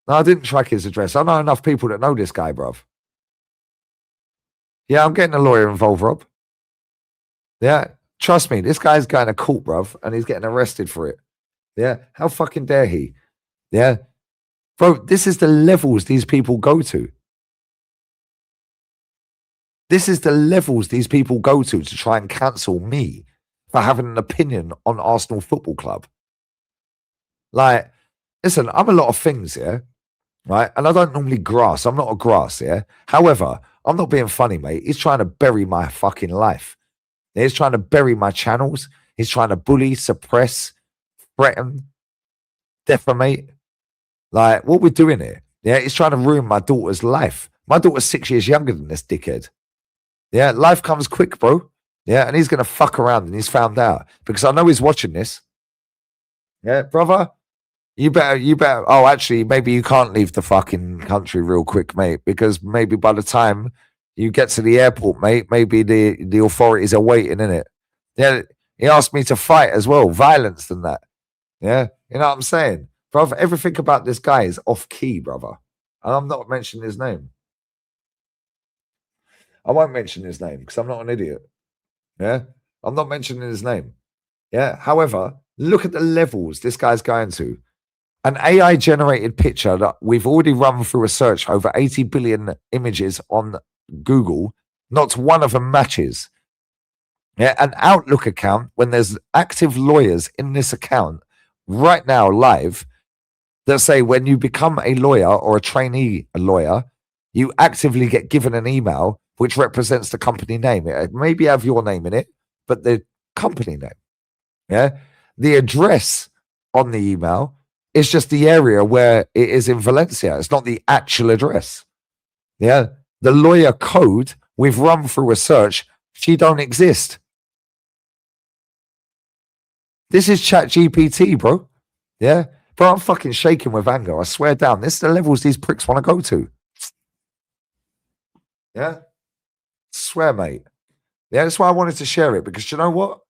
No, I didn't track his address. I know enough people that know this guy, bruv. Yeah, I'm getting a lawyer involved, Rob. Yeah, trust me, this guy's going to court, bruv, and he's getting arrested for it. Yeah, how fucking dare he? Yeah, bro, this is the levels these people go to. This is the levels these people go to try and cancel me for having an opinion on Arsenal Football Club. Like, listen, I'm a lot of things, yeah, right? And I don't normally grass. I'm not a grass, yeah. However, I'm not being funny, mate. He's trying to bury my fucking life. He's trying to bury my channels. He's trying to bully, suppress, threaten, defamate. Like, what we're doing here. Yeah, he's trying to ruin my daughter's life. My daughter's 6 years younger than this dickhead. Yeah, life comes quick, bro. Yeah, and he's going to fuck around and he's found out because I know he's watching this. Yeah, brother, you better. Oh, actually, maybe you can't leave the fucking country real quick, mate, because maybe by the time you get to the airport, mate, maybe the authorities are waiting in it. Yeah, he asked me to fight as well, violence than that. Yeah, you know what I'm saying, brother. Everything about this guy is off key, brother. And I'm not mentioning his name. I won't mention his name because I'm not an idiot. Yeah, I'm not mentioning his name. Yeah, however, look at the levels this guy's going to. An AI generated picture that we've already run through a search over 80 billion images on Google, not one of them matches. Yeah, an Outlook account when there's active lawyers in this account right now live that say when you become a lawyer or a trainee lawyer, you actively get given an email which represents the company name. It maybe have your name in it, but the company name. Yeah. The address on the email is just the area where it is in Valencia. It's not the actual address. Yeah. The lawyer code, we've run through a search. She don't exist. This is Chat GPT, bro. Yeah. Bro, I'm fucking shaking with anger. I swear down. This is the levels these pricks want to go to. Yeah. Swear, mate. Yeah, that's why I wanted to share it because you know what?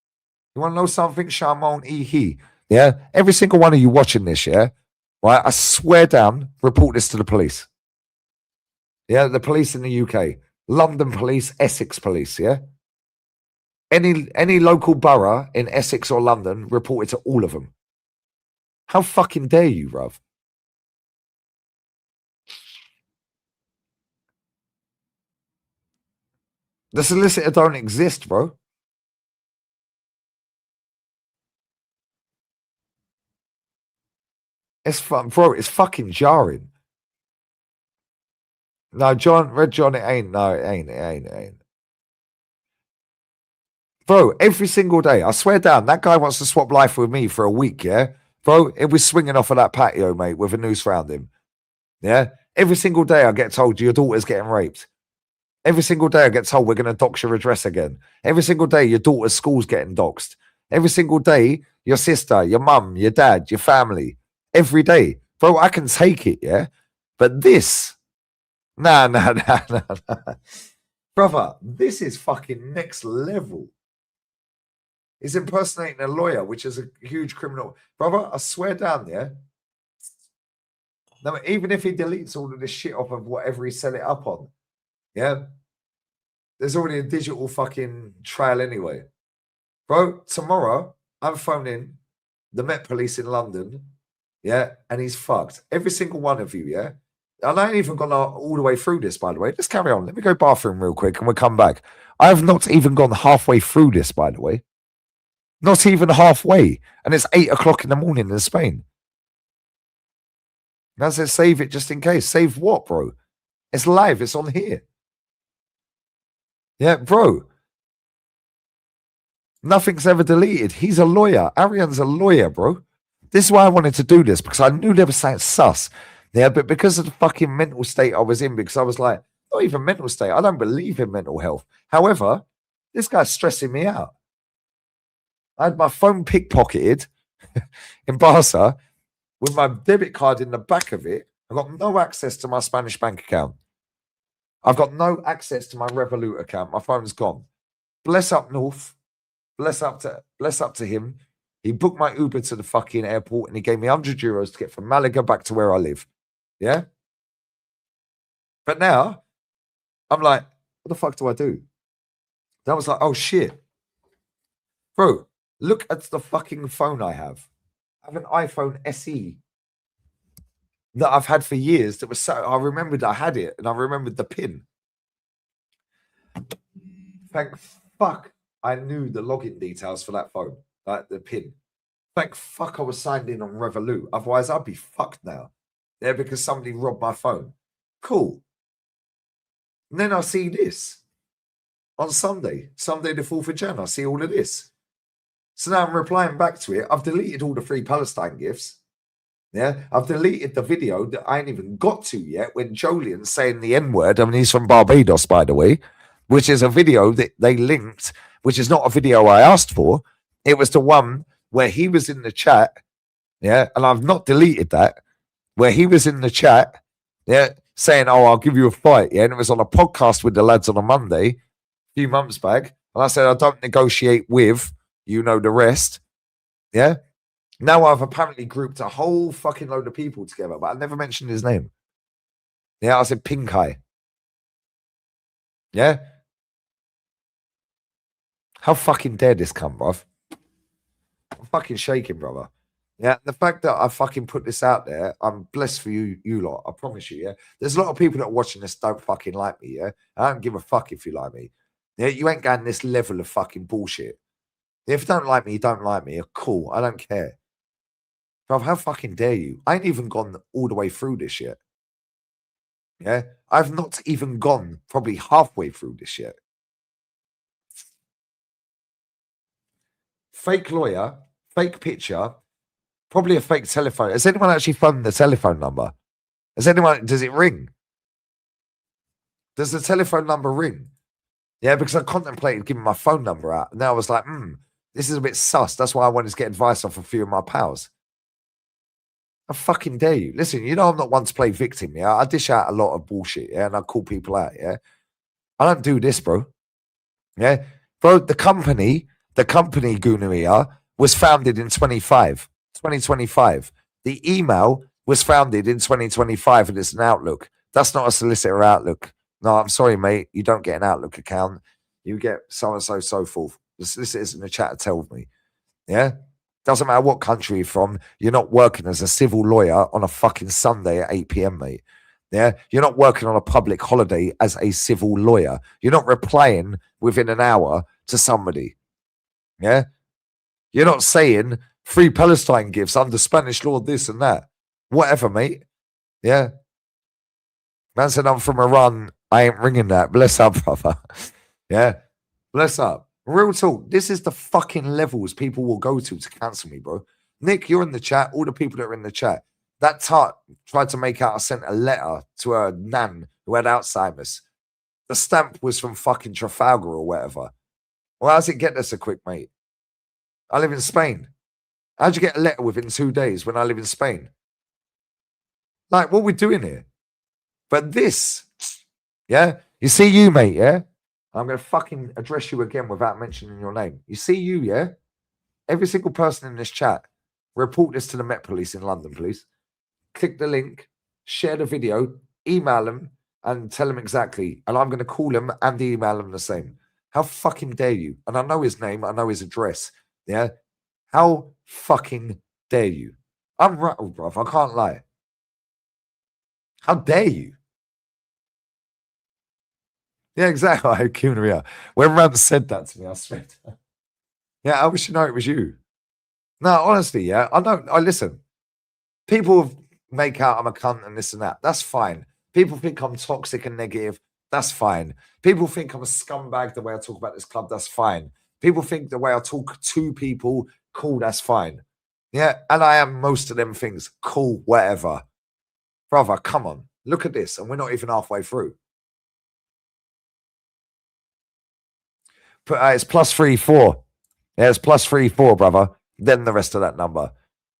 You want to know something? Shamon Ihi. Yeah. Every single one of you watching this, yeah. Right. I swear down, report this to the police. Yeah. The police in the UK, London police, Essex police. Yeah. Any local borough in Essex or London, report it to all of them. How fucking dare you, bruv? The solicitor don't exist, bro. It's fun, bro. It's fucking jarring. No, Red John, it ain't. No, it ain't. Bro, every single day, I swear down, that guy wants to swap life with me for a week, yeah? Bro, it was swinging off of that patio, mate, with a noose round him. Yeah? Every single day I get told your daughter's getting raped. Every single day I get told we're going to dox your address again. Every single day your daughter's school's getting doxed. Every single day your sister, your mum, your dad, your family. Every day. Bro, I can take it, yeah? But this, nah. Brother, this is fucking next level. He's impersonating a lawyer, which is a huge criminal. Brother, I swear down, yeah? No, even if he deletes all of this shit off of whatever he set it up on, yeah? There's already a digital fucking trail anyway. Bro, tomorrow, I'm phoning the Met Police in London, yeah? And he's fucked. Every single one of you, yeah? And I ain't even gone all the way through this, by the way. Let's carry on. Let me go bathroom real quick and we'll come back. I have not even gone halfway through this, by the way. Not even halfway. And it's 8 o'clock in the morning in Spain. And I said, save it just in case. Save what, bro? It's live. It's on here. Yeah, bro. Nothing's ever deleted. He's a lawyer. Arian's a lawyer, bro. This is why I wanted to do this, because I knew there was something sus. Yeah, but because of the fucking mental state I was in, because I was like, not even mental state. I don't believe in mental health. However, this guy's stressing me out. I had my phone pickpocketed in Barca with my debit card in the back of it. I've got no access to my Spanish bank account. I've got no access to my Revolut account. My phone's gone. Bless up North. Bless up to him. He booked my Uber to the fucking airport and he gave me €100 to get from Malaga back to where I live. Yeah? But now, I'm like, what the fuck do I do? Then I was like, oh shit. Bro, look at the fucking phone I have. I have an iPhone SE that I've had for years. That was so, I remembered I had it and I remembered the pin. Thank fuck I knew the login details for that phone, like the pin. Thank fuck I was signed in on Revolut. Otherwise, I'd be fucked now. Yeah, because somebody robbed my phone. Cool. And then I see this on Sunday the 4th of Jan. I see all of this. So now I'm replying back to it. I've deleted all the Free Palestine gifts. Yeah, I've deleted the video that I ain't even got to yet when Jolien's saying the N-word. I mean, he's from Barbados, by the way, which is a video that they linked, which is not a video I asked for. It was the one where he was in the chat, yeah, and I've not deleted that, where he was in the chat, yeah, saying, oh, I'll give you a fight, yeah, and it was on a podcast with the lads on a Monday, a few months back, and I said, I don't negotiate with, you know the rest, yeah. Now I've apparently grouped a whole fucking load of people together, but I never mentioned his name. Yeah, I said Pink Eye. Yeah? How fucking dare this come, bruv? I'm fucking shaking, brother. Yeah, the fact that I fucking put this out there, I'm blessed for you lot. I promise you, yeah? There's a lot of people that are watching this don't fucking like me, yeah? I don't give a fuck if you like me. Yeah, you ain't going this level of fucking bullshit. If you don't like me, you don't like me. Cool, I don't care. Bruv, how fucking dare you? I ain't even gone all the way through this yet. Yeah? I've not even gone probably halfway through this yet. Fake lawyer, fake picture, probably a fake telephone. Has anyone actually found the telephone number? Does it ring? Does the telephone number ring? Yeah, because I contemplated giving my phone number out. And now I was like, this is a bit sus. That's why I wanted to get advice off a few of my pals. I fucking dare you. Listen, you know I'm not one to play victim, yeah? I dish out a lot of bullshit, yeah? And I call people out, yeah? I don't do this, bro. Yeah? Bro, the company Gooneria was founded in 2025. The email was founded in 2025 and it's an Outlook. That's not a solicitor Outlook. No, I'm sorry, mate. You don't get an Outlook account. You get so-and-so, so forth. The solicitors in the chat told me. Yeah? Doesn't matter what country you're from. You're not working as a civil lawyer on a fucking Sunday at 8 p.m., mate. Yeah? You're not working on a public holiday as a civil lawyer. You're not replying within an hour to somebody. Yeah? You're not saying Free Palestine gifts under Spanish law, this and that. Whatever, mate. Yeah? Man said I'm from Iran. I ain't ringing that. Bless up, brother. Yeah? Bless up. Real talk. This is the fucking levels people will go to cancel me, bro. Nick, you're in the chat. All the people that are in the chat. That tart tried to make out I sent a letter to her nan who had Alzheimer's. The stamp was from fucking Trafalgar or whatever. Well, how's it get there so quick, mate? I live in Spain. How'd you get a letter within 2 days when I live in Spain? Like, what are we doing here? But this, yeah? You see you, mate, yeah? I'm going to fucking address you again without mentioning your name. You see you, yeah? Every single person in this chat, report this to the Met Police in London, please. Click the link, share the video, email them, and tell them exactly. And I'm going to call him and email him the same. How fucking dare you? And I know his name, I know his address. Yeah? How fucking dare you? I'm rattled, bruv. I can't lie. How dare you? Yeah, exactly. When Ram said that to me, I swear. Yeah, I wish you know it was you. No, honestly, yeah. I listen. People make out I'm a cunt and this and that. That's fine. People think I'm toxic and negative. That's fine. People think I'm a scumbag the way I talk about this club. That's fine. People think the way I talk to people, cool, that's fine. Yeah, and I am most of them things. Cool, whatever. Brother, come on. Look at this. And we're not even halfway through. It's +34. Yeah, it's +34, brother. Then the rest of that number.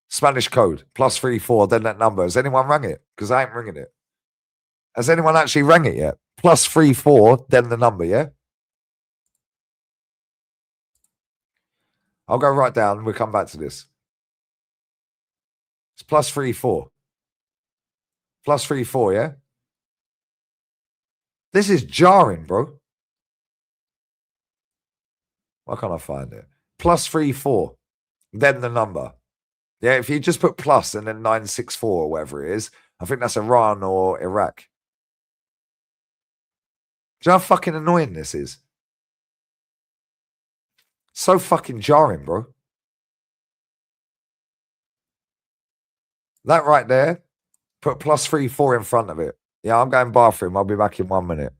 Spanish code, +34, then that number. Has anyone rang it? Because I ain't ringing it. Has anyone actually rang it yet? +34, then the number, yeah? I'll go right down. We'll come back to this. It's +34. +34, yeah? This is jarring, bro. Why can't I find it? +34, then the number. Yeah, if you just put plus and then 964 or whatever it is, I think that's Iran or Iraq. Do you know how fucking annoying this is? So fucking jarring, bro. That right there, put +34 in front of it. Yeah, I'm going bathroom. I'll be back in 1 minute.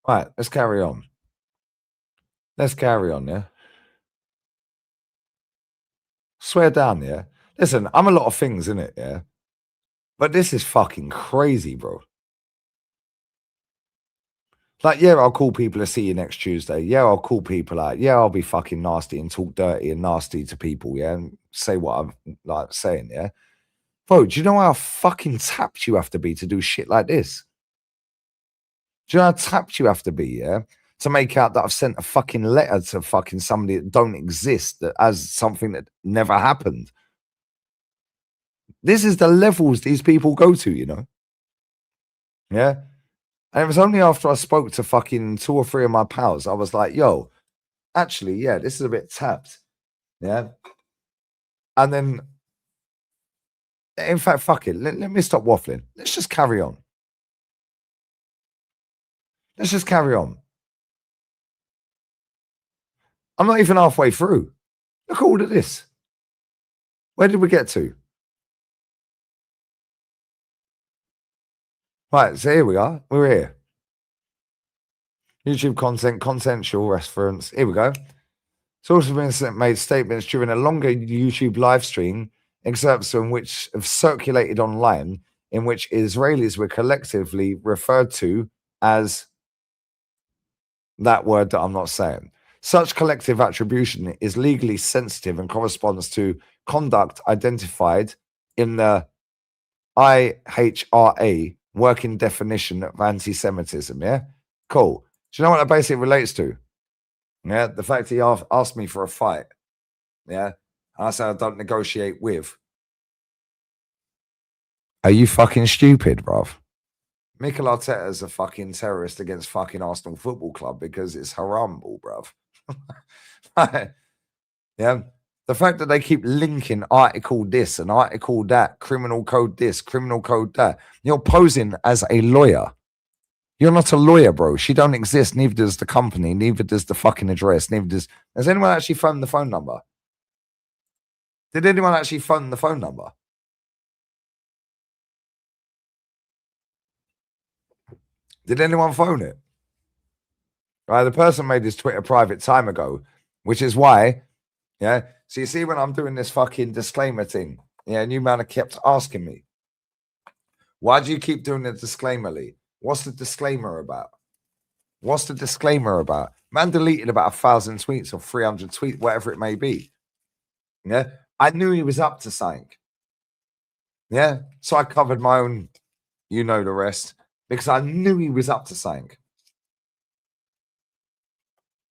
Right, let's carry on. Let's carry on, yeah? Swear down, yeah? Listen, I'm a lot of things, innit, yeah? But this is fucking crazy, bro. Like, yeah, I'll call people to see you next Tuesday. Yeah, I'll call people out. Yeah, I'll be fucking nasty and talk dirty and nasty to people, yeah? And say what I'm, like, saying, yeah? Bro, do you know how fucking tapped you have to be to do shit like this? Do you know how tapped you have to be, yeah? To make out that I've sent a fucking letter to fucking somebody that don't exist, that as something that never happened. This is the levels these people go to, you know? Yeah. And it was only after I spoke to fucking 2 or 3 of my pals, I was like, yo, actually, yeah, this is a bit tapped. Yeah. And then, in fact, fuck it. Let me stop waffling. Let's just carry on. Let's just carry on. I'm not even halfway through. Look at all of this. Where did we get to? Right, so here we are. We're here. YouTube content, consensual reference. Here we go. It's also been made statements during a longer YouTube live stream, excerpts from which have circulated online, in which Israelis were collectively referred to as that word that I'm not saying. Such collective attribution is legally sensitive and corresponds to conduct identified in the IHRA working definition of anti-Semitism. Yeah, cool. Do you know what that basically relates to? Yeah, the fact he asked me for a fight. Yeah, and I said I don't negotiate with. Are you fucking stupid, bruv? Mikel Arteta is a fucking terrorist against fucking Arsenal Football Club because it's haram, bruv. Yeah. The fact that they keep linking article this and article that, criminal code this, criminal code that. You're posing as a lawyer. You're not a lawyer, bro. She don't exist. Neither does the company. Neither does the fucking address. Neither does. Has anyone actually phoned the phone number? Did anyone actually phone the phone number? Did anyone phone it? Right, the person made his Twitter private time ago, which is why, yeah. So you see when I'm doing this fucking disclaimer thing, yeah, and you man have kept asking me, why do you keep doing the disclaimer, Lee? What's the disclaimer about? What's the disclaimer about? Man deleted about 1,000 tweets or 300 tweets, whatever it may be. Yeah, I knew he was up to something. Yeah, so I covered my own, you know the rest, because I knew he was up to something.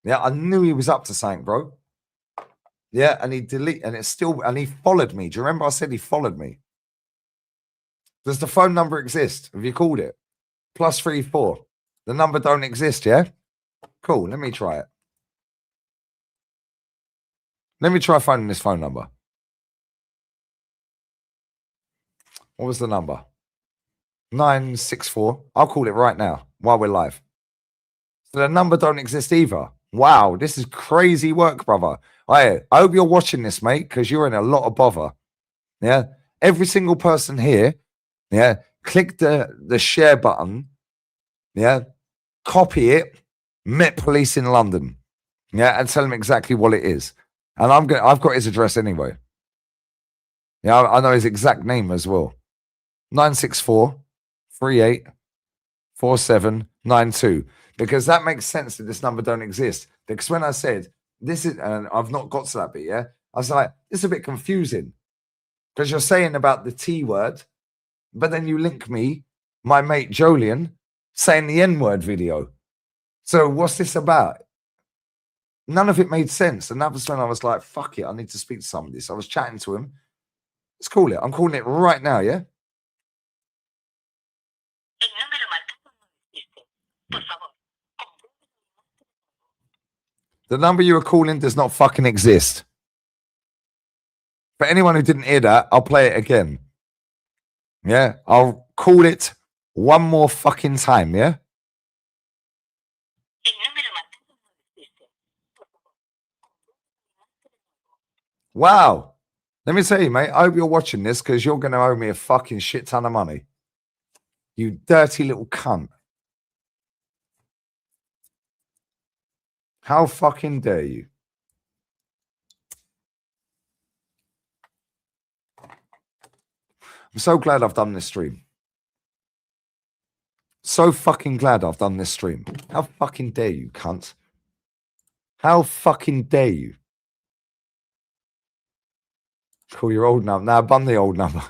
Yeah, I knew he was up to something, bro. Yeah, and he and he followed me. Do you remember I said he followed me? Does the phone number exist? Have you called it? +34. The number don't exist, yeah? Cool, let me try it. Let me try finding this phone number. What was the number? 964. I'll call it right now while we're live. So the number don't exist either. Wow, this is crazy work, brother. I hope you're watching this, mate, because you're in a lot of bother. Yeah. Every single person here, yeah, click the share button. Yeah. Copy it. Met Police in London. Yeah, and tell him exactly what it is. And I've got his address anyway. Yeah, I know his exact name as well. 964 38 4792. Because that makes sense that this number don't exist. Because when I said this is, and I've not got to that bit, yeah, I was like, this is a bit confusing. Because you're saying about the T word, but then you link me, my mate Jolien, saying the N word video. So what's this about? None of it made sense. And that was when I was like, fuck it, I need to speak to somebody. So I was chatting to him. Let's call it. I'm calling it right now, yeah? The number you were calling does not fucking exist. For anyone who didn't hear that, I'll play it again. Yeah, I'll call it one more fucking time, yeah? Wow. Let me tell you, mate, I hope you're watching this because you're going to owe me a fucking shit ton of money. You dirty little cunt. How fucking dare you? I'm so glad I've done this stream. So fucking glad I've done this stream. How fucking dare you, cunt? How fucking dare you? Call your old number. Now, bun the old number.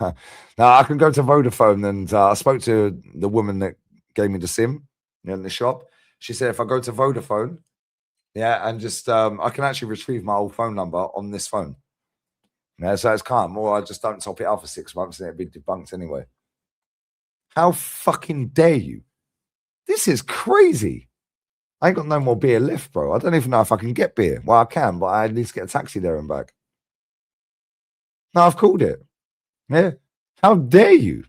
Now, I can go to Vodafone, and I spoke to the woman that gave me the SIM in the shop. She said if I go to Vodafone, yeah, and just I can actually retrieve my old phone number on this phone. Yeah, so it's calm. Or I just don't top it up for 6 months and it'd be debunked anyway. How fucking dare you? This is crazy. I ain't got no more beer left, bro. I don't even know if I can get beer. Well, I can, but I need to get a taxi there and back. No, I've called it. Yeah. How dare you?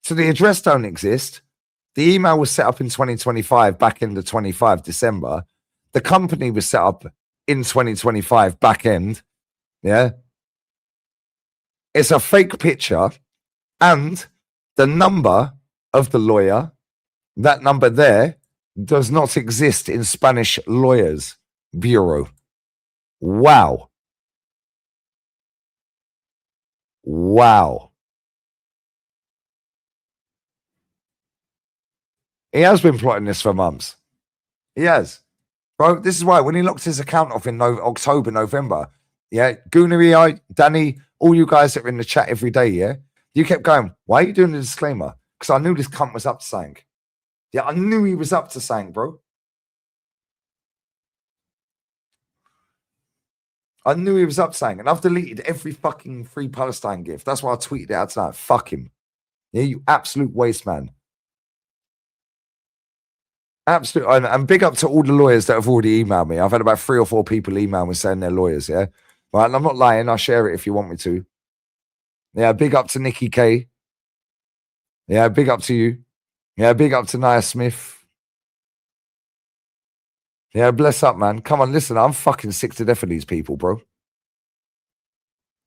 So the address don't exist. The email was set up in 2025, back end of 25, December. The company was set up in 2025, back end. Yeah. It's a fake picture. And the number of the lawyer, that number there, does not exist in Spanish Lawyers Bureau. Wow. Wow. He has been plotting this for months. He has. Bro, this is why when he locked his account off in October, November, yeah, Goonery, Danny, all you guys that are in the chat every day, yeah, you kept going, why are you doing the disclaimer? Because I knew this cunt was up to something. Yeah, I knew he was up to something, bro. I knew he was up to something, and I've deleted every fucking Free Palestine gift. That's why I tweeted it out tonight. Fuck him. Yeah, you absolute waste man. Absolute. And big up to all the lawyers that have already emailed me. I've had about 3 or 4 people email me saying they're lawyers, yeah? Right, and I'm not lying. I'll share it if you want me to. Yeah, big up to Nikki K. Yeah, big up to you. Yeah, big up to Nia Smith. Yeah, bless up, man. Come on, listen, I'm fucking sick to death of these people, bro.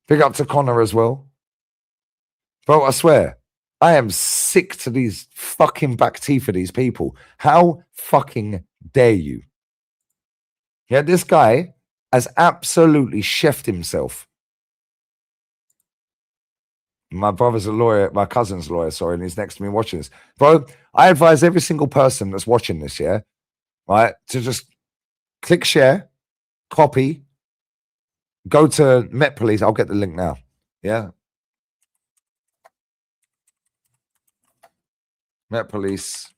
Big up to Connor as well. Bro, I swear, I am sick to these fucking back teeth of these people. How fucking dare you? Yeah, this guy has absolutely chefed himself. My brother's a lawyer, my cousin's a lawyer, sorry, and he's next to me watching this. Bro, I advise every single person that's watching this, yeah, right, to just click share, copy, go to Met Police. I'll get the link now. Yeah. Met Police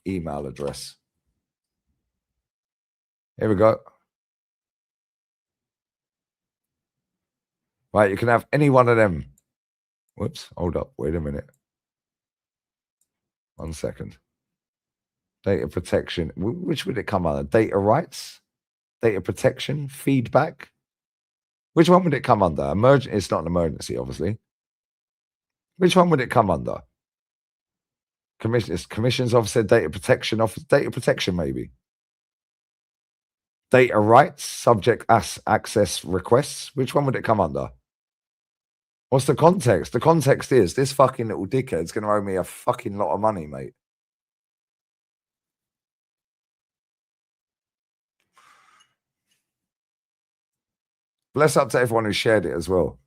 email address. Here we go. Right, you can have any one of them. Whoops, hold up. Wait a minute. 1 second. Data protection. Which would it come under? Data rights? Data protection? Feedback? Which one would it come under? It's not an emergency, obviously. Which one would it come under? Commissions officer, data protection officer, data protection maybe. Data rights, subject access requests. Which one would it come under? What's the context? The context is this fucking little dickhead's going to owe me a fucking lot of money, mate. Bless up to everyone who shared it as well.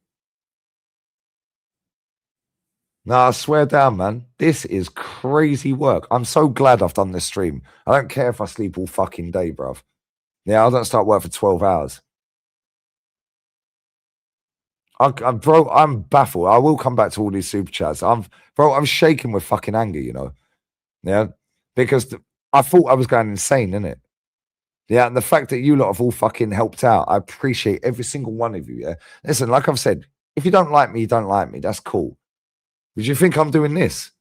No, I swear down, man. This is crazy work. I'm so glad I've done this stream. I don't care if I sleep all fucking day, bruv. Yeah, I don't start work for 12 hours. Bro, I'm baffled. I will come back to all these super chats. I'm shaking with fucking anger, you know. Yeah, because I thought I was going insane, innit? Yeah, and the fact that you lot have all fucking helped out, I appreciate every single one of you. Yeah, listen, like I've said, if you don't like me, you don't like me. That's cool. But you think I'm doing this?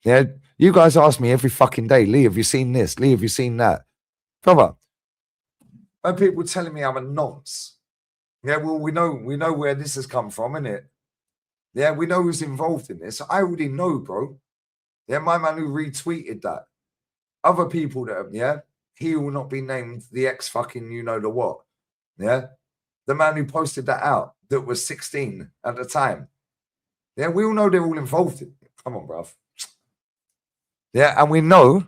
Yeah, you guys ask me every fucking day, Lee, have you seen this? Lee, have you seen that? Brother, when people telling me I'm a nonce. Yeah, well, we know where this has come from, innit? Yeah, we know who's involved in this. I already know, bro. Yeah, my man who retweeted that. Other people that, yeah, he will not be named the ex fucking you know the what. Yeah, the man who posted that out that was 16 at the time. Yeah, we all know they're all involved in it. Come on, bruv. Yeah, and we know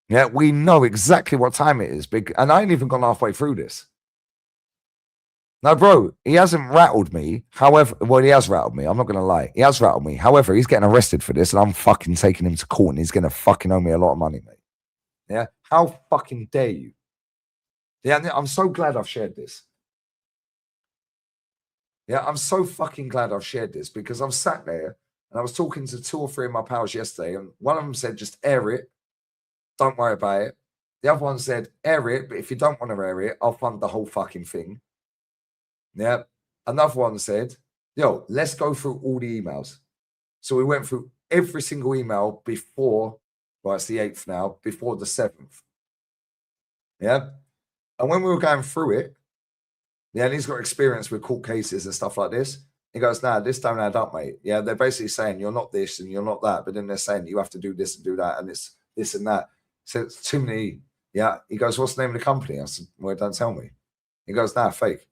Yeah, we know exactly what time it is. And I ain't even gone halfway through this. No, bro, he hasn't rattled me. However, well, he has rattled me. I'm not going to lie. He has rattled me. However, he's getting arrested for this, and I'm fucking taking him to court, and he's going to fucking owe me a lot of money, mate. Yeah? How fucking dare you? Yeah, I'm so glad I've shared this. Yeah, I'm so fucking glad I've shared this because I've sat there and I was talking to 2 or 3 of my pals yesterday, and one of them said, just air it. Don't worry about it. The other one said, air it, but if you don't want to air it, I'll fund the whole fucking thing. Yeah. Another one said, yo, let's go through all the emails. So we went through every single email before, well, it's the 8th now, before the 7th. Yeah. And when we were going through it, yeah, and he's got experience with court cases and stuff like this. He goes, nah, this don't add up, mate. Yeah, they're basically saying you're not this and you're not that, but then they're saying you have to do this and do that, and it's this and that. So it's too many. Yeah. He goes, what's the name of the company? I said, well, don't tell me. He goes, nah, fake.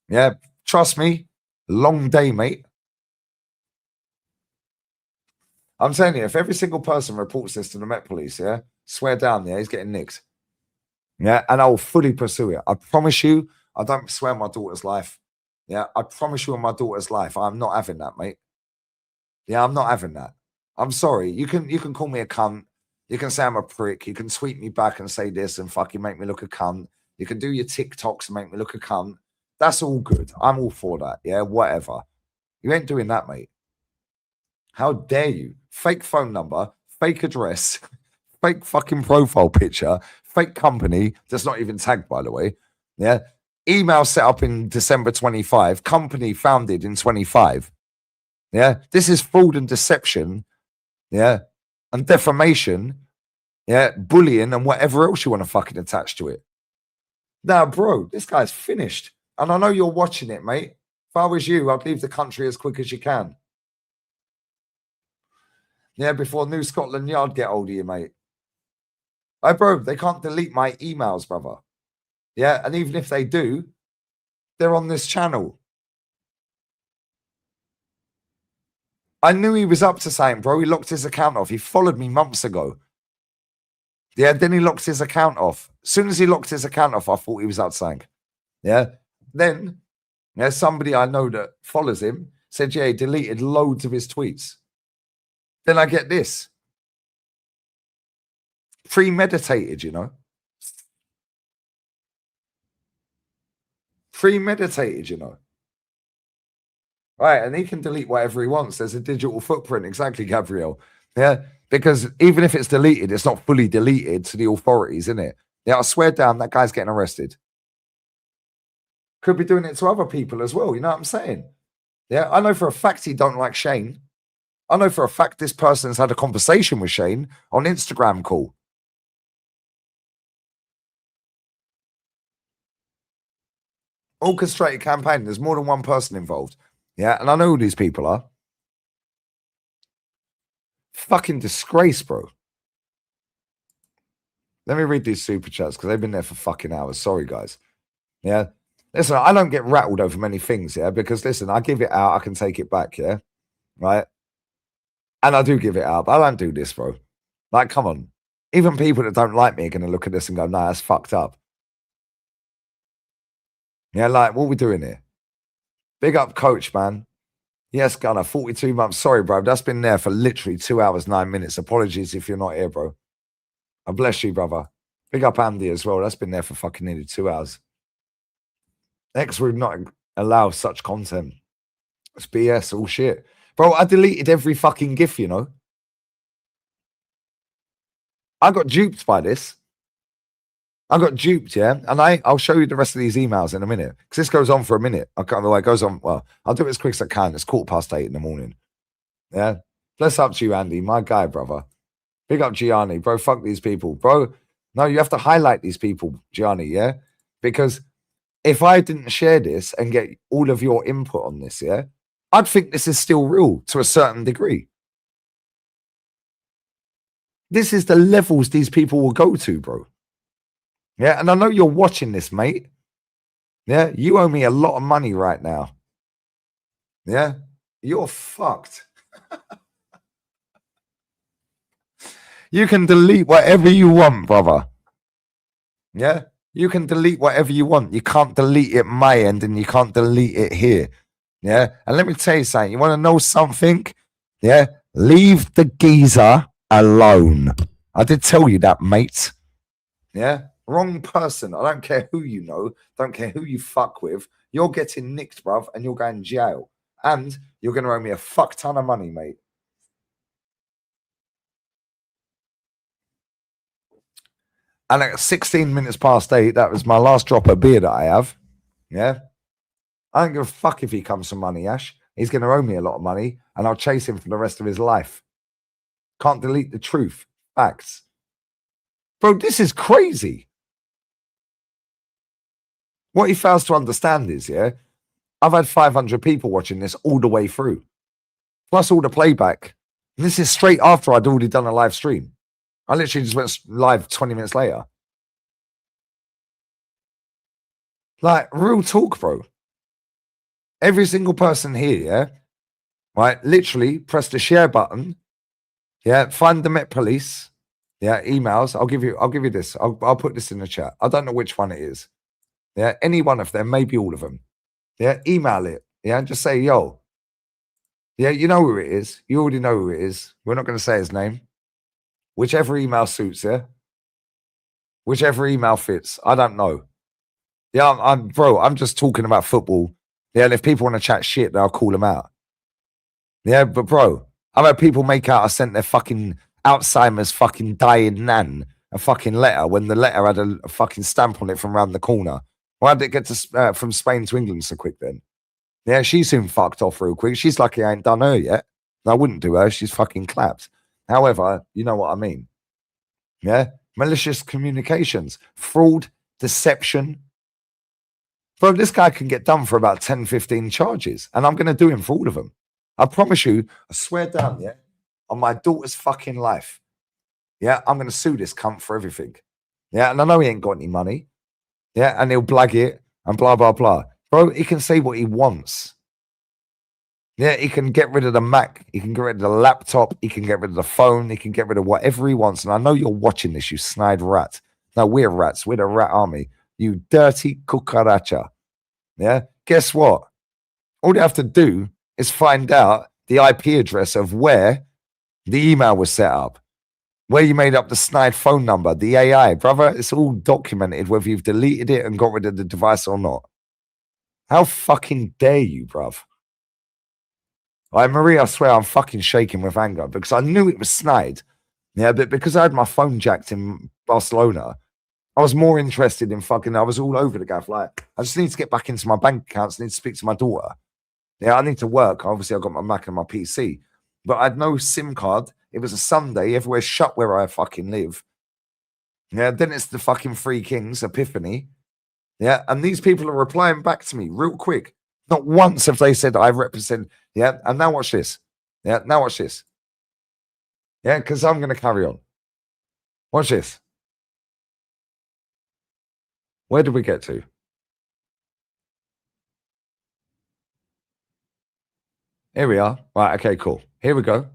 Yeah, trust me, long day, mate. I'm telling you, if every single person reports this to the Met Police, yeah, swear down, yeah, he's getting nicked. Yeah, and I will fully pursue it. I promise you, I don't swear my daughter's life. Yeah, I promise you on my daughter's life, I'm not having that, mate. Yeah, I'm not having that. I'm sorry. You can call me a cunt. You can say I'm a prick. You can tweet me back and say this and fucking make me look a cunt. You can do your TikToks and make me look a cunt. That's all good. I'm all for that. Yeah, whatever. You ain't doing that, mate. How dare you? Fake phone number, fake address, fake fucking profile picture, fake company that's not even tagged, by the way. Yeah. Email set up in December 25, company founded in 25. Yeah. This is fraud and deception. Yeah. And defamation. Yeah. Bullying and whatever else you want to fucking attach to it. Now, bro, this guy's finished. And I know you're watching it, mate. If I was you, I'd leave the country as quick as you can. Yeah, before New Scotland Yard get hold of you, mate. Oh, bro, they can't delete my emails, brother. Yeah, and even if they do, they're on this channel. I knew he was up to something, bro. He locked his account off. He followed me months ago. Yeah, then he locked his account off. As soon as he locked his account off, I thought he was out something. Yeah. Then there's somebody I know that follows him said, yeah, he deleted loads of his tweets. Then I get this. Premeditated, you know. Premeditated, you know. Right, and he can delete whatever he wants. There's a digital footprint, exactly, Gabriel. Yeah, because even if it's deleted, it's not fully deleted to the authorities, isn't it? Yeah, I swear down, that guy's getting arrested. Could be doing it to other people as well. You know what I'm saying? Yeah, I know for a fact he don't like Shane. I know for a fact this person's had a conversation with Shane on Instagram call. Orchestrated campaign. There's more than one person involved. Yeah, and I know who these people are. Fucking disgrace, bro. Let me read these super chats because they've been there for fucking hours. Sorry, guys. Yeah. Listen, I don't get rattled over many things, yeah, because listen, I give it out, I can take it back, yeah. Right. And I do give it out, but I don't do this, bro. Like, come on. Even people that don't like me are going to look at this and go, nah, that's fucked up. Yeah, like, what are we doing here? Big up, coach, man. Yes, Gunner, 42 months. Sorry, bro. That's been there for literally 2 hours, 9 minutes. Apologies if you're not here, bro. I bless you, brother. Big up Andy as well. That's been there for fucking nearly 2 hours. X would not allow such content. It's BS, all shit. Bro, I deleted every fucking GIF, you know. I got duped by this. I got duped, yeah. And I'll show you the rest of these emails in a minute. Because this goes on for a minute. I can't know it goes on. Well, I'll do it as quick as I can. It's 8:15 in the morning. Yeah. Bless up to you, Andy. My guy, brother. Big up Gianni. Bro, fuck these people. Bro, no, you have to highlight these people, Gianni, yeah? Because if I didn't share this and get all of your input on this, yeah, I'd think this is still real to a certain degree. This is the levels these people will go to, bro. Yeah, and I know you're watching this, mate. Yeah, you owe me a lot of money right now. Yeah, you're fucked. You can delete whatever you want, brother. Yeah? You can delete whatever you want. You can't delete it my end and you can't delete it here. Yeah? And let me tell you something. You want to know something? Yeah? Leave the geezer alone. I did tell you that, mate. Yeah? Wrong person. I don't care who you know. Don't care who you fuck with. You're getting nicked, bruv, and you're going to jail. And you're going to owe me a fuck ton of money, mate. And at 16 minutes past 8, that was my last drop of beer that I have. Yeah. I don't give a fuck if he comes for money, Ash. He's going to owe me a lot of money and I'll chase him for the rest of his life. Can't delete the truth. Facts. Bro, this is crazy. What he fails to understand is, yeah, I've had 500 people watching this all the way through, plus all the playback. And this is straight after I'd already done a live stream. I literally just went live 20 minutes later. Like, real talk, bro. Every single person here, yeah, right, literally press the share button. Yeah, find the Met Police. Yeah, emails. I'll give you this. I'll put this in the chat. I don't know which one it is. Yeah, any one of them, maybe all of them. Yeah, email it. Yeah, and just say, yo. Yeah, you know who it is. You already know who it is. We're not going to say his name. Whichever email suits, yeah. Whichever email fits. I don't know. Yeah, I'm just talking about football. Yeah, and if people want to chat shit, then I'll call them out. Yeah, but bro, I've had people make out I sent their fucking Alzheimer's fucking dying nan a fucking letter when the letter had a fucking stamp on it from around the corner. Why did it get to from Spain to England so quick then? Yeah, she soon fucked off real quick. She's lucky I ain't done her yet. I wouldn't do her. She's fucking clapped. However, you know what I mean. Yeah, malicious communications, fraud, deception. Bro, this guy can get done for about 10, 15 charges, and I'm going to do him for all of them. I promise you, I swear down, yeah, on my daughter's fucking life. Yeah, I'm going to sue this cunt for everything. Yeah, and I know he ain't got any money. Yeah, and he'll blag it and blah, blah, blah. Bro, he can say what he wants. Yeah, he can get rid of the Mac. He can get rid of the laptop. He can get rid of the phone. He can get rid of whatever he wants. And I know you're watching this, you snide rat. No, we're rats. We're the rat army. You dirty cucaracha. Yeah, guess what? All you have to do is find out the IP address of where the email was set up, where you made up the snide phone number, the AI. Brother, it's all documented whether you've deleted it and got rid of the device or not. How fucking dare you, bruv? Marie, I swear I'm fucking shaking with anger because I knew it was snide. Yeah, but because I had my phone jacked in Barcelona, I was more interested in fucking, I was all over the gaff. Like, I just need to get back into my bank accounts. I need to speak to my daughter. Yeah, I need to work. Obviously, I've got my Mac and my PC, but I had no SIM card. It was a Sunday. Everywhere's shut where I fucking live. Yeah, then it's the fucking Three Kings Epiphany. Yeah, and these people are replying back to me real quick. Not once have they said I represent. Yeah, and now watch this. Yeah, now watch this. Yeah, because I'm going to carry on. Watch this. Where did we get to? Here we are. Right, okay, cool. Here we go.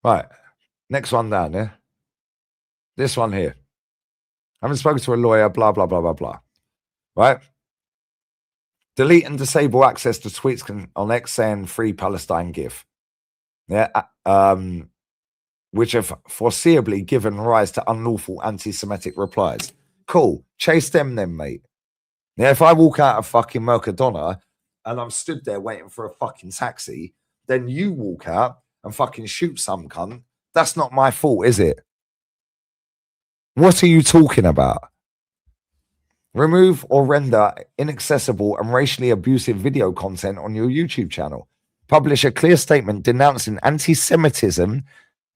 Right, next one down, yeah? This one here. I haven't spoken to a lawyer, blah, blah, blah, blah, blah. Right? Delete and disable access to tweets on X saying Free Palestine GIF. Yeah, which have foreseeably given rise to unlawful anti-Semitic replies. Cool. Chase them then, mate. Yeah, if I walk out of fucking Mercadona and I'm stood there waiting for a fucking taxi, then you walk out and fucking shoot some cunt. That's not my fault, is it? What are you talking about? Remove or render inaccessible and racially abusive video content on your YouTube channel. Publish a clear statement denouncing anti-Semitism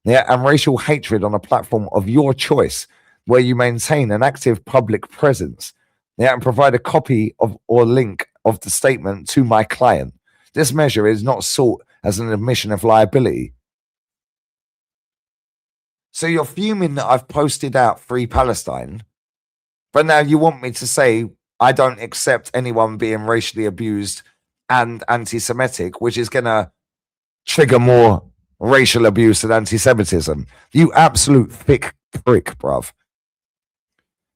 and racial hatred on a platform of your choice, where you maintain an active public presence. And provide a copy of or link of the statement to my client. This measure is not sought as an admission of liability. So you're fuming that I've posted out Free Palestine, but now you want me to say I don't accept anyone being racially abused and anti-Semitic, which is going to trigger more racial abuse and anti-Semitism. You absolute thick prick, bruv.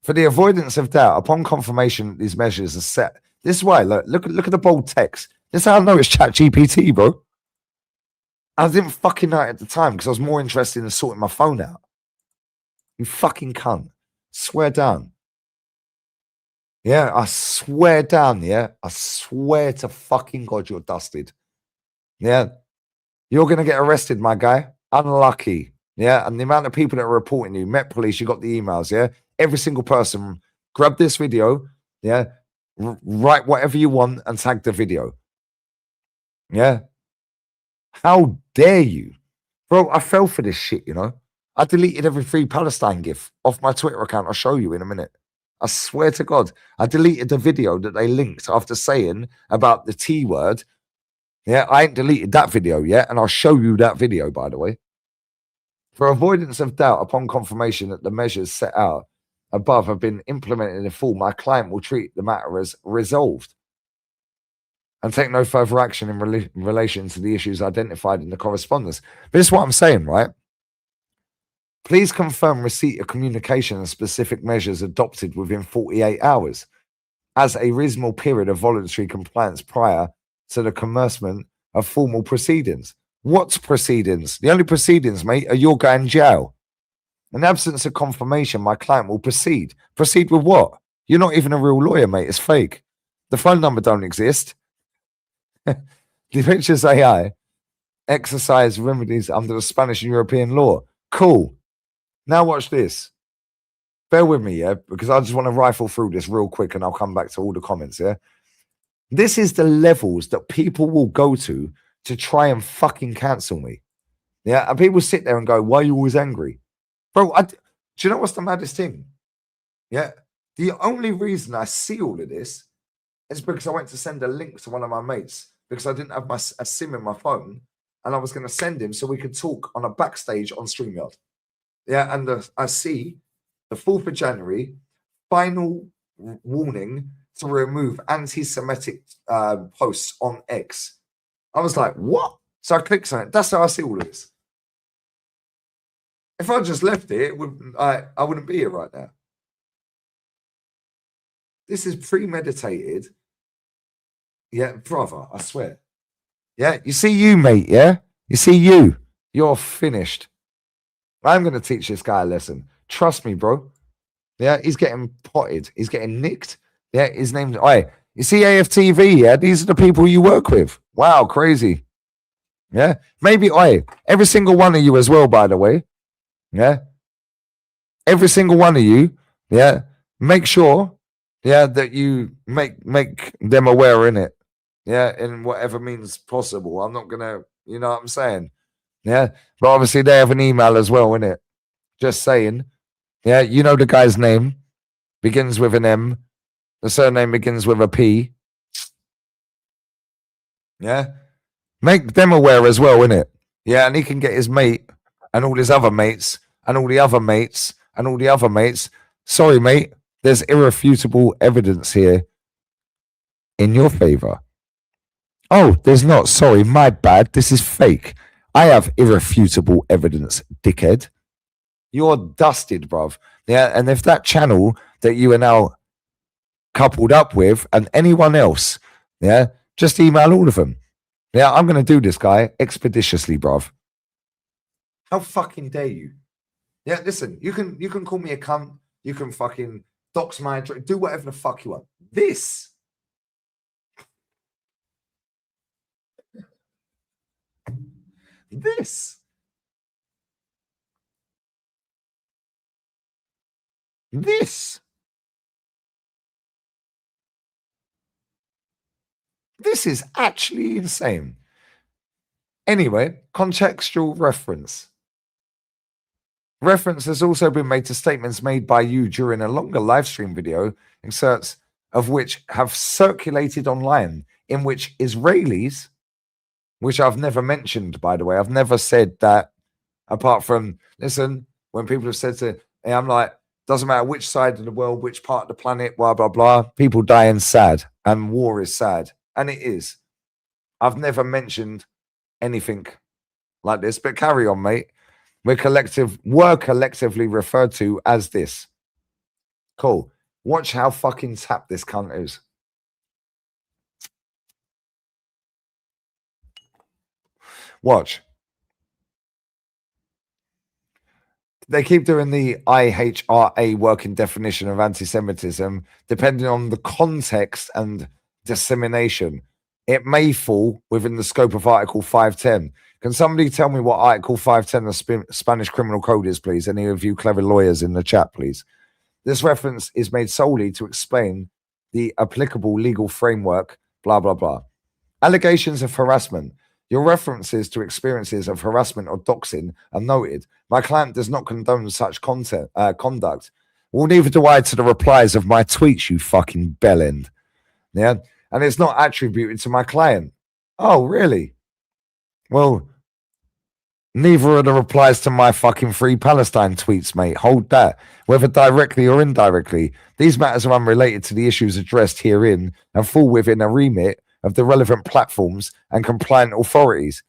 For the avoidance of doubt, upon confirmation that these measures are set. This is why, look at the bold text. This is how I know it's ChatGPT, bro. I didn't fucking know it at the time because I was more interested in sorting my phone out. You fucking cunt. Swear down. Yeah, I swear down, yeah. I swear to fucking God you're dusted. Yeah. You're going to get arrested, my guy. Unlucky. Yeah. And the amount of people that are reporting you, Met Police, you got the emails, yeah. Every single person, grab this video, yeah. Write whatever you want and tag the video. Yeah. How dare you? Bro, I fell for this shit, you know. I deleted every Free Palestine gif off my Twitter account. I'll show you in a minute. I swear to God, I deleted the video that they linked after saying about the T word. Yeah, I ain't deleted that video yet, and I'll show you that video, by the way. For avoidance of doubt, upon confirmation that the measures set out above have been implemented in full, my client will treat the matter as resolved and take no further action in relation to the issues identified in the correspondence. But this is what I'm saying, right? Please confirm receipt of communication and specific measures adopted within 48 hours as a reasonable period of voluntary compliance prior to the commencement of formal proceedings. What proceedings? The only proceedings, mate, are you're going to jail. In absence of confirmation, my client will proceed. Proceed with what? You're not even a real lawyer, mate. It's fake. The phone number don't exist. The pictures AI exercise remedies under the Spanish and European law. Cool. Now watch this. Bear with me, yeah, because I just want to rifle through this real quick and I'll come back to all the comments, yeah? This is the levels that people will go to try and fucking cancel me. Yeah, and people sit there and go, why are you always angry? Bro, do you know what's the maddest thing? Yeah, the only reason I see all of this is because I went to send a link to one of my mates because I didn't have a SIM in my phone and I was going to send him so we could talk on a backstage on StreamYard. Yeah, and I see the 4th of January, final warning to remove anti-Semitic posts on X. I was like, what? So I clicked on it. That's how I see all of this. If I just left it, I wouldn't be here right now. This is premeditated. Yeah, brother, I swear. Yeah, you see you, mate, yeah? You see you. You're finished. I'm going to teach this guy a lesson. Trust me, bro. Yeah, he's getting potted. He's getting nicked. Yeah, his name's... Oi, you see AFTV, yeah? These are the people you work with. Wow, crazy. Yeah, maybe, every single one of you as well, by the way. Yeah, every single one of you. Yeah, make sure, yeah, that you make them aware in it. Yeah, in whatever means possible. I'm not going to, you know what I'm saying? Yeah, but obviously they have an email as well, innit? Just saying. Yeah, you know the guy's name begins with an M. The surname begins with a P. Yeah, make them aware as well, innit? Yeah, and he can get his mate and all his other mates and all the other mates and all the other mates. Sorry, mate, there's irrefutable evidence here in your favor. Oh, there's not. Sorry, my bad. This is fake. I have irrefutable evidence, dickhead. You're dusted, bruv. Yeah, and if that channel that you are now coupled up with and anyone else, yeah, just email all of them. Yeah, I'm going to do this guy expeditiously, bruv. How fucking dare you? Yeah, listen, you can call me a cunt. You can fucking dox my address. Do whatever the fuck you want. This. This is actually insane. Anyway, contextual reference. Reference has also been made to statements made by you during a longer live stream video, excerpts of which have circulated online, in which Israelis, which I've never mentioned, by the way, I've never said that apart from, listen, when people have said to, hey, I'm like, doesn't matter which side of the world, which part of the planet, blah, blah, blah. People dying sad and war is sad. And it is. I've never mentioned anything like this, but carry on, mate. Were collectively referred to as this. Cool. Watch how fucking tap this cunt is. Watch. They keep doing the IHRA working definition of anti-Semitism, depending on the context and dissemination. It may fall within the scope of Article 510. Can somebody tell me what Article 510 of Spanish Criminal Code is, please? Any of you clever lawyers in the chat, please. This reference is made solely to explain the applicable legal framework, blah, blah, blah. Allegations of harassment. Your references to experiences of harassment or doxing are noted. My client does not condone such conduct. Well, neither do I to the replies of my tweets, you fucking bellend. Yeah? And it's not attributed to my client. Oh, really? Well, neither are the replies to my fucking Free Palestine tweets, mate. Hold that. Whether directly or indirectly, these matters are unrelated to the issues addressed herein and fall within a remit of the relevant platforms and compliant authorities.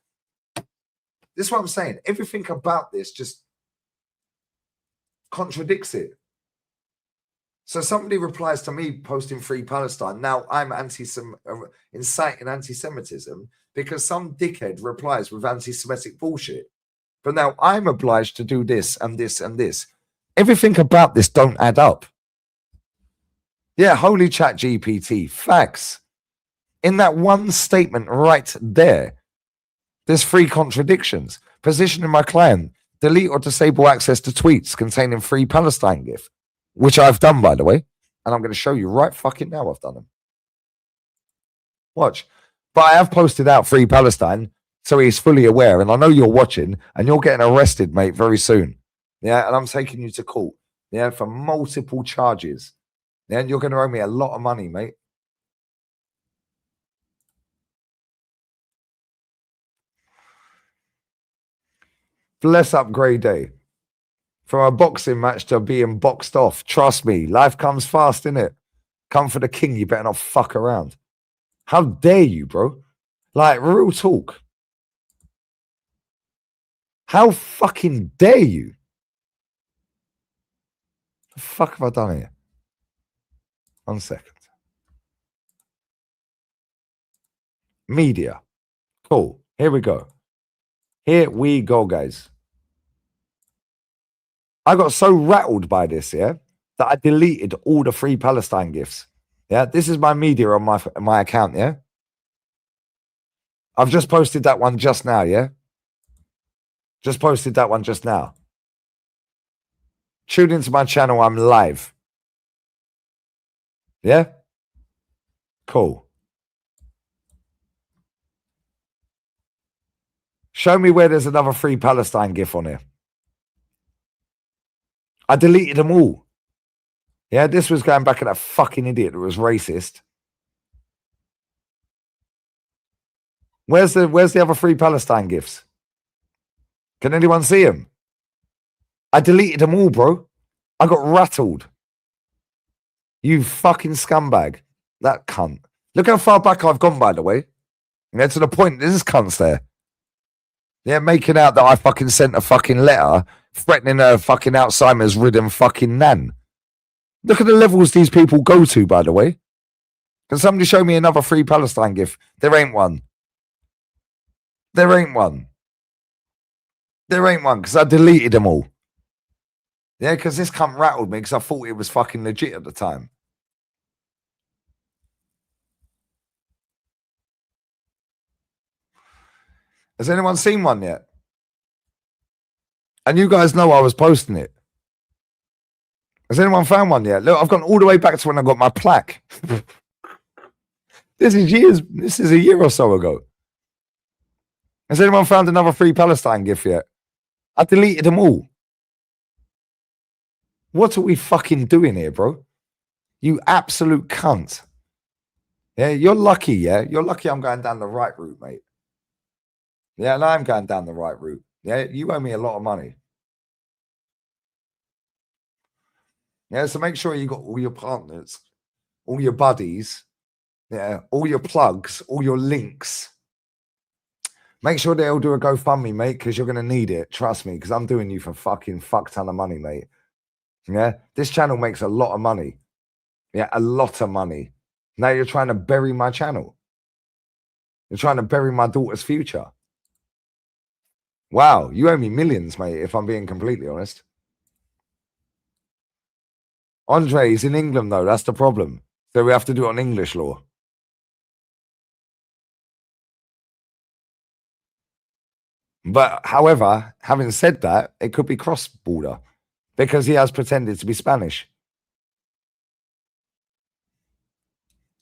This is what I'm saying. Everything about this just contradicts it. So somebody replies to me posting Free Palestine. Now I'm inciting anti-Semitism because some dickhead replies with anti-Semitic bullshit. But now I'm obliged to do this and this and this. Everything about this don't add up. Yeah, holy chat GPT. Facts. In that one statement right there, there's 3 contradictions. Positioning my client, delete or disable access to tweets containing Free Palestine GIF, which I've done, by the way. And I'm going to show you right fucking now I've done them. Watch. But I have posted out Free Palestine, so he's fully aware. And I know you're watching, and you're getting arrested, mate, very soon. Yeah, and I'm taking you to court. Yeah, for multiple charges. Yeah, and you're going to owe me a lot of money, mate. Bless up Grey Day. From a boxing match to being boxed off. Trust me, life comes fast, innit? Come for the king, you better not fuck around. How dare you, bro? Like, real talk. How fucking dare you? The fuck have I done here? 1 second. Media. Cool. Here we go. Here we go, guys. I got so rattled by this, yeah, that I deleted all the Free Palestine GIFs. Yeah, this is my media on my account, yeah? I've just posted that one just now, yeah? Just posted that one just now. Tune into my channel, I'm live. Yeah? Cool. Show me where there's another Free Palestine GIF on here. I deleted them all. Yeah, this was going back at that fucking idiot that was racist. Where's the other Free Palestine GIFs? Can anyone see them? I deleted them all, bro. I got rattled. You fucking scumbag. That cunt. Look how far back I've gone, by the way. Yeah, to the point, this cunt's there. Yeah, making out that I fucking sent a fucking letter threatening a fucking Alzheimer's ridden fucking nan. Look at the levels these people go to, by the way. Can somebody show me another Free Palestine GIF? There ain't one. There ain't one. There ain't one, because I deleted them all. Yeah, because this cunt rattled me because I thought it was fucking legit at the time. Has anyone seen one yet? And you guys know I was posting it. Has anyone found one yet? Look, I've gone all the way back to when I got my plaque. This is a year or so ago. Has anyone found another Free Palestine GIF yet? I deleted them all. What are we fucking doing here, bro? You absolute cunt. Yeah, you're lucky, yeah? You're lucky I'm going down the right route, mate. Yeah, and I'm going down the right route. Yeah, you owe me a lot of money. Yeah, so make sure you got all your partners, all your buddies, yeah, all your plugs, all your links, Make sure they'll do a GoFundMe, mate, because you're going to need it. Trust me, because I'm doing you for fucking fuck ton of money, mate. Yeah, this channel makes a lot of money. Yeah, a lot of money. Now you're trying to bury my channel. You're trying to bury my daughter's future. Wow, you owe me millions, mate, if I'm being completely honest. Andre is in England, though. That's the problem. So we have to do it on English law. But however, having said that, it could be cross-border because he has pretended to be Spanish.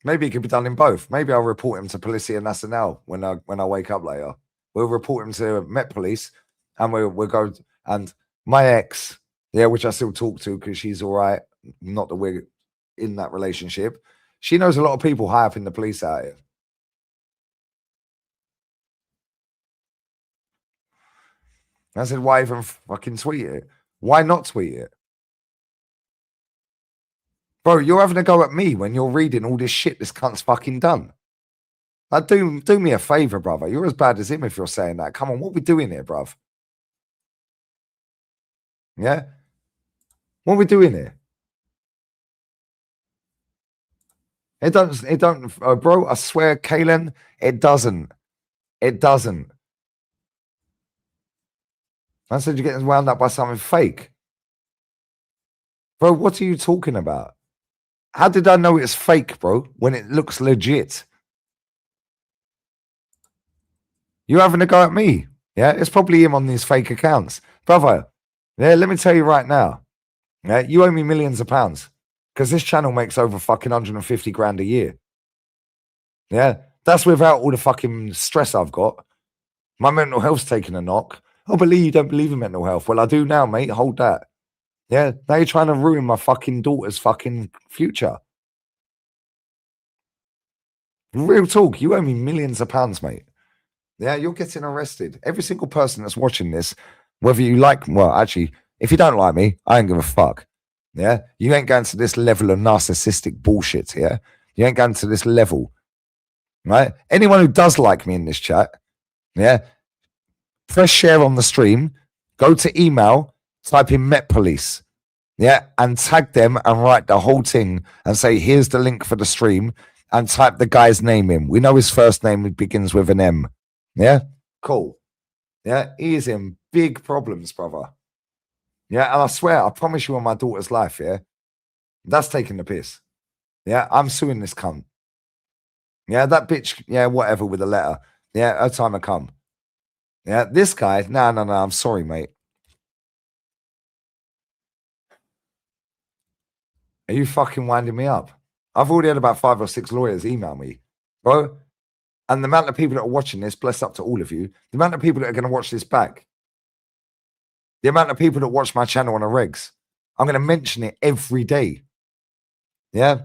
Maybe it could be done in both. Maybe I'll report him to Policia Nacional when I wake up later. We'll report him to Met Police, and we'll go. And my ex, yeah, which I still talk to because she's all right. Not that we're in that relationship. She knows a lot of people high up in the police out here. I said, why even fucking tweet it? Why not tweet it? Bro, you're having a go at me when you're reading all this shit this cunt's fucking done. Like, do me a favor, brother. You're as bad as him if you're saying that. Come on, what we doing here, bruv? Yeah? What we doing here? It don't, bro, I swear, Kalen, it doesn't. It doesn't. I said you're getting wound up by something fake. Bro, what are you talking about? How did I know it's fake, bro, when it looks legit? You're having a go at me. Yeah, it's probably him on these fake accounts. Brother, yeah, let me tell you right now. Yeah, you owe me millions of pounds because this channel makes over fucking 150 grand a year. Yeah, that's without all the fucking stress I've got. My mental health's taking a knock. I believe you don't believe in mental health. Well, I do now, mate. Hold that. Yeah, now you're trying to ruin my fucking daughter's fucking future. Real talk, you owe me millions of pounds, mate. Yeah, you're getting arrested. Every single person that's watching this, whether you like, well, actually, if you don't like me, I ain't give a fuck. Yeah, you ain't going to this level of narcissistic bullshit. Yeah, you ain't going to this level, right? Anyone who does like me in this chat, yeah, press share on the stream, go to email, type in Met Police, yeah, and tag them and write the whole thing and say, here's the link for the stream and type the guy's name in. We know his first name begins with an M. Yeah, cool. Yeah, he is in big problems, brother. Yeah, and I swear, I promise you on my daughter's life, yeah, that's taking the piss. Yeah, I'm suing this cunt. Yeah, that bitch, yeah, whatever with a letter. Yeah, her time will come. Yeah, this guy, no, I'm sorry, mate. Are you fucking winding me up? I've already had about 5 or 6 lawyers email me, bro. And the amount of people that are watching this, bless up to all of you, the amount of people that are going to watch this back, the amount of people that watch my channel on the regs, I'm going to mention it every day. Yeah.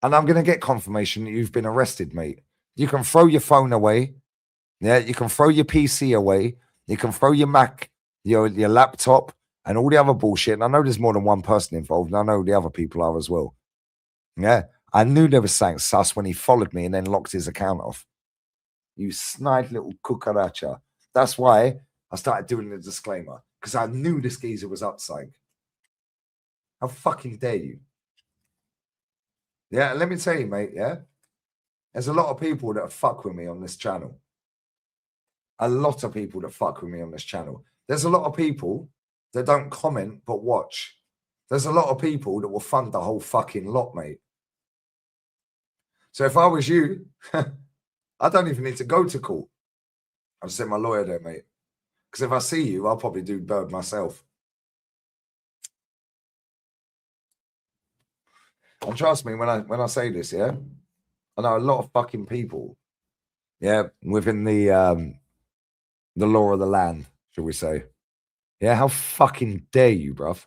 And I'm going to get confirmation that you've been arrested, mate. You can throw your phone away. Yeah. You can throw your PC away. You can throw your Mac, your laptop, and all the other bullshit. And I know there's more than one person involved, and I know the other people are as well. Yeah. I knew there was something sus when he followed me and then locked his account off. You snide little cucaracha. That's why I started doing the disclaimer, because I knew this geezer was upside. How fucking dare you? Yeah, let me tell you, mate, yeah? There's a lot of people that fuck with me on this channel. A lot of people that fuck with me on this channel. There's a lot of people that don't comment but watch. There's a lot of people that will fund the whole fucking lot, mate. So if I was you, I don't even need to go to court. I'll send my lawyer there, mate. Because if I see you, I'll probably do bird myself. And trust me, when I say this, yeah, I know a lot of fucking people, yeah, within the law of the land, shall we say. Yeah, how fucking dare you, bruv?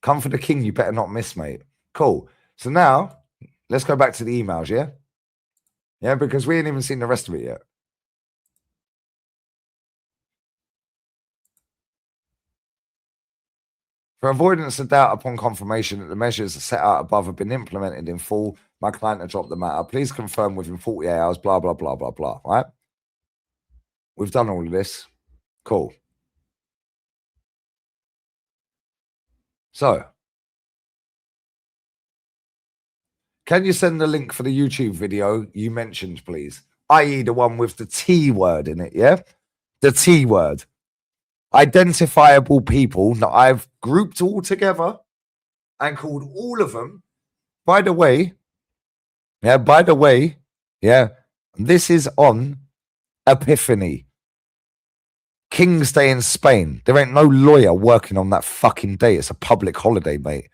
Come for the king, you better not miss, mate. Cool. So now, let's go back to the emails, yeah? Yeah, because we ain't even seen the rest of it yet. For avoidance of doubt upon confirmation that the measures set out above have been implemented in full, my client has dropped the matter. Please confirm within 48 hours, blah, blah, blah, blah, blah, right? We've done all of this. Cool. So, can you send the link for the YouTube video you mentioned, please? I.e. the one with the T word in it, yeah? The T word. Identifiable people that I've grouped all together and called all of them. By the way, this is on Epiphany, King's Day in Spain. There ain't no lawyer working on that fucking day. It's a public holiday, mate.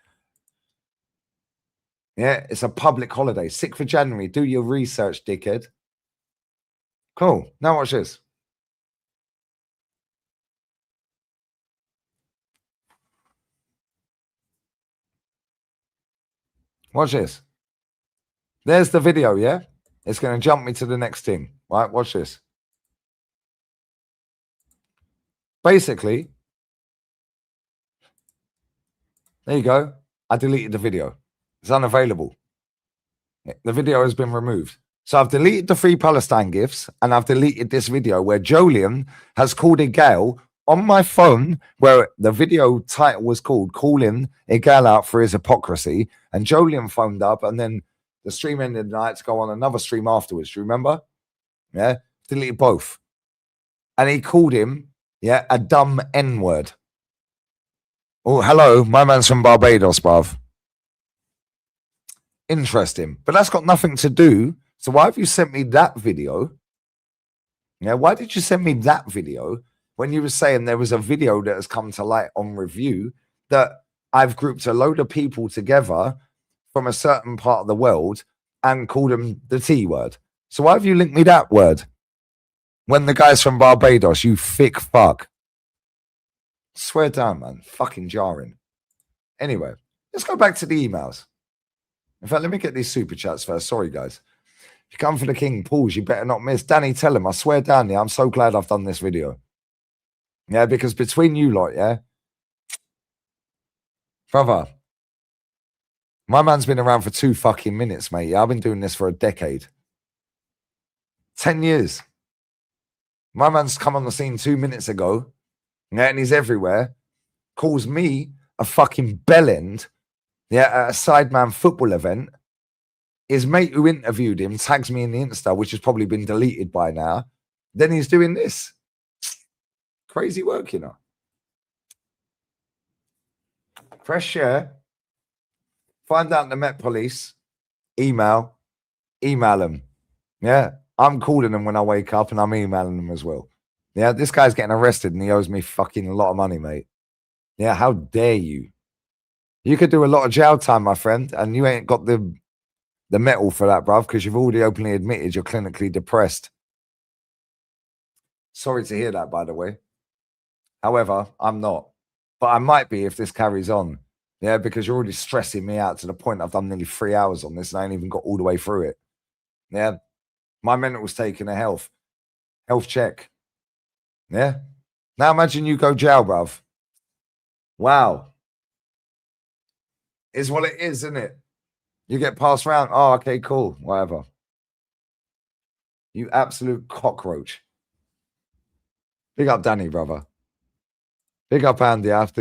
Yeah, it's a public holiday. 6th of January. Do your research, dickhead. Cool. Now watch this. Watch this. There's the video, yeah? It's going to jump me to the next thing. Right, watch this. Basically, there you go. I deleted the video. It's unavailable. The video has been removed. So I've deleted the Free Palestine gifts and I've deleted this video where Jolien has called a gal on my phone where the video title was called Calling a Gal Out for His Hypocrisy. And Jolien phoned up and then the stream ended the night to go on another stream afterwards. Do you remember? Yeah. Deleted both. And he called him, yeah, a dumb N-word. Oh, hello. My man's from Barbados, bruv. Interesting. But that's got nothing to do. So why have you sent me that video? Yeah, why did you send me that video when you were saying there was a video that has come to light on review that I've grouped a load of people together from a certain part of the world and called them the T word? So why have you linked me that word? When the guy's from Barbados, you thick fuck. Swear down, man. Fucking jarring. Anyway, let's go back to the emails. In fact, let me get these super chats first. Sorry, guys. If you come for the king, pause. You better not miss. Danny, tell him. I swear down, yeah, I'm so glad I've done this video. Yeah, because between you lot, yeah, brother, my man's been around for 2 fucking minutes, mate. Yeah, I've been doing this for a decade. 10 years. My man's come on the scene 2 minutes ago, yeah, and he's everywhere. Calls me a fucking bellend, yeah, at a Sideman football event. His mate who interviewed him tags me in the Insta, which has probably been deleted by now. Then he's doing this. Crazy work, you know. Press share. Find out the Met Police. Email them. Yeah, I'm calling them when I wake up and I'm emailing them as well. Yeah, this guy's getting arrested and he owes me fucking a lot of money, mate. Yeah, how dare you? You could do a lot of jail time, my friend, and you ain't got the metal for that, bruv, because you've already openly admitted you're clinically depressed. Sorry to hear that, by the way. However, I'm not. But I might be if this carries on. Yeah, because you're already stressing me out to the point I've done nearly 3 hours on this and I ain't even got all the way through it. Yeah. My mental's taking a health check. Yeah. Now imagine you go jail, bruv. Wow. Is what it is, isn't it? You get passed around. Oh, okay, cool. Whatever. You absolute cockroach. Big up Danny, brother. Big up Andy. I have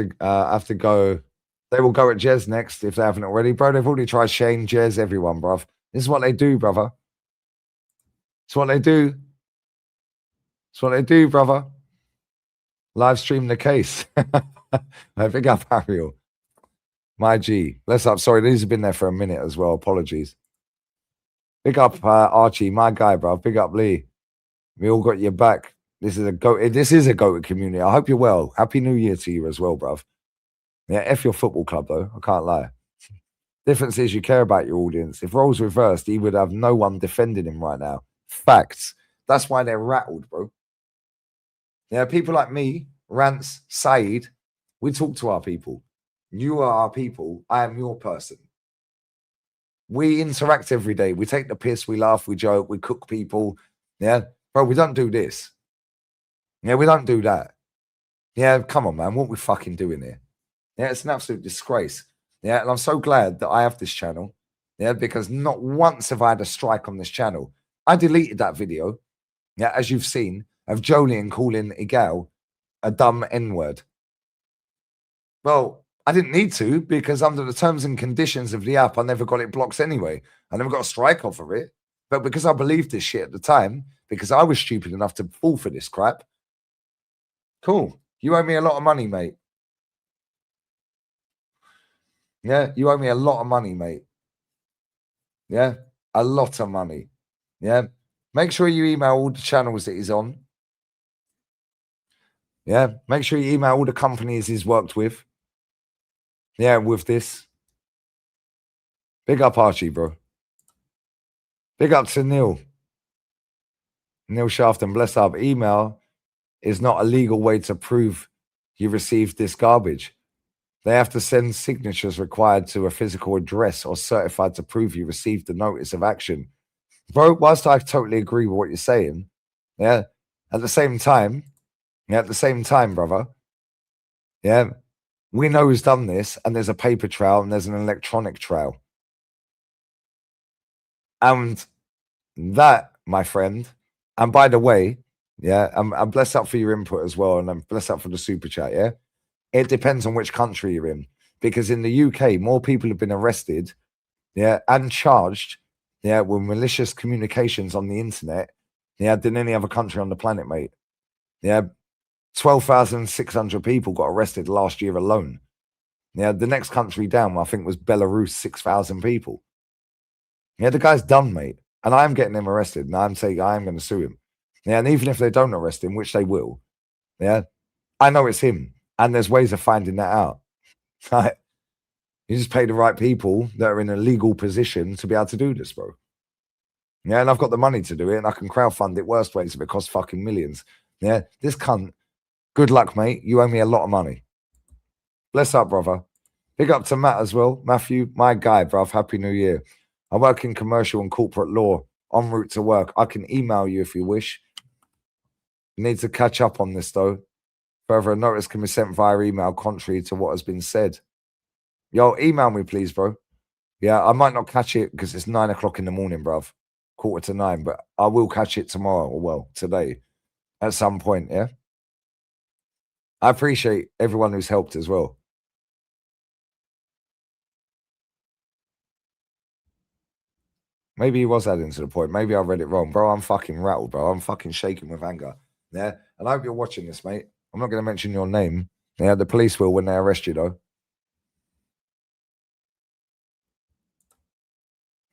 to go. They will go at Jez next if they haven't already. Bro, they've already tried Shane, Jez, everyone, bruv. This is what they do, brother. It's what they do. It's what they do, brother. Live stream the case. Big up Ariel. My G. Bless up. Sorry, these have been there for a minute as well. Apologies. Big up Archie, my guy, bro. Big up Lee. We all got your back. This is a goated community. I hope you're well. Happy New Year to you as well, bruv. Yeah, F your football club, though. I can't lie. Difference is you care about your audience. If roles reversed, he would have no one defending him right now. Facts. That's why they're rattled, bro. Yeah, people like me, Rance, Saeed, we talk to our people. You are our people. I am your person. We interact every day. We take the piss. We laugh. We joke. We cook people. Yeah. Bro, we don't do this. Yeah, we don't do that. Yeah, come on, man. What are we fucking doing here? Yeah, it's an absolute disgrace. Yeah, and I'm so glad that I have this channel. Yeah, because not once have I had a strike on this channel. I deleted that video. Yeah, as you've seen. of Jolien calling Igal a dumb N-word. Well, I didn't need to because under the terms and conditions of the app, I never got it blocked anyway. I never got a strike off of it. But because I believed this shit at the time, because I was stupid enough to fall for this crap, cool. You owe me a lot of money, mate. Yeah, you owe me a lot of money, mate. Yeah, a lot of money. Yeah. Make sure you email all the channels that he's on. Yeah. Make sure you email all the companies he's worked with. Yeah, with this. Big up Archie, bro. Big up to Neil. Neil Shafton, bless up. Email is not a legal way to prove you received this garbage. They have to send signatures required to a physical address or certified to prove you received the notice of action. Bro, whilst I totally agree with what you're saying, yeah, at the same time, brother, yeah, we know who's done this, and there's a paper trail and there's an electronic trail. And that, my friend, and by the way, yeah, I'm blessed up for your input as well, and I'm blessed up for the super chat, yeah? It depends on which country you're in, because in the UK, more people have been arrested, yeah, and charged, yeah, with malicious communications on the internet, yeah, than any other country on the planet, mate. Yeah, 12,600 people got arrested last year alone. Yeah, the next country down, I think, was Belarus, 6,000 people. Yeah, the guy's done, mate. And I'm getting him arrested. And I'm saying I am going to sue him. Yeah, and even if they don't arrest him, which they will, yeah, I know it's him. And there's ways of finding that out. Right? You just pay the right people that are in a legal position to be able to do this, bro. Yeah, and I've got the money to do it, and I can crowdfund it worst ways if it costs fucking millions. Yeah, this cunt, good luck, mate. You owe me a lot of money. Bless up, brother. Big up to Matt as well. Matthew, my guy, bruv. Happy New Year. I work in commercial and corporate law, en route to work. I can email you if you wish. You need to catch up on this, though. Further, a notice can be sent via email contrary to what has been said. Yo, email me, please, bro. Yeah, I might not catch it because it's 9 o'clock in the morning, bruv. 8:45, but I will catch it tomorrow, or well, today, at some point, yeah? I appreciate everyone who's helped as well. Maybe he was adding to the point. Maybe I read it wrong. Bro, I'm fucking rattled, bro. I'm fucking shaking with anger. Yeah? And I hope you're watching this, mate. I'm not going to mention your name. Yeah, the police will when they arrest you, though.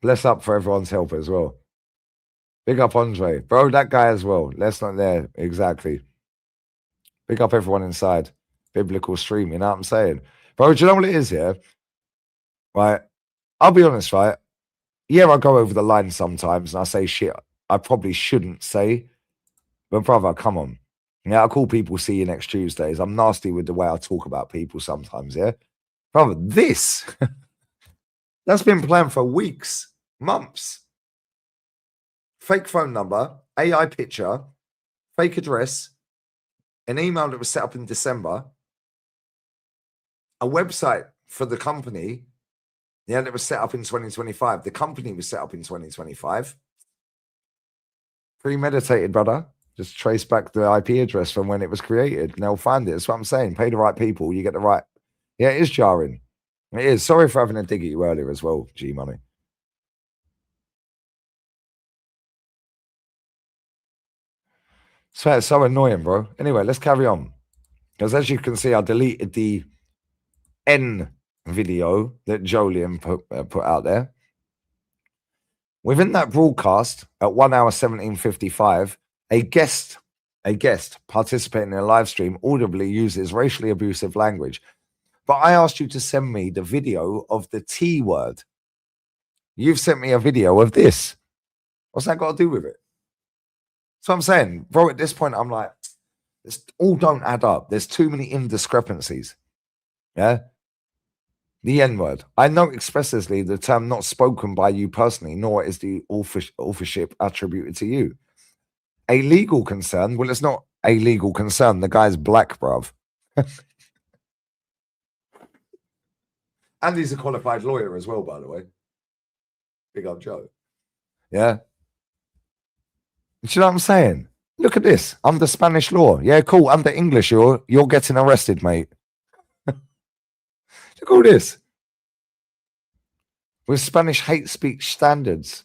Bless up for everyone's help as well. Big up Andre. Bro, that guy as well. Let's not there. Exactly. Big up everyone inside. Biblical stream, you know what I'm saying? Bro, do you know what it is, yeah? Right? I'll be honest, right? Yeah, I go over the line sometimes and I say shit I probably shouldn't say. But brother, come on. Yeah, I call people see you next Tuesdays. I'm nasty with the way I talk about people sometimes, yeah? Brother, this, that's been planned for weeks, months. Fake phone number, AI picture, fake address, an email that was set up in December, a website for the company, yeah, that was set up in 2025. The company was set up in 2025. Premeditated, brother. Just trace back the IP address from when it was created and they'll find it. That's what I'm saying. Pay the right people, you get the right. Yeah, it is jarring. It is. Sorry for having a dig at you earlier as well, G Money. So it's so annoying, bro. Anyway, let's carry on. Because as you can see, I deleted the N video that Jolien put out there. Within that broadcast at 1 hour 17:55, a guest participating in a live stream audibly uses racially abusive language. But I asked you to send me the video of the T word. You've sent me a video of this. What's that got to do with it? So I'm saying, bro, at this point, I'm like, this all don't add up. There's too many indiscrepancies. Yeah. The N word. I note expressly the term not spoken by you personally, nor is the authorship attributed to you. A legal concern. Well, it's not a legal concern. The guy's black, bruv. And he's a qualified lawyer as well, by the way. Big up Joe. Yeah. Do you know what I'm saying? Look at this. Under Spanish law. Yeah, cool. Under English law, you're getting arrested, mate. Look at all this. With Spanish hate speech standards,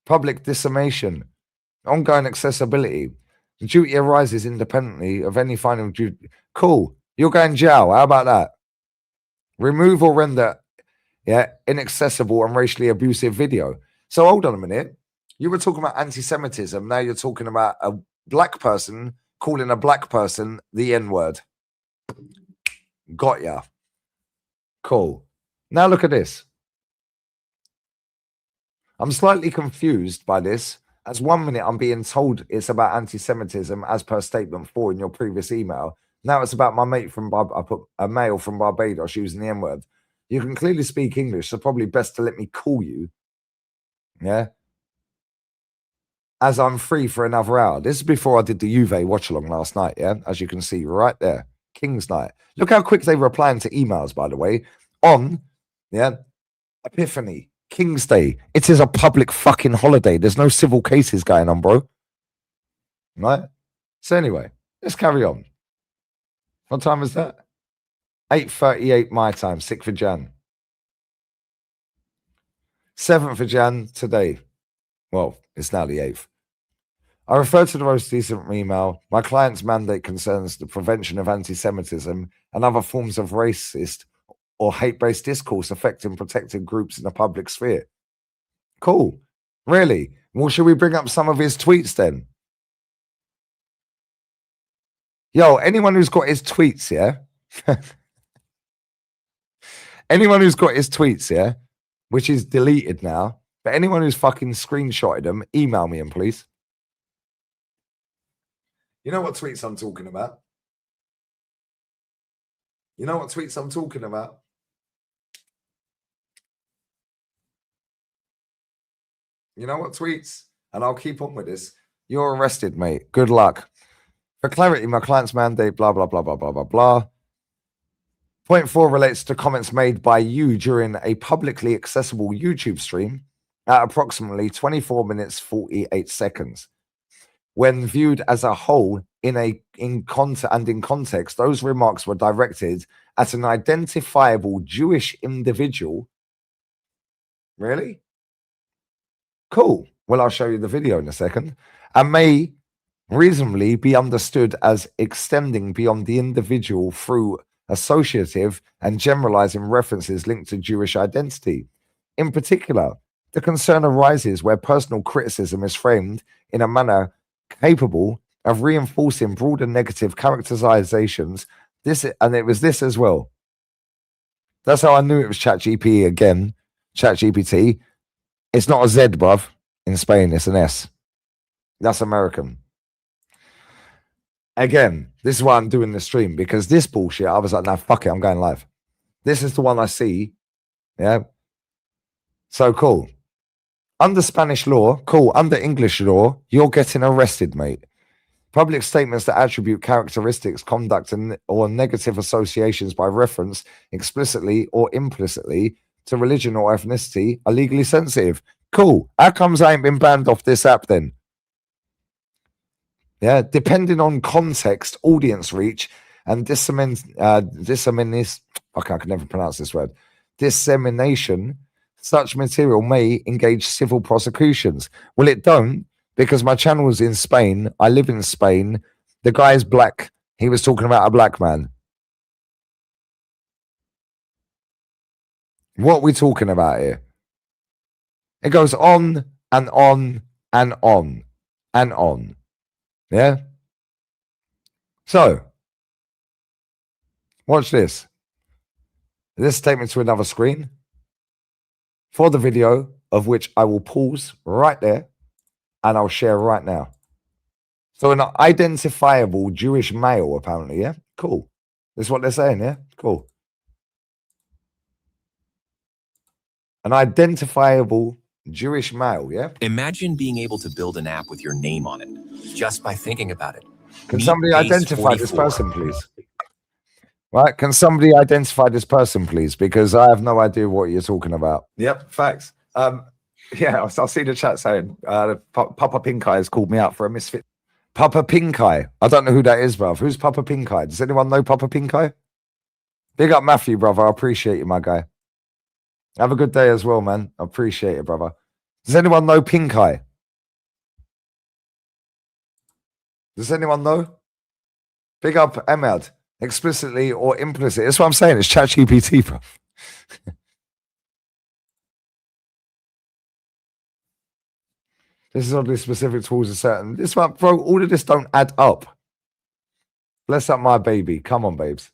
public dissemination, ongoing accessibility, the duty arises independently of any final duty. Cool. You're going jail. How about that? Remove or render inaccessible and racially abusive video. So hold on a minute. You were talking about anti-Semitism. Now you're talking about a black person calling a black person the N-word. Got ya. Cool. Now look at this. I'm slightly confused by this, as 1 minute I'm being told it's about anti-Semitism as per statement 4 in your previous email. Now it's about my mate from I put a male from Barbados using the N-word. You can clearly speak English, so probably best to let me call you. Yeah. As I'm free for another hour. This is before I did the Juve watch along last night. Yeah. As you can see right there. King's Night. Look how quick they were replying to emails, by the way. On, Epiphany, King's Day. It is a public fucking holiday. There's no civil cases going on, bro. Right? So anyway, let's carry on. What time is that? 8:38 my time, 6th of Jan. 7th of Jan today. Well, it's now the 8th. I refer to the most recent email. My client's mandate concerns the prevention of anti-Semitism and other forms of racist or hate-based discourse affecting protected groups in the public sphere. Cool. Really? Well, should we bring up some of his tweets then? Yo, anyone who's got his tweets, yeah? Anyone who's got his tweets, yeah? Which is deleted now. But anyone who's fucking screenshotted them, email me in, please. You know what tweets I'm talking about? You know what tweets I'm talking about? You know what tweets? And I'll keep on with this. You're arrested, mate. Good luck. For clarity, my client's mandate, blah, blah, blah, blah, blah, blah, blah. Point 4 relates to comments made by you during a publicly accessible YouTube stream at approximately 24 minutes, 48 seconds. When viewed as a whole in context, those remarks were directed at an identifiable Jewish individual. Really? Cool. Well, I'll show you the video in a second. And may reasonably be understood as extending beyond the individual through associative and generalizing references linked to Jewish identity. In particular, the concern arises where personal criticism is framed in a manner capable of reinforcing broader negative characterizations. And it was this as well. That's how I knew it was ChatGPT again. ChatGPT. It's not a Z, bruv. In Spain, it's an S. That's American. Again, this is why I'm doing the stream, because this bullshit, I was like, nah, fuck it, I'm going live. This is the one I see. Yeah. So cool. Under Spanish law, cool. Under English law, you're getting arrested, mate. Public statements that attribute characteristics, conduct, or negative associations by reference, explicitly or implicitly, to religion or ethnicity are legally sensitive. Cool. How comes I ain't been banned off this app then? Yeah, depending on context, audience reach, and dissemination, I can never pronounce this word, dissemination, such material may engage civil prosecutions. Well, it don't, because my channel's in Spain. I live in Spain. The guy's black. He was talking about a black man. What are we talking about here? It goes on and on and on and on. Yeah? So, watch this. This statement to another screen for the video, of which I will pause right there and I'll share right now. So an identifiable Jewish male, apparently, yeah? Cool. That's what they're saying, yeah? Cool. An identifiable Jewish male, yeah? Imagine being able to build an app with your name on it, just by thinking about it. Can somebody identify this person, please? Right? Can somebody identify this person, please? Because I have no idea what you're talking about. Yep, facts. Yeah, I'll see the chat saying Papa Pink Eye has called me out for a misfit. Papa Pink Eye. I don't know who that is, bruv. Who's Papa Pink Eye? Does anyone know Papa Pink Eye? Big up Matthew, brother. I appreciate you, my guy. Have a good day as well, man. I appreciate it, brother. Does anyone know Pink Eye? Does anyone know? Big up Ahmad. Explicitly or implicit. That's what I'm saying. It's ChatGPT, bro. This is oddly specific towards a certain. This one, bro, all of this don't add up. Bless up my baby. Come on, babes.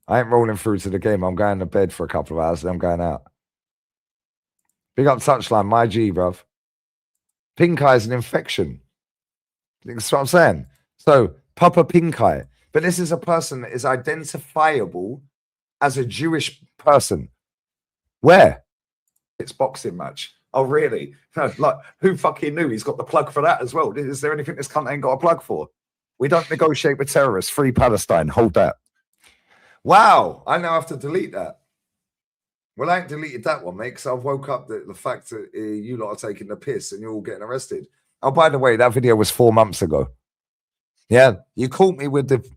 I ain't rolling through to the game. I'm going to bed for a couple of hours, then I'm going out. Big up Touchline, my G, bruv. Pink eye is an infection. That's what I'm saying. So, Papa Pink Eye. But this is a person that is identifiable as a Jewish person. Where? It's boxing match. Oh, really? No, like, who fucking knew? He's got the plug for that as well. Is there anything this cunt ain't got a plug for? We don't negotiate with terrorists. Free Palestine. Hold that. Wow. I now have to delete that. Well, I ain't deleted that one, mate, because I woke up the fact that you lot are taking the piss and you're all getting arrested. Oh, by the way, that video was 4 months ago. Yeah, you caught me with the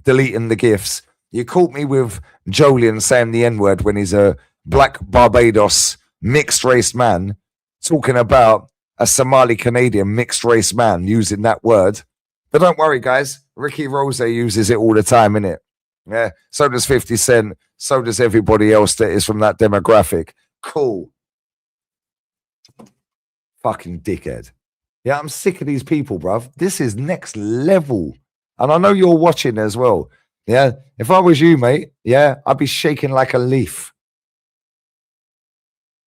deleting the GIFs. You caught me with Jolien saying the N-word when he's a black Barbados mixed race man talking about a Somali Canadian mixed race man using that word. But don't worry, guys. Ricky Rose uses it all the time, innit? Yeah. So does 50 Cent. So does everybody else that is from that demographic. Cool. Fucking dickhead. Yeah, I'm sick of these people, bruv. This is next level. And I know you're watching as well. Yeah. If I was you, mate, yeah, I'd be shaking like a leaf.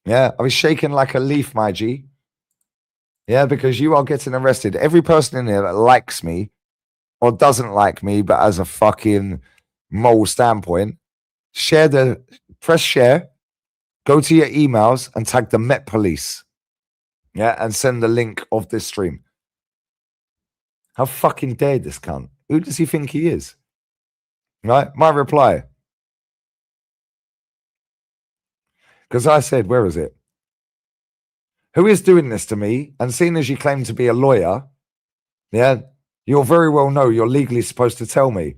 Yeah, I'd be shaking like a leaf, my G. Yeah, because you are getting arrested. Every person in here that likes me or doesn't like me, but as a fucking moral standpoint, press share, go to your emails and tag the Met Police. Yeah, and send the link of this stream. How fucking dare this cunt? Who does he think he is? Right? My reply. Because I said, where is it? Who is doing this to me? And seeing as you claim to be a lawyer, yeah, you'll very well know you're legally supposed to tell me.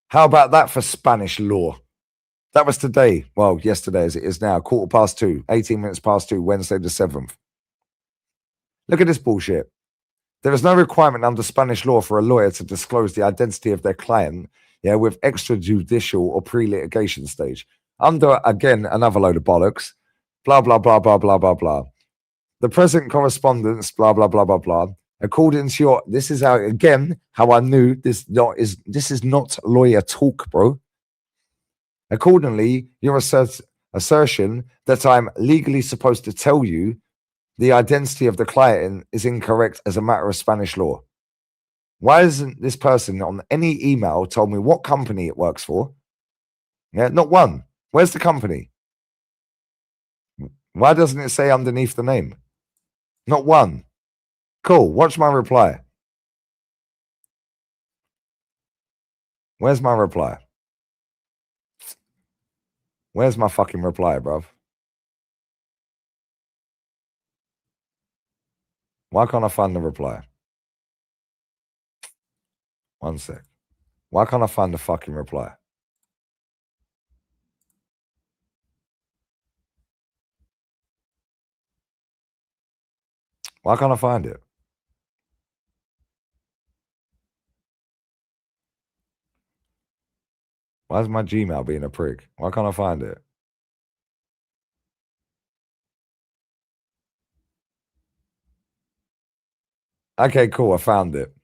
How about that for Spanish law? That was today. Well, yesterday as it is now. 2:15, 18 minutes past 2, Wednesday the 7th. Look at this bullshit. There is no requirement under Spanish law for a lawyer to disclose the identity of their client, yeah, with extrajudicial or pre-litigation stage. Under, again, another load of bollocks. Blah, blah, blah, blah, blah, blah, blah. The present correspondence, blah, blah, blah, blah, blah. According to your, this is how, again, how I knew this is not lawyer talk, bro. Accordingly, your assertion that I'm legally supposed to tell you the identity of the client is incorrect as a matter of Spanish law. Why isn't this person on any email told me what company it works for? Yeah, not one. Where's the company? Why doesn't it say underneath the name? Not one. Cool. Watch my reply. Where's my reply? Where's my fucking reply, bruv? Why can't I find the reply? One sec. Why can't I find the fucking reply? Why can't I find it? Why is my Gmail being a prick? Why can't I find it? Okay, cool. I found it.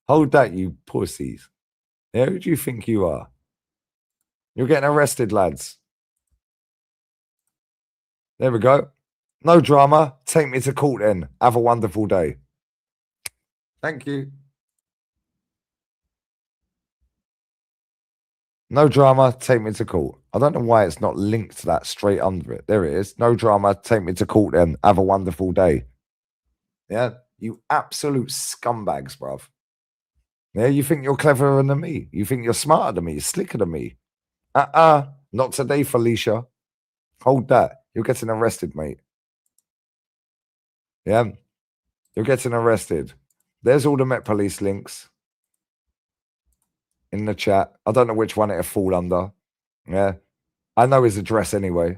Hold that, you pussies. Yeah, who do you think you are? You're getting arrested, lads. There we go. No drama. Take me to court then. Have a wonderful day. Thank you. No drama. Take me to court. I don't know why it's not linked to that straight under it. There it is. No drama. Take me to court then. Have a wonderful day. Yeah. You absolute scumbags, bruv. Yeah, you think you're cleverer than me. You think you're smarter than me, slicker than me. Not today, Felicia. Hold that. You're getting arrested, mate. Yeah. You're getting arrested. There's all the Met Police links in the chat. I don't know which one it'll fall under. Yeah. I know his address anyway.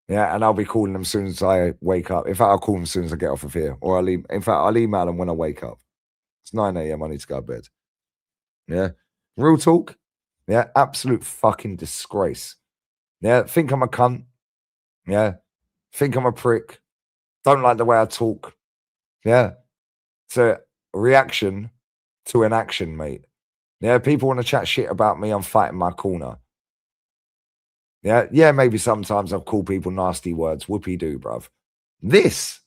Yeah, and I'll be calling them as soon as I wake up. In fact, I'll call them as soon as I get off of here. Or I'll email them when I wake up. It's 9 a.m. I need to go to bed. Yeah. Real talk. Yeah. Absolute fucking disgrace. Yeah. Think I'm a cunt. Yeah. Think I'm a prick. Don't like the way I talk. Yeah. It's a reaction to an action, mate. Yeah. People want to chat shit about me. I'm fighting my corner. Yeah. Yeah. Maybe sometimes I've called people nasty words. Whoopie doo, bruv. This.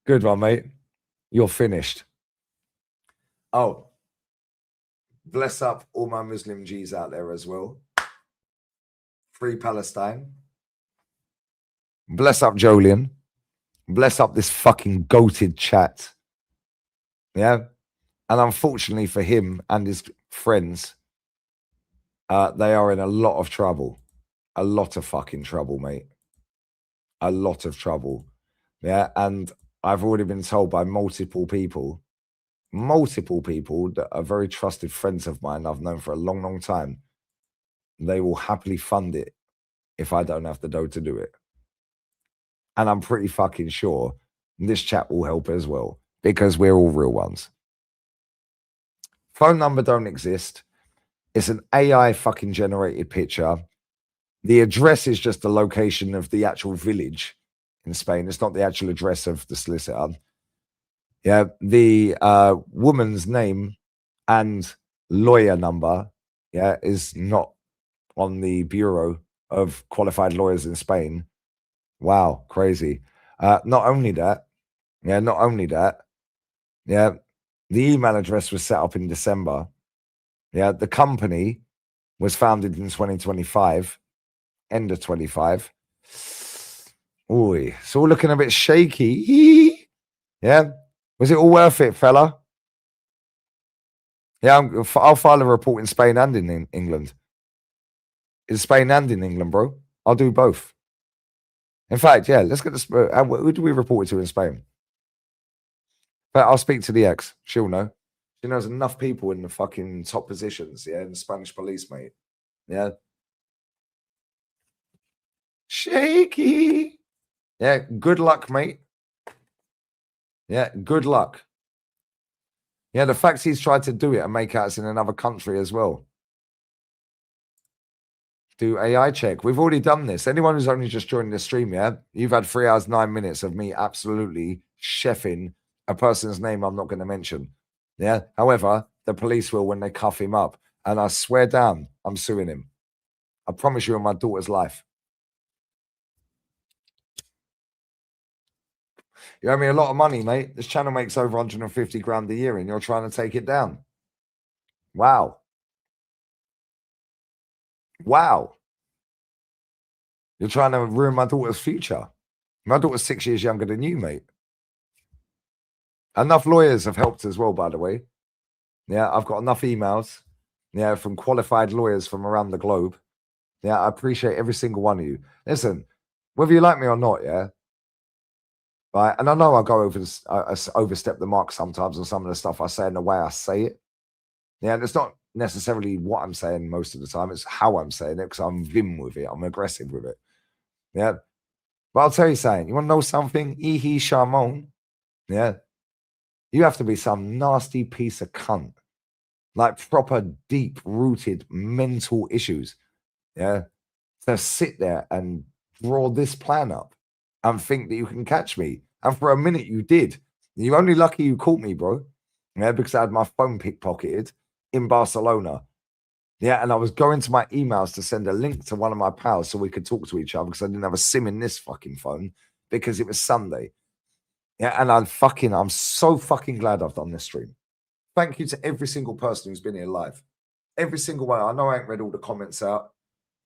Good one, mate. You're finished. Oh, bless up all my Muslim G's out there as well. Free Palestine. Bless up Jolien. Bless up this fucking goated chat. Yeah. And unfortunately for him and his friends, they are in a lot of trouble. A lot of fucking trouble, mate. A lot of trouble. Yeah. And I've already been told by multiple people that are very trusted friends of mine I've known for a long, long time. They will happily fund it if I don't have the dough to do it. And I'm pretty fucking sure this chat will help as well because we're all real ones. Phone number don't exist. It's an AI fucking generated picture. The address is just the location of the actual village in Spain. It's not the actual address of the solicitor. Yeah, the woman's name and lawyer number, yeah, is not on the Bureau of Qualified Lawyers in Spain. Wow, crazy. Not only that, yeah, the email address was set up in December. Yeah, the company was founded in 2025, end of 25. Ooh, it's all looking a bit shaky. Yeah, was it all worth it, fella? Yeah, I'll file a report in Spain and in England. In Spain and in England, bro. I'll do both. In fact, yeah, let's get this. Who do we report it to in Spain? But I'll speak to the ex. She'll know. She knows enough people in the fucking top positions, yeah, in the Spanish police, mate. Yeah. Shaky. Yeah, good luck, mate. Yeah, good luck. Yeah, the fact he's tried to do it and make out it's in another country as well. Do AI check. We've already done this. Anyone who's only just joined the stream, yeah, you've had 3 hours, 9 minutes of me absolutely chefing a person's name I'm not going to mention. Yeah. However, the police will when they cuff him up. And I swear down, I'm suing him. I promise you on my daughter's life. You owe me a lot of money, mate. This channel makes over 150 grand a year and you're trying to take it down. Wow. Wow. You're trying to ruin my daughter's future. My daughter's 6 years younger than you, mate. Enough lawyers have helped as well, by the way. Yeah, I've got enough emails, yeah, from qualified lawyers from around the globe. Yeah, I appreciate every single one of you. Listen, whether you like me or not, yeah, right, and I know I go over this, I overstep the mark sometimes on some of the stuff I say and the way I say it. Yeah, and it's not necessarily what I'm saying most of the time, it's how I'm saying it because I'm vim with it, I'm aggressive with it. Yeah, but I'll tell you something, you want to know something? Ihi Shamon, yeah, you have to be some nasty piece of cunt. Like proper deep rooted mental issues. Yeah. To sit there and draw this plan up and think that you can catch me. And for a minute you did. You're only lucky you caught me, bro. Yeah, because I had my phone pickpocketed in Barcelona. Yeah, and I was going to my emails to send a link to one of my pals so we could talk to each other because I didn't have a SIM in this fucking phone because it was Sunday. Yeah, and I'm so fucking glad I've done this stream. Thank you to every single person who's been here live. Every single one. I know I ain't read all the comments out.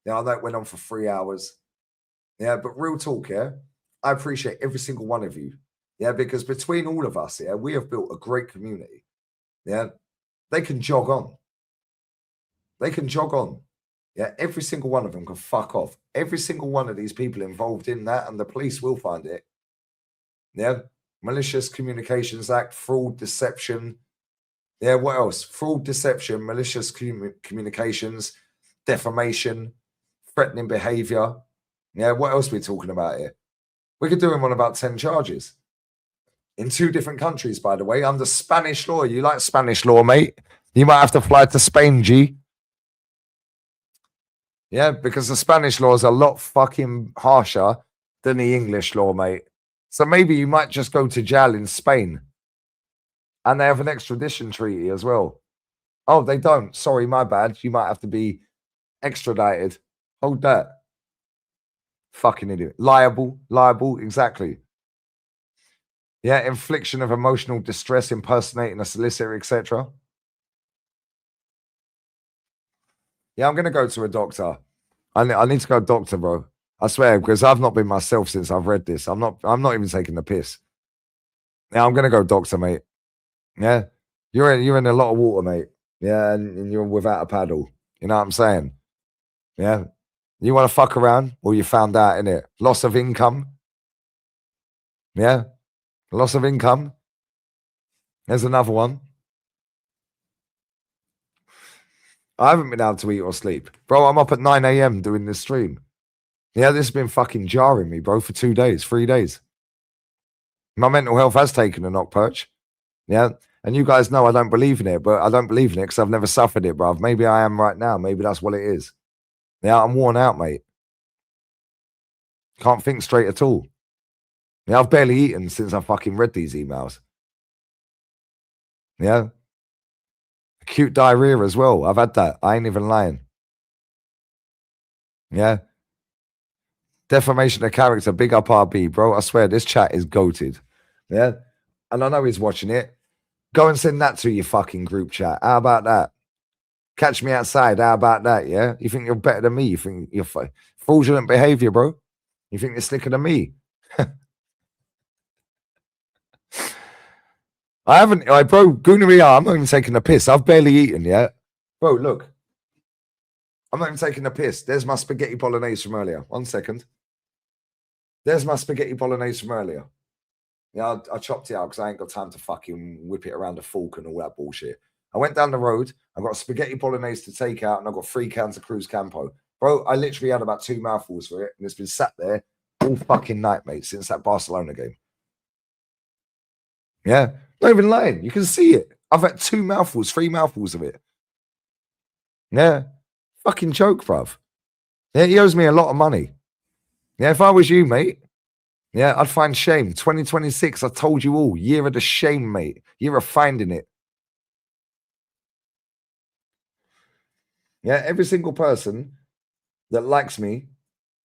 Yeah, I know it went on for 3 hours. Yeah, but real talk, yeah. I appreciate every single one of you. Yeah, because between all of us, yeah, we have built a great community. Yeah, they can jog on. They can jog on. Yeah, every single one of them can fuck off. Every single one of these people involved in that, and the police will find it. Yeah, Malicious Communications Act, fraud, deception. Yeah, what else? Fraud, deception, malicious communications, defamation, threatening behavior. Yeah, what else are we talking about here? We could do him on about 10 charges in 2 different countries, by the way, under Spanish law. You like Spanish law, mate? You might have to fly to Spain, G. Yeah, because the Spanish law is a lot fucking harsher than the English law, mate. So maybe you might just go to jail in Spain. And they have an extradition treaty as well. Oh, they don't. Sorry, my bad. You might have to be extradited. Hold that. Fucking idiot. Liable, exactly. Yeah, infliction of emotional distress, impersonating a solicitor, etc. Yeah, I'm going to go to a doctor. I need to go to a doctor, bro. I swear, because I've not been myself since I've read this. I'm not even taking the piss. Yeah, I'm going to go doctor, mate. Yeah, you're in a lot of water, mate. Yeah, and you're without a paddle. You know what I'm saying? Yeah. You want to fuck around? Well, you found out, innit? Loss of income. Yeah. Loss of income. There's another one. I haven't been able to eat or sleep. Bro, I'm up at 9 a.m. doing this stream. Yeah, this has been fucking jarring me, bro, for 2 days, 3 days. My mental health has taken a knock perch. Yeah. And you guys know I don't believe in it, but I don't believe in it because I've never suffered it, bruv. Maybe I am right now. Maybe that's what it is. Yeah, I'm worn out, mate. Can't think straight at all. Yeah, I've barely eaten since I fucking read these emails. Yeah. Acute diarrhea as well. I've had that. I ain't even lying. Yeah. Defamation of character. Big up RB, bro. I swear this chat is goated. Yeah. And I know he's watching it. Go and send that to your fucking group chat. How about that? Catch me outside. How about that? Yeah. You think you're better than me? You think you're fraudulent behavior, bro? You think you're slicker than me? I haven't, bro, Gooneria, I'm not even taking a piss. I've barely eaten yet. Bro, look. I'm not even taking a piss. There's my spaghetti bolognese from earlier. 1 second. There's my spaghetti bolognese from earlier. Yeah, I chopped it out because I ain't got time to fucking whip it around a fork and all that bullshit. I went down the road. I got spaghetti bolognese to take out and I got 3 cans of Cruz Campo. Bro, I literally had about 2 mouthfuls for it and it's been sat there all fucking night, mate, since that Barcelona game. Yeah, not even lying. You can see it. I've had 2 mouthfuls, 3 mouthfuls of it. Yeah, fucking joke, bruv. Yeah, he owes me a lot of money. Yeah, if I was you, mate, yeah, I'd find shame. 2026, I told you all, year of the shame, mate. Year of finding it. Yeah, every single person that likes me,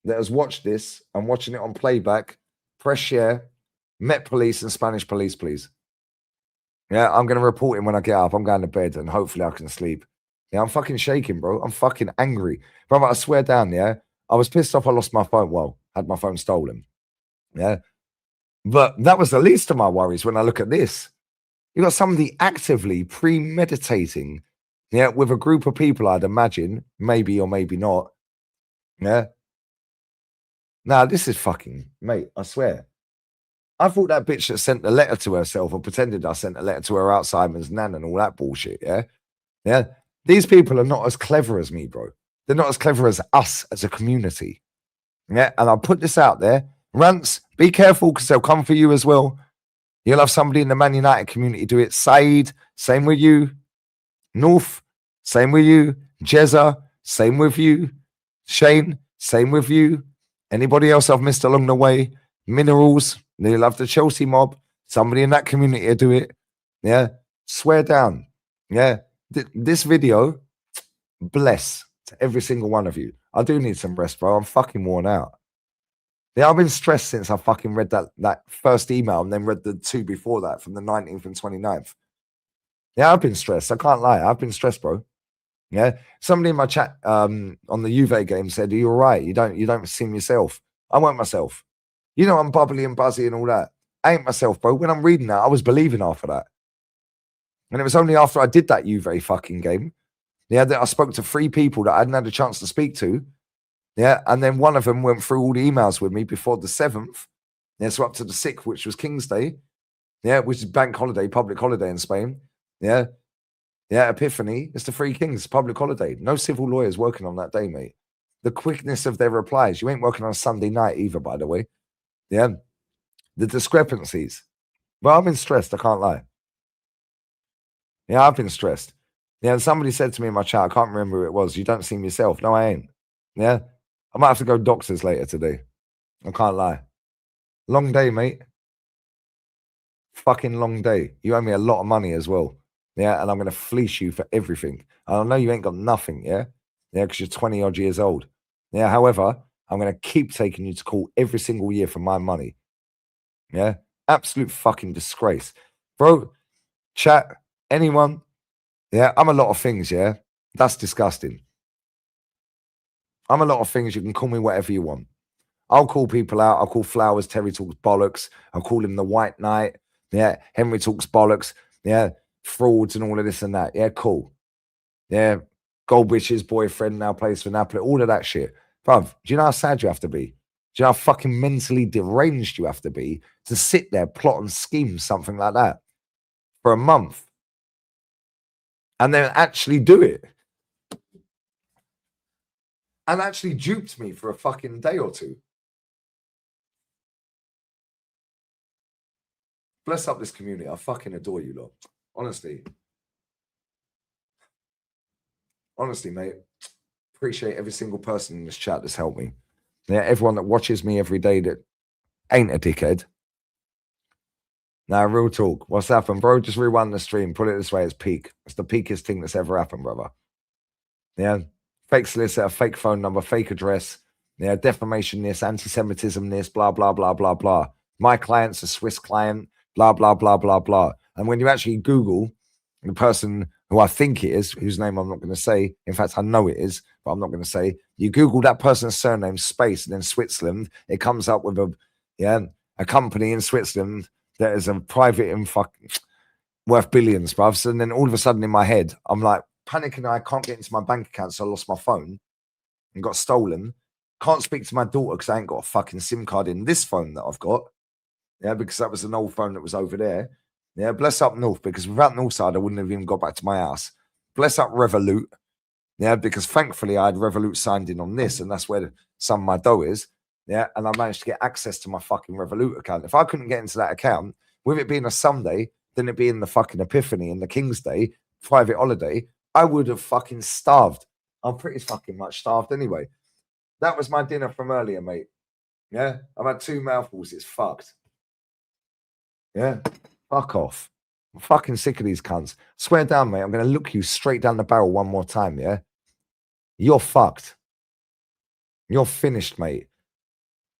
that has watched this, and watching it on playback, press share, Met Police and Spanish Police, please. Yeah, I'm going to report him when I get up. I'm going to bed and hopefully I can sleep. Yeah, I'm fucking shaking, bro. I'm fucking angry. Brother, I swear down, yeah, I was pissed off I lost my phone. Well, had my phone stolen. Yeah. But that was the least of my worries when I look at this. You got somebody actively premeditating, yeah, with a group of people, I'd imagine, maybe or maybe not. Yeah. Now, this is fucking, mate, I swear. I thought that bitch that sent the letter to herself or pretended I sent a letter to her Alzheimer's nan and all that bullshit, yeah? Yeah. These people are not as clever as me, bro. They're not as clever as us as a community. Yeah. And I'll put this out there. Rants, be careful because they'll come for you as well. You'll have somebody in the Man United community do it. Saeed, same with you. North, same with you. Jezza, same with you. Shane, same with you. Anybody else I've missed along the way? Minerals, you'll have the Chelsea mob. Somebody in that community will do it. Yeah. Swear down. Yeah. This video, bless to every single one of you. I do need some rest, bro. I'm fucking worn out. Yeah, I've been stressed since I fucking read that first email and then read the 2 before that from the 19th and 29th. Yeah, I've been stressed. I can't lie. I've been stressed, bro. Yeah. Somebody in my chat on the Juve game said, "Are you all right? You don't seem yourself." I weren't myself. You know, I'm bubbly and buzzy and all that. I ain't myself, bro. When I'm reading that, I was believing after that. And it was only after I did that Juve fucking game Yeah, that I spoke to 3 people that I hadn't had a chance to speak to. Yeah, and then one of them went through all the emails with me before the 7th. Yeah, so up to the 6th, which was King's Day. Yeah, which is bank holiday, public holiday in Spain. Yeah. Yeah, Epiphany. It's the 3 Kings, public holiday. No civil lawyers working on that day, mate. The quickness of their replies. You ain't working on a Sunday night either, by the way. Yeah. The discrepancies. Well, I've been stressed, I can't lie. Yeah, I've been stressed. Yeah, and somebody said to me in my chat, I can't remember who it was, you don't seem yourself. No, I ain't. Yeah. I might have to go doctors later today. I can't lie. Long day, mate. Fucking long day. You owe me a lot of money as well. Yeah, and I'm going to fleece you for everything. And I know you ain't got nothing, yeah? Yeah, because you're 20 odd years old. Yeah, however, I'm going to keep taking you to court every single year for my money. Yeah, absolute fucking disgrace. Bro, chat, anyone? Yeah, I'm a lot of things, yeah? That's disgusting. I'm a lot of things. You can call me whatever you want. I'll call people out. I'll call Flowers, Terry talks bollocks. I'll call him the White Knight. Yeah, Henry talks bollocks. Yeah, frauds and all of this and that. Yeah, cool. Yeah, Goldwich's boyfriend now plays for Napoli. All of that shit. Bruv, do you know how sad you have to be? Do you know how fucking mentally deranged you have to be to sit there, plot and scheme something like that for a month and then actually do it? And actually duped me for a fucking day or two. Bless up this community. I fucking adore you lot. Honestly. Honestly, mate. Appreciate every single person in this chat that's helped me. Yeah, everyone that watches me every day that ain't a dickhead. Now, real talk. What's happened, bro? Just rewind the stream. Put it this way, it's peak. It's the peakest thing that's ever happened, brother. Yeah. Fake solicitor, fake phone number, fake address. Yeah, defamation this, anti-Semitism this, blah, blah, blah, blah, blah. My client's a Swiss client, blah, blah, blah, blah, blah. And when you actually Google the person who I think it is, whose name I'm not going to say, in fact, I know it is, but I'm not going to say, you Google that person's surname, space, and then Switzerland, it comes up with a company in Switzerland that is a private and worth billions, bruv. And then all of a sudden in my head, I'm like panicking. I can't get into my bank account, so I lost my phone and got stolen. Can't speak to my daughter because I ain't got a fucking SIM card in this phone that I've got. Yeah, because that was an old phone that was over there. Yeah, bless up North, because without Northside, I wouldn't have even got back to my house. Bless up Revolut. Yeah, because thankfully I had Revolut signed in on this, and that's where some of my dough is. Yeah, and I managed to get access to my fucking Revolut account. If I couldn't get into that account, with it being a Sunday, then it being the fucking Epiphany and the King's Day, private holiday, I would have fucking starved. I'm pretty fucking much starved anyway. That was my dinner from earlier, mate. Yeah, I've had 2 mouthfuls. It's fucked. Yeah, fuck off. I'm fucking sick of these cunts. Swear down, mate. I'm going to look you straight down the barrel one more time, yeah? You're fucked. You're finished, mate.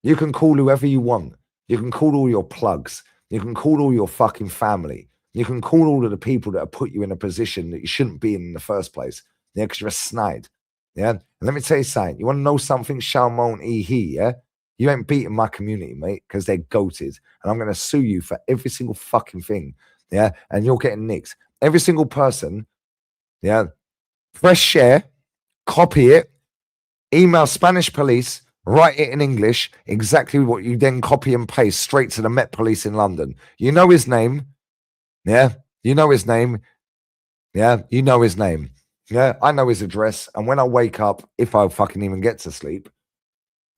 You can call whoever you want. You can call all your plugs. You can call all your fucking family. You can call all of the people that have put you in a position that you shouldn't be in the first place. Yeah, because you're a snide. Yeah? And let me tell you something. You want to know something, Shalmon E. yeah? You ain't beating my community, mate, because they're goated. And I'm going to sue you for every single fucking thing. Yeah? And you're getting nicked. Every single person, yeah? Press share, copy it, email Spanish police, write it in English, exactly what you then copy and paste straight to the Met Police in London. You know his name. Yeah? You know his name. Yeah? You know his name. Yeah? I know his address. And when I wake up, if I fucking even get to sleep,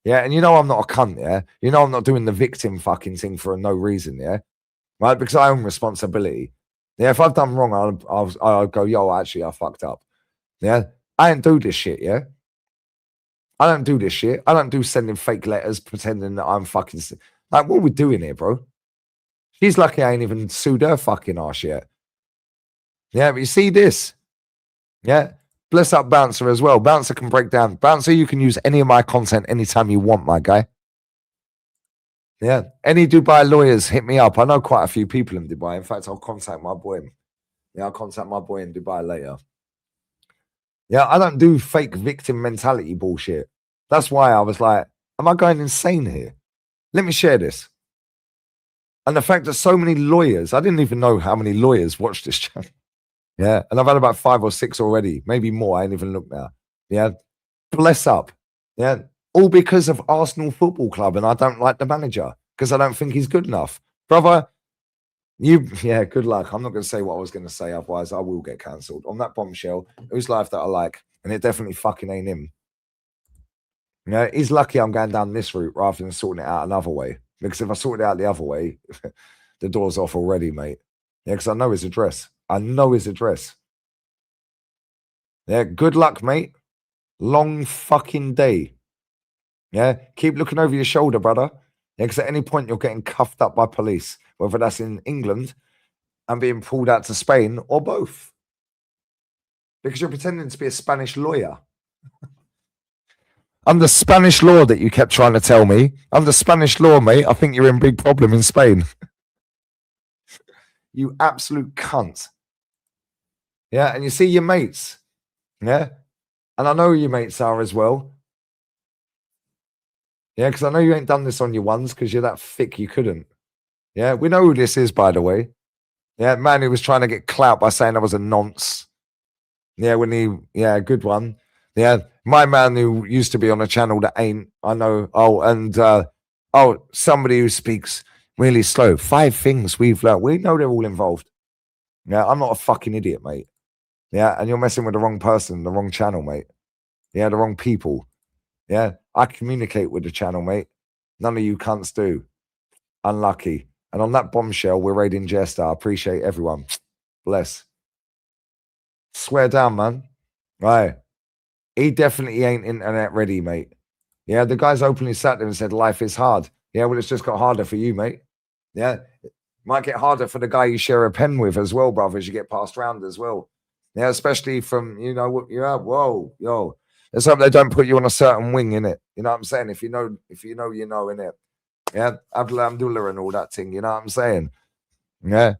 yeah, and you know I'm not a cunt, yeah? You know I'm not doing the victim fucking thing for no reason, yeah? Right? Because I own responsibility. Yeah, if I've done wrong, I'll go, yo, actually, I fucked up. Yeah? I ain't do this shit, yeah? I don't do this shit. I don't do sending fake letters pretending that I'm fucking... Like, what are we doing here, bro? She's lucky I ain't even sued her fucking arse yet. Yeah, but you see this? Yeah? Bless up Bouncer as well. Bouncer can break down. Bouncer, you can use any of my content anytime you want, my guy. Yeah. Any Dubai lawyers, hit me up. I know quite a few people in Dubai. In fact, I'll contact my boy. Yeah, I'll contact my boy in Dubai later. Yeah, I don't do fake victim mentality bullshit. That's why I was like, am I going insane here? Let me share this. And the fact that so many lawyers, I didn't even know how many lawyers watched this channel. Yeah. And I've had about 5 or 6 already, maybe more. I ain't even looked now. Yeah. Bless up. Yeah. All because of Arsenal Football Club. And I don't like the manager because I don't think he's good enough. Brother, yeah, good luck. I'm not going to say what I was going to say. Otherwise, I will get cancelled. On that bombshell, whose life that I like. And it definitely fucking ain't him. Yeah. He's lucky I'm going down this route rather than sorting it out another way. Because if I sort it out the other way, the door's off already, mate. Yeah, because I know his address. I know his address. Yeah, good luck, mate. Long fucking day. Yeah, keep looking over your shoulder, brother. Yeah, because at any point you're getting cuffed up by police, whether that's in England and being pulled out to Spain or both. Because you're pretending to be a Spanish lawyer. I'm the Spanish law that you kept trying to tell me. I'm the Spanish law, mate. I think you're in big problem in Spain. You absolute cunt. Yeah, and you see your mates. Yeah, and I know who your mates are as well. Yeah, because I know you ain't done this on your ones because you're that thick you couldn't. Yeah, we know who this is, by the way. Yeah, man who was trying to get clout by saying I was a nonce. Yeah, good one. Yeah, my man who used to be on a channel that ain't, I know. Oh, and somebody who speaks really slow. 5 things we've learned. We know they're all involved. Yeah, I'm not a fucking idiot, mate. Yeah, and you're messing with the wrong person, the wrong channel, mate. Yeah, the wrong people. Yeah, I communicate with the channel, mate. None of you cunts do. Unlucky. And on that bombshell, we're raiding Jester. I appreciate everyone. Bless. Swear down, man. Right. He definitely ain't internet ready, mate. Yeah, the guy's openly sat there and said life is hard. Yeah, well, it's just got harder for you, mate. Yeah. Might get harder for the guy you share a pen with as well, brother, as you get passed around as well. Yeah, especially from, whoa, yo. Let's hope they don't put you on a certain wing, innit? You know what I'm saying? If you know, innit? Yeah, Alhamdulillah and all that thing, you know what I'm saying? Yeah,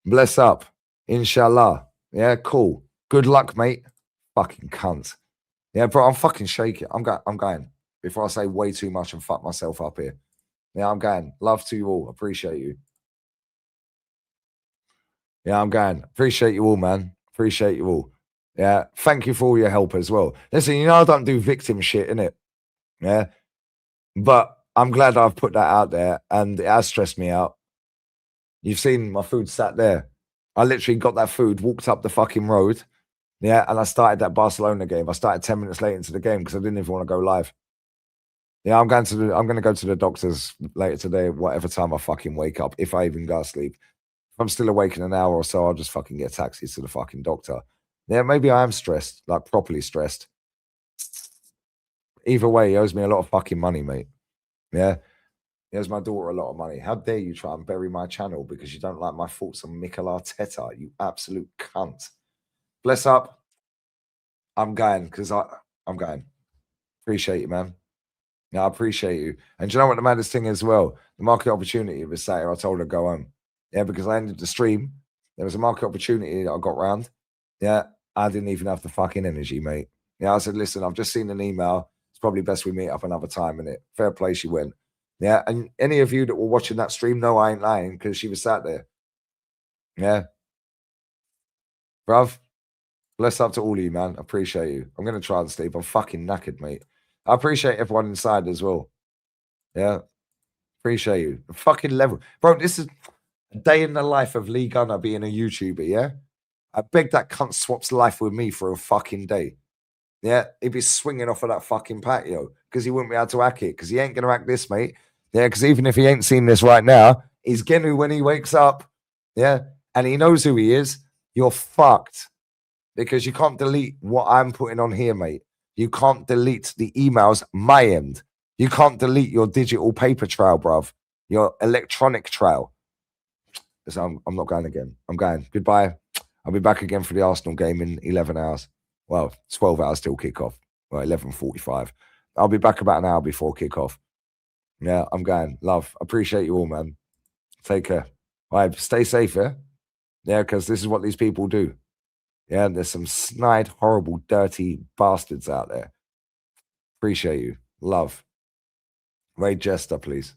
bless up. Inshallah. Yeah, cool. Good luck, mate. Fucking cunt. Yeah, bro, I'm fucking shaking. I'm going. Before I say way too much and fuck myself up here. Yeah, I'm going. Love to you all. Appreciate you. Yeah, I'm going. Appreciate you all, man. Appreciate you all. Yeah, thank you for all your help as well. Listen, I don't do victim shit, innit? Yeah, but I'm glad I've put that out there, and it has stressed me out. You've seen my food sat there. I literally got that food, walked up the fucking road, yeah, and I started that Barcelona game. I started 10 minutes late into the game because I didn't even want to go live. Yeah, I'm going to go to the doctors later today, whatever time I fucking wake up, if I even go to sleep. If I'm still awake in an hour or so, I'll just fucking get a taxi to the fucking doctor. Yeah, maybe I am stressed, like properly stressed. Either way, he owes me a lot of fucking money, mate. Yeah. He owes my daughter a lot of money. How dare you try and bury my channel because you don't like my thoughts on Mikel Arteta, you absolute cunt. Bless up. I'm going because I'm going. Appreciate you, man. Yeah, I appreciate you. And do you know what the maddest thing as well? The market opportunity was sat here. I told her to go home. Yeah, because I ended the stream. There was a market opportunity that I got round. Yeah, I didn't even have the fucking energy, mate. Yeah, I said, listen, I've just seen an email. It's probably best we meet up another time, innit? Fair play, she went. Yeah, and any of you that were watching that stream know I ain't lying because she was sat there. Yeah. Bruv, bless up to all of you, man. Appreciate you. I'm going to try and sleep. I'm fucking knackered, mate. I appreciate everyone inside as well. Yeah. Appreciate you. Fucking level. Bro, this is a day in the life of Lee Gunner being a YouTuber, yeah? I beg that cunt swaps life with me for a fucking day. Yeah, he'd be swinging off of that fucking patio because he wouldn't be able to hack it because he ain't going to hack this, mate. Yeah, because even if he ain't seen this right now, he's going to when he wakes up. Yeah, and he knows who he is. You're fucked because you can't delete what I'm putting on here, mate. You can't delete the emails my end. You can't delete your digital paper trail, bruv. Your electronic trail. So I'm not going again. I'm going. Goodbye. I'll be back again for the Arsenal game in 11 hours. Well, 12 hours till kickoff. Well, 11:45. I'll be back about an hour before kickoff. Yeah, I'm going. Love. Appreciate you all, man. Take care. All right, stay safe, yeah? Yeah, because this is what these people do. Yeah, there's some snide, horrible, dirty bastards out there. Appreciate you. Love. Ray Jester, please.